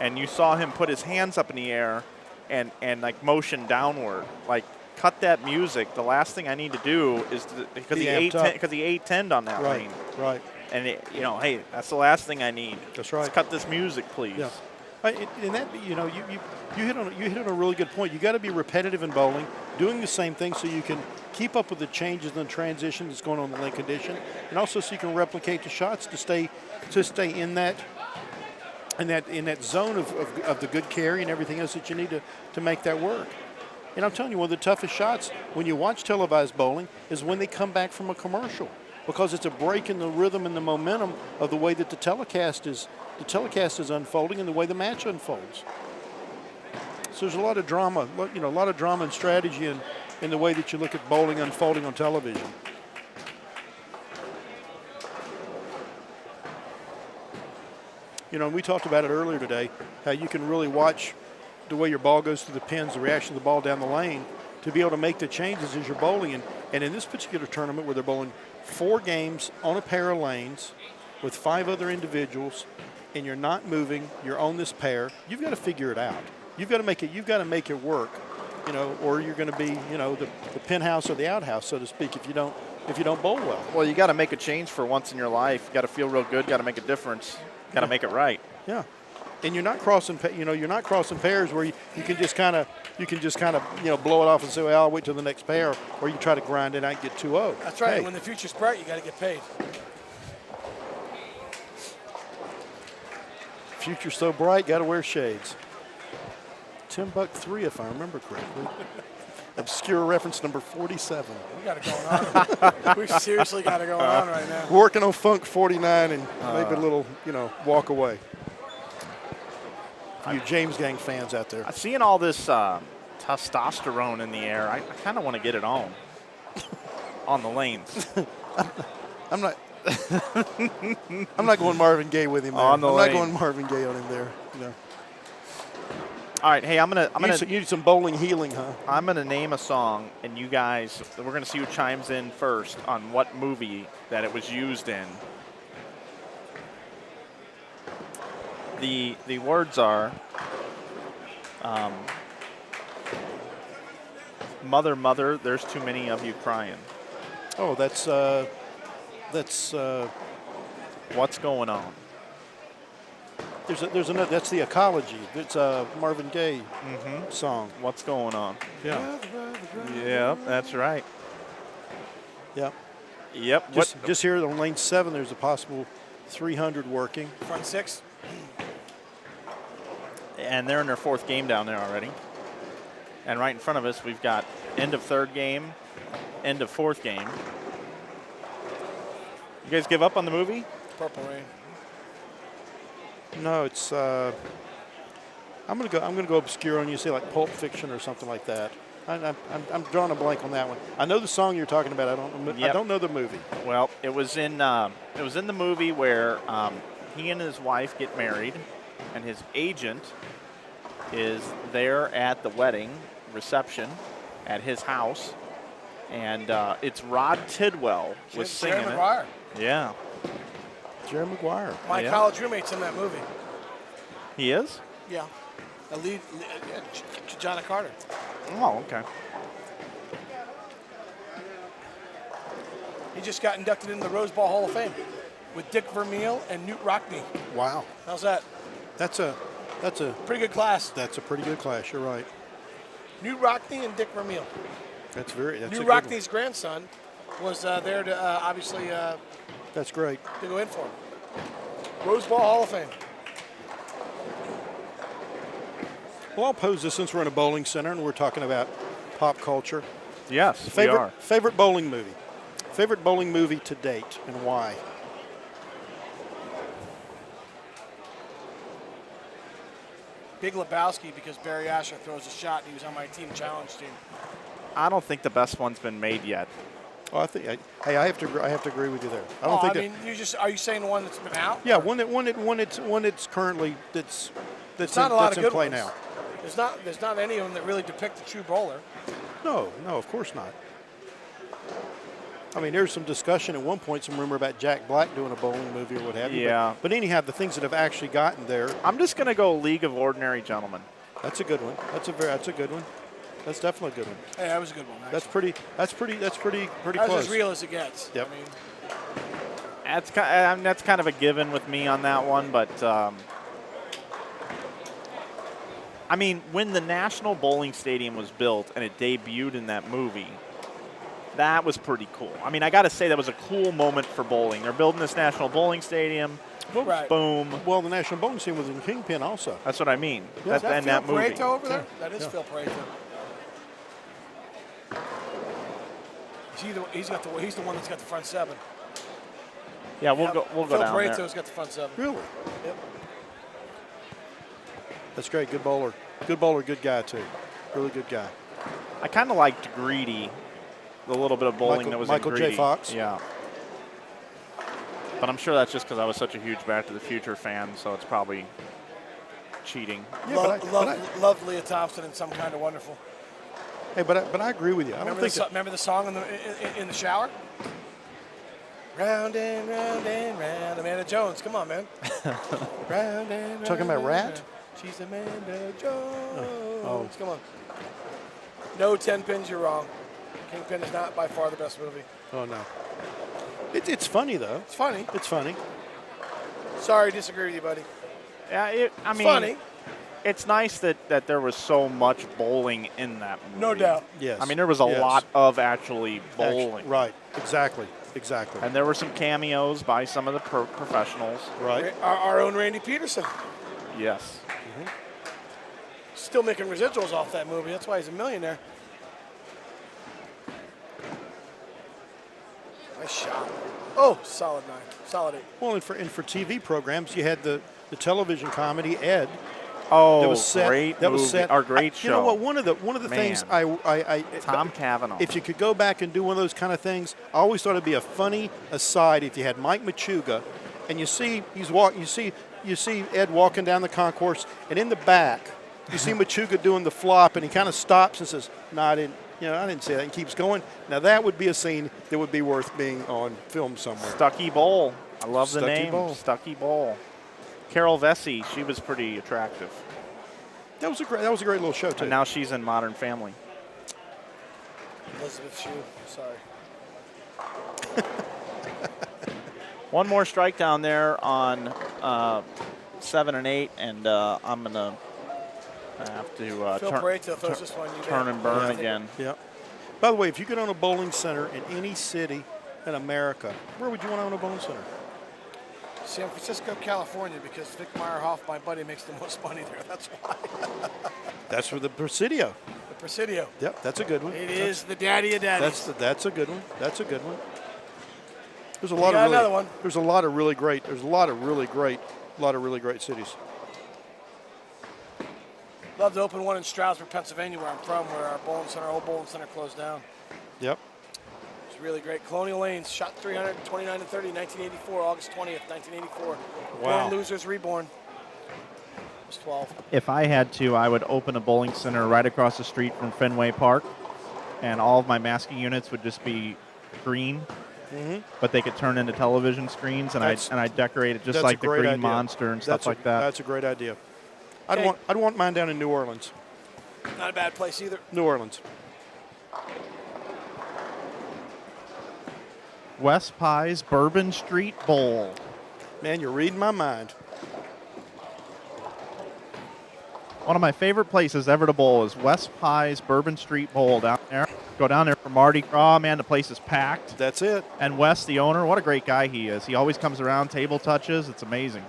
and you saw him put his hands up in the air and like motion downward, like cut that music. The last thing I need to do is because he 8-10'd on that lane. Right. And hey, that's the last thing I need. That's right. Let's cut this music, please. Yeah. And that, you hit on a really good point. You got to be repetitive in bowling, doing the same thing so you can keep up with the changes and transition that's going on in the lane condition, and also so you can replicate the shots to stay in that zone of the good carry and everything else that you need to make that work. And I'm telling you, one of the toughest shots when you watch televised bowling is when they come back from a commercial, because it's a break in the rhythm and the momentum of the way that the telecast is unfolding and the way the match unfolds. So there's a lot of drama, a lot of drama and strategy in the way that you look at bowling unfolding on television. And we talked about it earlier today, how you can really watch the way your ball goes through the pins, the reaction of the ball down the lane, to be able to make the changes as you're bowling. And in this particular tournament where they're bowling 4 games on a pair of lanes with 5 other individuals, and you're not moving, you're on this pair, you've got to figure it out. You've got to make it work, or you're going to be, the penthouse or the outhouse, so to speak, if you don't bowl well. Well, you got to make a change for once in your life. You got to feel real good. Got to make a difference. Got to make it right. Yeah, and you're not crossing pairs where you can just kind of blow it off and say, well, I'll wait till the next pair, or you try to grind it out and get 2-0. That's right. Hey. And when the future's bright, you got to get paid. Future's so bright, got to wear shades. $10.3, if I remember correctly. Obscure reference number 47. We got it going on. We've seriously got it going on right now. Working on Funk 49 and maybe a little, walk away. For you James Gang fans out there. Seeing all this testosterone in the air, I kind of want to get it on the lanes. I'm not. I'm not going Marvin Gaye with him there. On the I'm lane. not going Marvin Gaye on him there. All right, hey, You need some bowling healing, huh? I'm gonna name a song, and you guys, we're gonna see who chimes in first on what movie that it was used in. The words are, "Mother, mother, there's too many of you crying." Oh, that's What's going on? there's another. That's the Ecology. It's a Marvin Gaye song. What's going on? Yeah. Yeah, that's right. Yeah. Yep. Just here on lane 7, there's a possible 300 working. Front 6. And they're in their 4th game down there already. And right in front of us, we've got end of 3rd game, end of 4th game. You guys give up on the movie? Purple Rain. No, it's. I'm gonna go obscure on you. Say like Pulp Fiction or something like that. I'm drawing a blank on that one. I know the song you're talking about. I don't know the movie. Well, it was in the movie where he and his wife get married, and his agent is there at the wedding reception at his house, and it's Rod Tidwell was singing Jerry it. Maguire. Yeah, Jerry Maguire. My college roommate's in that movie. he is. Yeah. John Carter. Oh, okay. He just got inducted into the Rose Bowl Hall of Fame. with Dick Vermeil and Newt Rockney. Wow. How's that? That's a Pretty good class. That's a pretty good class. You're right. Newt Rockney and Dick Vermeil. That's Newt a good Rockney's grandson was there to obviously That's great. to go in for him. Rose Bowl Hall of Fame. Well, I'll pose this since we're in a bowling center and we're talking about pop culture. Yes, we are. Favorite bowling movie. Favorite bowling movie to date and why? Big Lebowski, because Barry Asher throws a shot and he was on my team challenge team. I don't think the best one's been made yet. Oh, I have to agree with you there. I don't think I mean, are you saying the one that's been out? Yeah, one that's currently that's not a lot that's of in good play ones. now. There's not any of them that really depict the true bowler. No, of course not. I mean, there's some discussion at one point, some rumor about Jack Black doing a bowling movie or what have you. Yeah. But anyhow, the things that have actually gotten there. I'm just going to go League of Ordinary Gentlemen. That's a good one. That's a good one. That's definitely a good one. Hey, that was a good one. Actually. That's pretty That's close. as real as it gets. Yep. That's kind of a given with me on that one, but I mean, when the National Bowling Stadium was built and it debuted in that movie, that was pretty cool. I mean, I got to say that was a cool moment for bowling. They're building this National Bowling Stadium. Right. Boom. Well, the National Bowling Stadium was in Kingpin also. That's what I mean. Yeah, is that that Phil movie. Pareto over there? That is Phil Pareto. He's the one that's got the front seven. Yeah, we'll go Phil down there. Pareto's got the front seven. Really? Yep. That's great. Good bowler. Good bowler. Good guy too. Really good guy. I kind of liked Greedy, the little bit of bowling that was Michael in J. Greedy. Fox. Yeah. But I'm sure that's just because I was such a huge Back to the Future fan, so it's probably cheating. Yeah, Love Leah Thompson in Some Kind of Wonderful. Hey, but I agree with you. I don't think Remember the song in the shower? Round and round and round. Amanda Jones. Come on, man. Round and round. Talking about and Rat? round. She's Amanda Jones. Oh. Come on. No 10 pins, you're wrong. Kingpin is not by far the best movie. Oh no. It's funny though. It's funny. It's funny. Sorry, disagree with you, buddy. Yeah, I mean, Funny. It's nice that there was so much bowling in that movie. No doubt. Yes. I mean, there was a lot of actually bowling. Right. Exactly. And there were some cameos by some of the professionals. Right. Our own Randy Peterson. Yes. Still making residuals off that movie. That's why he's a millionaire. Nice shot. Oh, solid 9. Solid 8. Well, and for TV programs, you had the television comedy Ed. Oh, That was set. great That was movie. set. Our great show. You know what? One of the things I Tom Cavanaugh. If you could go back and do one of those kind of things, I always thought it'd be a funny aside if you had Mike Machuga, and you see Ed walking down the concourse, and in the back you see Machuga doing the flop, and he kind of stops and says, "No, I didn't say that," and keeps going. Now that would be a scene that would be worth being on film somewhere. Stucky Bowl. I love the Stucky name. Bowl. Stucky Bowl. Carol Vesey, she was pretty attractive. That was a great little show too. And now she's in Modern Family. Elizabeth Shue. Sorry. One more strike down there on 7 and 8, and I'm going to have to Phil Pareto throws this one. turn and burn again. Yeah. By the way, if you could own a bowling center in any city in America, where would you want to own a bowling center? San Francisco, California, because Vic Meyerhoff, my buddy, makes the most money there. That's why. That's for the Presidio. The Presidio. Yep, that's a good one. It is the daddy of daddies. That's a good one. That's a good one. There's a We lot got of another one. There's a lot of really great. There's a lot of really great cities. Love to open one in Stroudsburg, Pennsylvania, where I'm from, where our old bowling center closed down. Yep. It's really great. Colonial Lanes, shot 329 and 30, 1984, August 20th, 1984. Wow. Born Losers Reborn. I was 12. If I had to, I would open a bowling center right across the street from Fenway Park, and all of my masking units would just be green, but they could turn into television screens, and I'd decorate it just like the Green idea. Monster and stuff like that. That's a great idea. Okay. I'd want mine down in New Orleans. Not a bad place either. New Orleans. Wes Pye's Bourbon Street Bowl. Man, you're reading my mind. One of my favorite places ever to bowl is Wes Pye's Bourbon Street Bowl down there. Go down there for Mardi Gras, man, the place is packed. That's it. And Wes, the owner, what a great guy he is. He always comes around, table touches. It's amazing.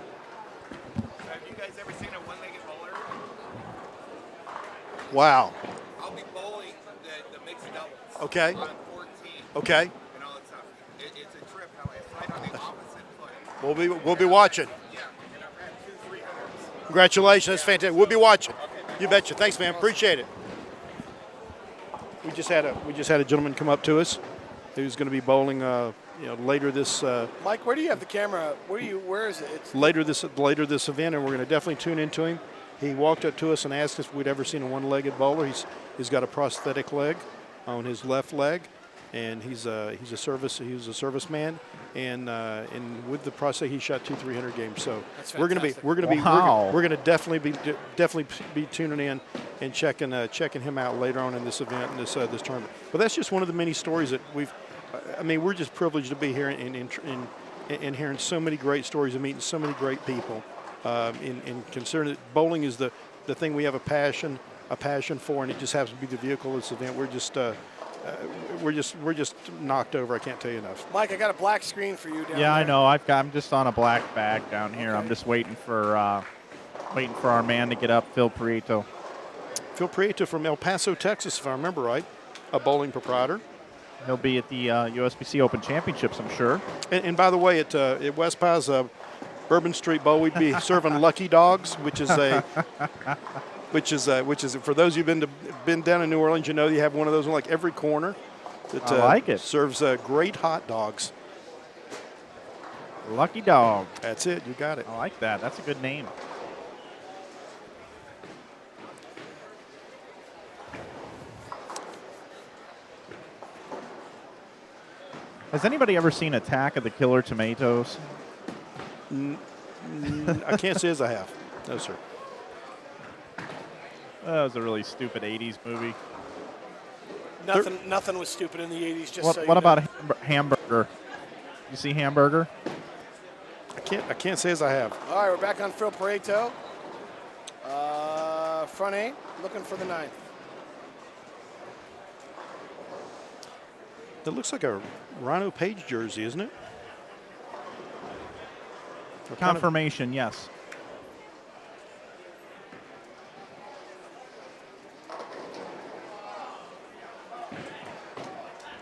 Have you guys ever seen a one-legged bowler? Wow. I'll be bowling the mixed doubles. Okay. On 14. Okay. And all that stuff. It's a trip how it's right on the opposite foot. We'll be watching. Yeah. And I've had 2 300s. Congratulations. That's fantastic. We'll be watching. You betcha. Thanks, man. Appreciate it. We just had a gentleman come up to us who's going to be bowling later this Mike, where do you have the camera? Where is it? It's later this event, and we're going to definitely tune into him. He walked up to us and asked us if we'd ever seen a one-legged bowler. He's got a prosthetic leg on his left leg, and he's a serviceman, and with the prosthetic he shot 2 300 games. So That's we're fantastic. Wow. going to definitely be tuning in and checking him out later on in this event and this tournament. But that's just one of the many stories that we're just privileged to be here and hearing so many great stories and meeting so many great people. In considering that bowling is the thing we have a passion for, and it just happens to be the vehicle of this event. We're just knocked over. I can't tell you enough. Mike, I got a black screen for you down Yeah, I there. know. I'm just on a black bag down here. I'm just waiting for our man to get up, Phil Prieto. Phil Prieto from El Paso, Texas, if I remember right, a bowling proprietor. He'll be at the USBC Open Championships, I'm sure. And by the way, at Wes Pye's Bourbon Street Bowl, we'd be serving Lucky Dogs, which is for those of you who've been down in New Orleans, you know you have one of those on like every corner. That, I like it. Serves great hot dogs. Lucky Dog. That's it. You got it. I like that. That's a good name. Has anybody ever seen Attack of the Killer Tomatoes? I can't say as I have. No, sir. That was a really stupid 80s movie. Nothing was stupid in the 80s. Just What, so you what know. about Hamburger? You see Hamburger? I can't say as I have. All right, we're back on Phil Pareto. Front 8, looking for the 9th. That looks like a Rhino Page jersey, isn't it? Or kind of- Confirmation, yes.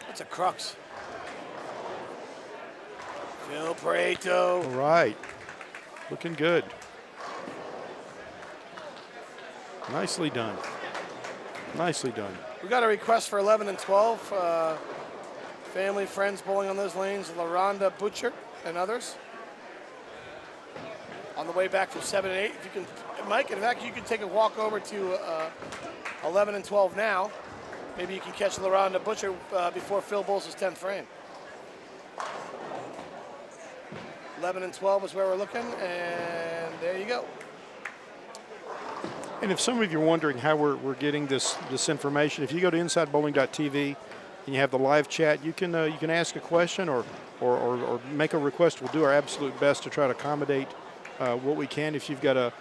That's a crux. Phil Pareto. All right. Looking good. Nicely done. Nicely done. We got a request for 11 and 12. Family, friends bowling on those lanes. LaRonda Butcher and others. On the way back from 7 and 8. If you can, Mike, in fact, you can take a walk over to 11 and 12 now. Maybe you can catch LaRonda Butcher before Phil bowls his 10th frame. 11 and 12 is where we're looking, and there you go. And if some of you are wondering how we're getting this information, if you go to InsideBowling.tv and you have the live chat, you can ask a question or make a request. We'll do our absolute best to try to accommodate what we can. If you've got a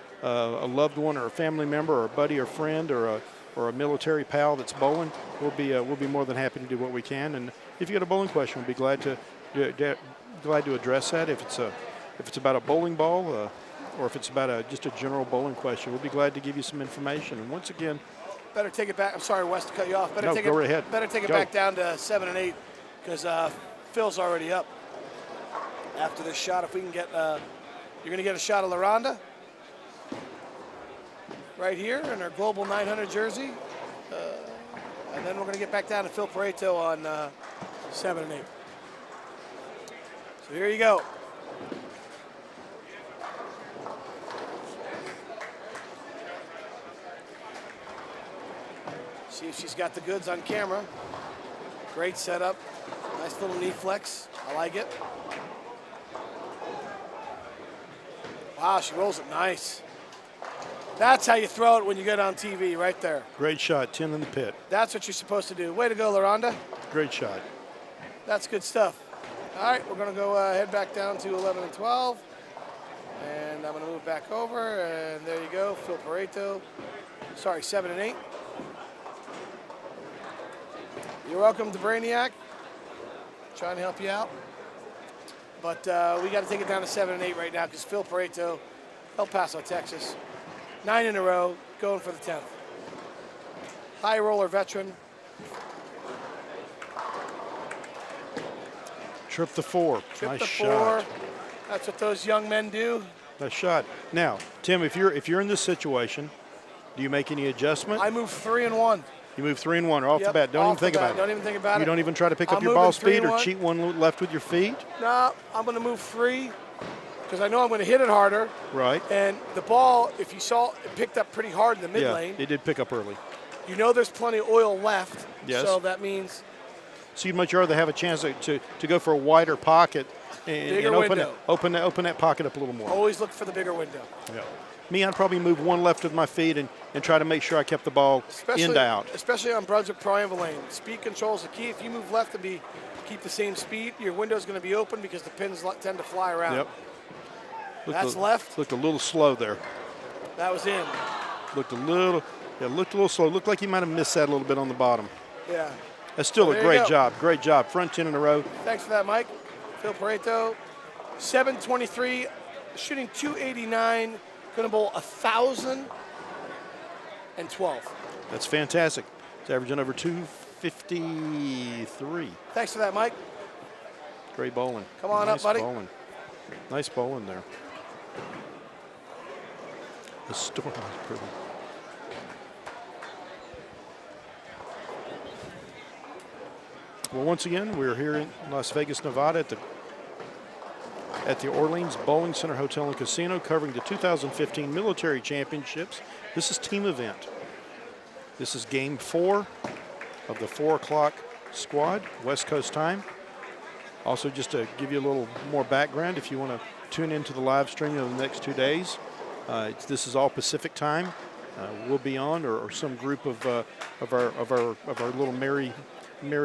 loved one or a family member or a buddy or friend or a military pal that's bowling, we'll be more than happy to do what we can. And if you got a bowling question, we'll be glad to address that. If it's about a bowling ball. Or if it's about just a general bowling question, we'll be glad to give you some information. And once again, Better take it back. I'm sorry, Wes, to cut you off. No, go right ahead. Better take it Go. back down to 7 and 8 because Phil's already up. After this shot, if we can get, you're going to get a shot of LaRonda right here in our Global 900 jersey. And then we're going to get back down to Phil Pareto on 7 and 8. So here you go. See if she's got the goods on camera. Great setup. Nice little knee flex. I like it. Wow, she rolls it nice. That's how you throw it when you get on TV, right there. great shot, 10 in the pit. That's what you're supposed to do. Way to go, LaRonda. Great shot. That's good stuff. All right, we're going to go head back down to 11 and 12. And I'm going to move back over, and there you go, Phil Pareto. Sorry, 7 and 8. You're welcome to Brainiac. Trying to help you out. But we got to take it down to 7 and 8 right now because Phil Pareto, El Paso, Texas. 9 in a row, going for the 10th. High roller veteran. Trip the 4. Trip Nice the 4. shot. That's what those young men do. Nice shot. Now, Tim, if you're in this situation, do you make any adjustment? I move 3 and 1. You move 3 and 1 or off Yep, the bat. Don't off even think the bat. about it. Don't even think about it. You don't even try to pick I'm up your ball moving 3 speed and or 1. cheat one left with your feet. No, I'm going to move 3 because I know I'm going to hit it harder. Right. And the ball, if you saw, it picked up pretty hard in the mid Yeah, lane. it did pick up early. You know there's plenty of oil left. Yes. So that means So you'd much rather have a chance to go for a wider pocket and Bigger open window. that pocket up a little more. always look for the bigger window. Yeah. Me, I'd probably move one left with my feet and try to make sure I kept the ball end out. Especially on Brunswick Triangle Lane. Speed control is the key. If you move left to keep the same speed, your window's going to be open because the pins tend to fly around. Yep. That's left. Looked a little slow there. That was in. Looked a little slow. Looked like he might have missed that a little bit on the bottom. Yeah. That's still There a you great go. job. Great job. Front 10 in a row. Thanks for that, Mike. Phil Pareto, 723, shooting 289, going to bowl 1,012. That's fantastic. It's averaging over 253. Thanks for that, Mike. Great bowling. Come on Nice up, buddy. Bowling. Nice bowling there. The storm is pretty. Well, once again, we're here in Las Vegas, Nevada at the Orleans Bowling Center Hotel and Casino covering the 2015 Military Championships. This is team event. This is game 4 of the 4 o'clock squad, West Coast time. Also, just to give you a little more background, if you want to tune into the live stream over the next 2 days, this is all Pacific time. We'll be on, or some group of our little merry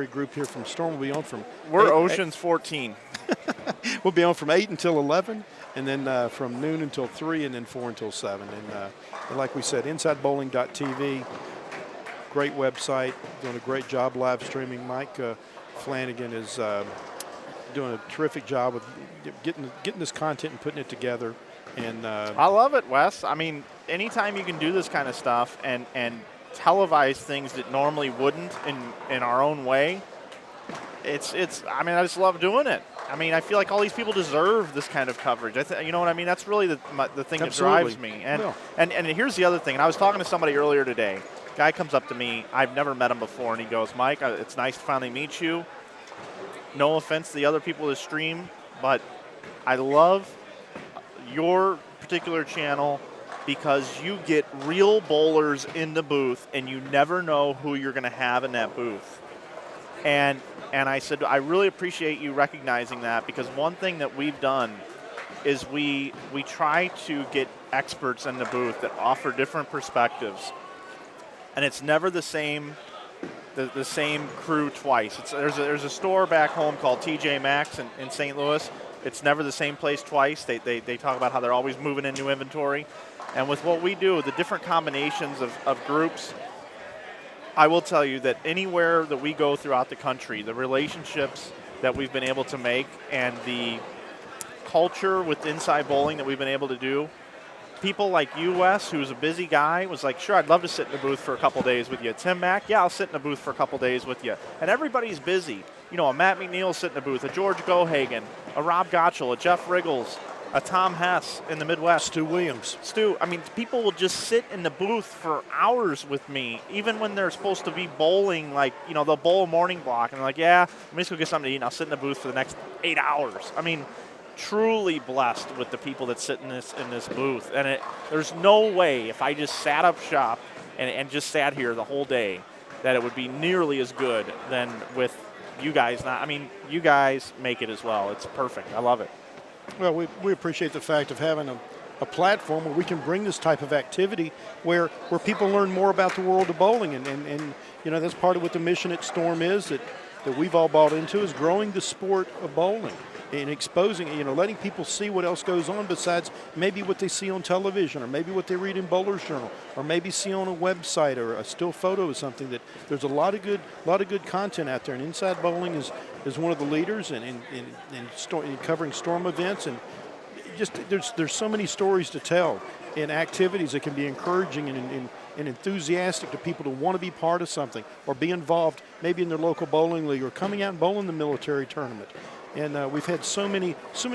group here from Storm will be on from. We're Ocean's 14. We'll be on from 8 until 11, and then from noon until 3, and then 4 until 7. And like we said, InsideBowling.tv, great website, doing a great job live streaming. Mike Flanagan is doing a terrific job with getting this content and putting it together. And I love it, Wes. I mean, anytime you can do this kind of stuff and televise things that normally wouldn't in our own way, it's. I mean, I just love doing it. I mean, I feel like all these people deserve this kind of coverage. You know what I mean? That's really the thing that drives me. And here's the other thing. And I was talking to somebody earlier today. Guy comes up to me. I've never met him before, and he goes, "Mike, it's nice to finally meet you. No offense to the other people that stream, but I love your particular channel because you get real bowlers in the booth, and you never know who you're going to have in that booth." And I said, I really appreciate you recognizing that, because one thing that we've done is we try to get experts in the booth that offer different perspectives, and it's never the same crew twice. There's a store back home called TJ Maxx in St. Louis. It's never the same place twice. They talk about how they're always moving in new inventory. And with what we do, the different combinations of groups, I will tell you that anywhere that we go throughout the country, the relationships that we've been able to make and the culture with Inside Bowling that we've been able to do, people like you, Wes, who's a busy guy, was like, sure, I'd love to sit in the booth for a couple days with you. Tim Mack, yeah, I'll sit in the booth for a couple days with you. And everybody's busy. You know, a Matt McNeil sit in the booth, a George Gohagen, a Rob Gottschall, a Jeff Riggles, a Tom Hess in the Midwest. Stu Williams. I mean, people will just sit in the booth for hours with me, even when they're supposed to be bowling, like, you know, they'll bowl a morning block, and they're like, yeah, let me just go get something to eat, and I'll sit in the booth for the next 8 hours. I mean, truly blessed with the people that sit in this booth. And there's no way, if I just sat up shop and just sat here the whole day, that it would be nearly as good than with you guys. I mean, you guys make it as well. It's perfect. I love it. Well, we appreciate the fact of having a platform where we can bring this type of activity where people learn more about the world of bowling. And you know, that's part of what the mission at Storm is, that that we've all bought into is growing the sport of bowling and exposing, letting people see what else goes on besides maybe what they see on television or maybe what they read in Bowler's Journal or maybe see on a website or a still photo of something. That there's a lot of good content out there, and Inside Bowling is one of the leaders in covering storm events, and just there's so many stories to tell and activities that can be encouraging and enthusiastic to people to want to be part of something or be involved maybe in their local bowling league or coming out and bowling the military tournament. And we've had so many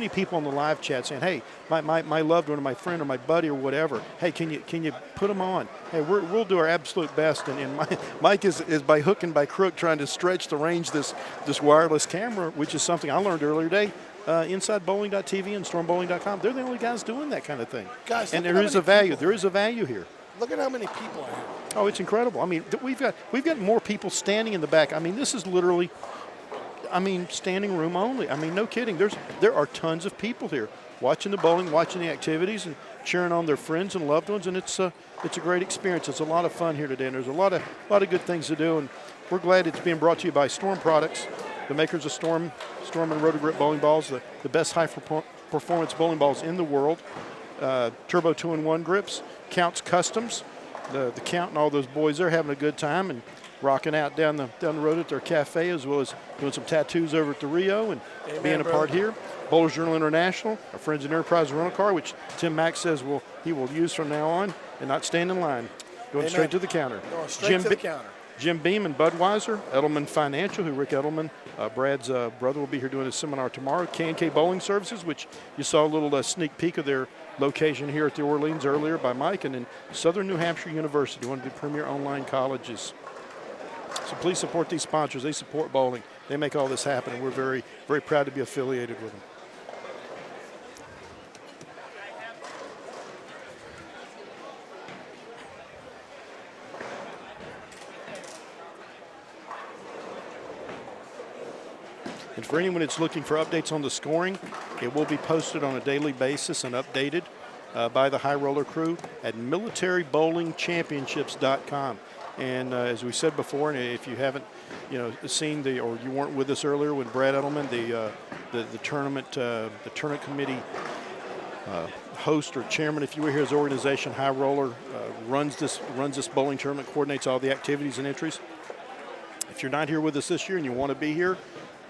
people on the live chat saying, hey, my loved one or my friend or my buddy or whatever, hey, can you put them on? Hey, we'll do our absolute best. And Mike is by hook and by crook trying to stretch the range this wireless camera, which is something I learned earlier today. InsideBowling.tv and StormBowling.com, they're the only guys doing that kind of thing. Guys, and there is a value. There is a value here. Look at how many people are here. Oh, it's incredible. I mean, we've got more people standing in the back. I mean, this is literally, standing room only. I mean, no kidding. There are tons of people here watching the bowling, watching the activities, and cheering on their friends and loved ones. And it's a great experience. It's a lot of fun here today, and there's a lot of good things to do. And we're glad it's being brought to you by Storm Products, the makers of Storm and Roto Grip bowling balls, the best high performance bowling balls in the world. Turbo 2-in-1 grips, Counts Customs, the Count and all those boys there having a good time and rocking out down the road at their cafe, as well as doing some tattoos over at the Rio and being a part here. Bowler's Journal International, our friends at Enterprise Rental Car, which Tim Mack says he will use from now on and not stand in line, going straight to the counter. Going straight to the counter. Jim Beam and Budweiser, Edelman Financial, who Rick Edelman, Brad's brother, will be here doing a seminar tomorrow. K&K Bowling Services, which you saw a little sneak peek of their location here at the Orleans earlier by Mike, and then Southern New Hampshire University, one of the premier online colleges. So please support these sponsors. They support bowling. They make all this happen, and we're very, very proud to be affiliated with them. And for anyone that's looking for updates on the scoring, it will be posted on a daily basis and updated by the High Roller crew at militarybowlingchampionships.com. And as we said before, and if you haven't, seen or you weren't with us earlier when Brad Edelman, the tournament committee host or chairman, if you will, here, his organization, High Roller, runs this bowling tournament, coordinates all the activities and entries. If you're not here with us this year and you want to be here,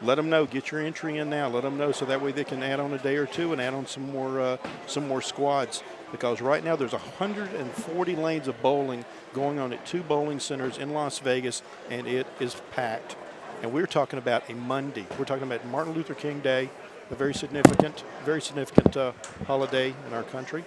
let them know. Get your entry in now. Let them know so that way they can add on a day or two and add on some more squads. Because right now there's 140 lanes of bowling going on at 2 bowling centers in Las Vegas, and it is packed. And we're talking about a Monday. We're talking about Martin Luther King Day, a very significant holiday in our country.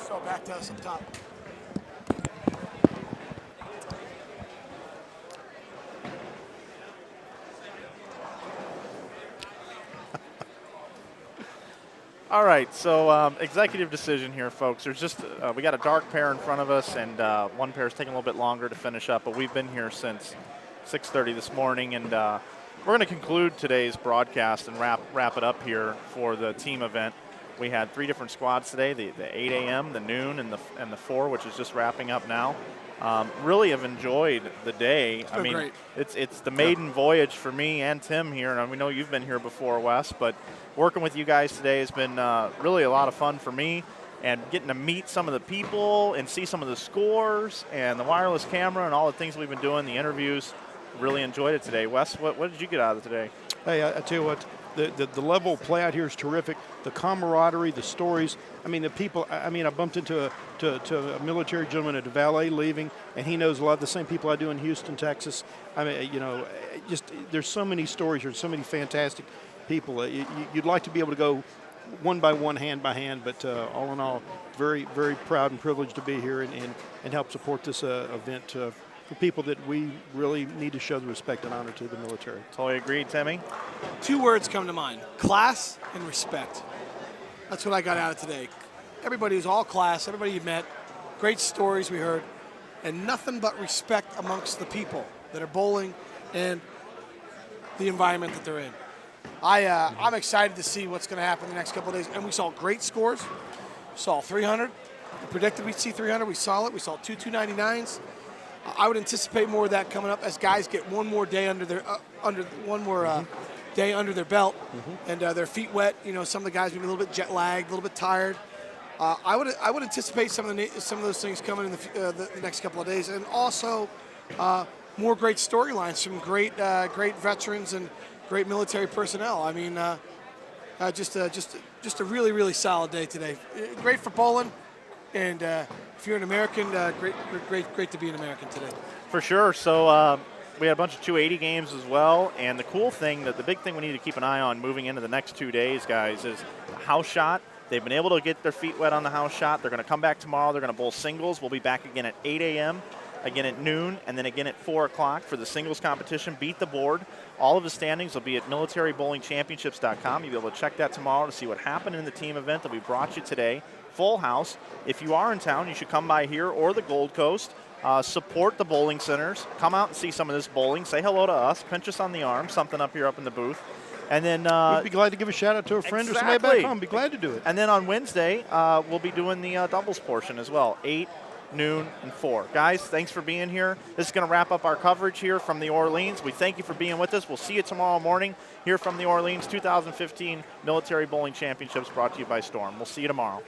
So back to us up top. All right, so executive decision here, folks. There's just we got a dark pair in front of us, and one pair is taking a little bit longer to finish up, but we've been here since 6:30 this morning, and we're going to conclude today's broadcast and wrap it up here for the team event. We had 3 different squads today: the 8 a.m., the noon, and the 4, which is just wrapping up now. Really have enjoyed the day. I mean, great. It's the maiden voyage for me and Tim here, and we know you've been here before, Wes, but working with you guys today has been really a lot of fun for me, and getting to meet some of the people and see some of the scores and the wireless camera and all the things we've been doing, the interviews. Really enjoyed it today. Wes, what did you get out of it today? Hey, I tell you what, the level of play out here is terrific. The camaraderie, the stories. I mean, the people. I bumped into a military gentleman at a valet leaving, and he knows a lot of the same people I do in Houston, Texas. I mean, just there's so many stories. There's so many fantastic people. You'd like to be able to go one by one, hand by hand, but all in all, very, very proud and privileged to be here and help support this event for people that we really need to show the respect and honor to the military. Totally agreed, Timmy. 2 words come to mind: class and respect. That's what I got out of today. Everybody was all class. Everybody you met, great stories we heard, and nothing but respect amongst the people that are bowling. And the environment that they're in. I'm excited to see what's going to happen the next couple of days. And we saw great scores. We saw 300. We predicted we'd see 300. We saw it. We saw two 299s. I would anticipate more of that coming up as guys get one more day under their day under their belt and their feet wet. You know, some of the guys may be a little bit jet lagged, a little bit tired. I would anticipate some of those things coming in the next couple of days, and also more great storylines from great veterans and great military personnel. I mean, just a really, really solid day today. Great for bowling, and if you're an American, great to be an American today. For sure. So we had a bunch of 280 games as well, and the cool thing, the big thing we need to keep an eye on moving into the next 2 days, guys, is the house shot. They've been able to get their feet wet on the house shot. They're going to come back tomorrow. They're going to bowl singles. We'll be back again at 8 a.m., again at noon, and then again at 4 o'clock for the singles competition. Beat the board. All of the standings will be at militarybowlingchampionships.com. You'll be able to check that tomorrow to see what happened in the team event that we brought you today. Full house. If you are in town, you should come by here or the Gold Coast. Support the bowling centers. Come out and see some of this bowling. Say hello to us. Pinch us on the arm. Something up here up in the booth. And then we'd be glad to give a shout out to a friend or somebody back home. Be glad to do it. And then on Wednesday, we'll be doing the doubles portion as well, 8, noon, and 4. Guys, thanks for being here. This is going to wrap up our coverage here from the Orleans. We thank you for being with us. We'll see you tomorrow morning here from the Orleans 2015 Military Bowling Championships brought to you by Storm. We'll see you tomorrow.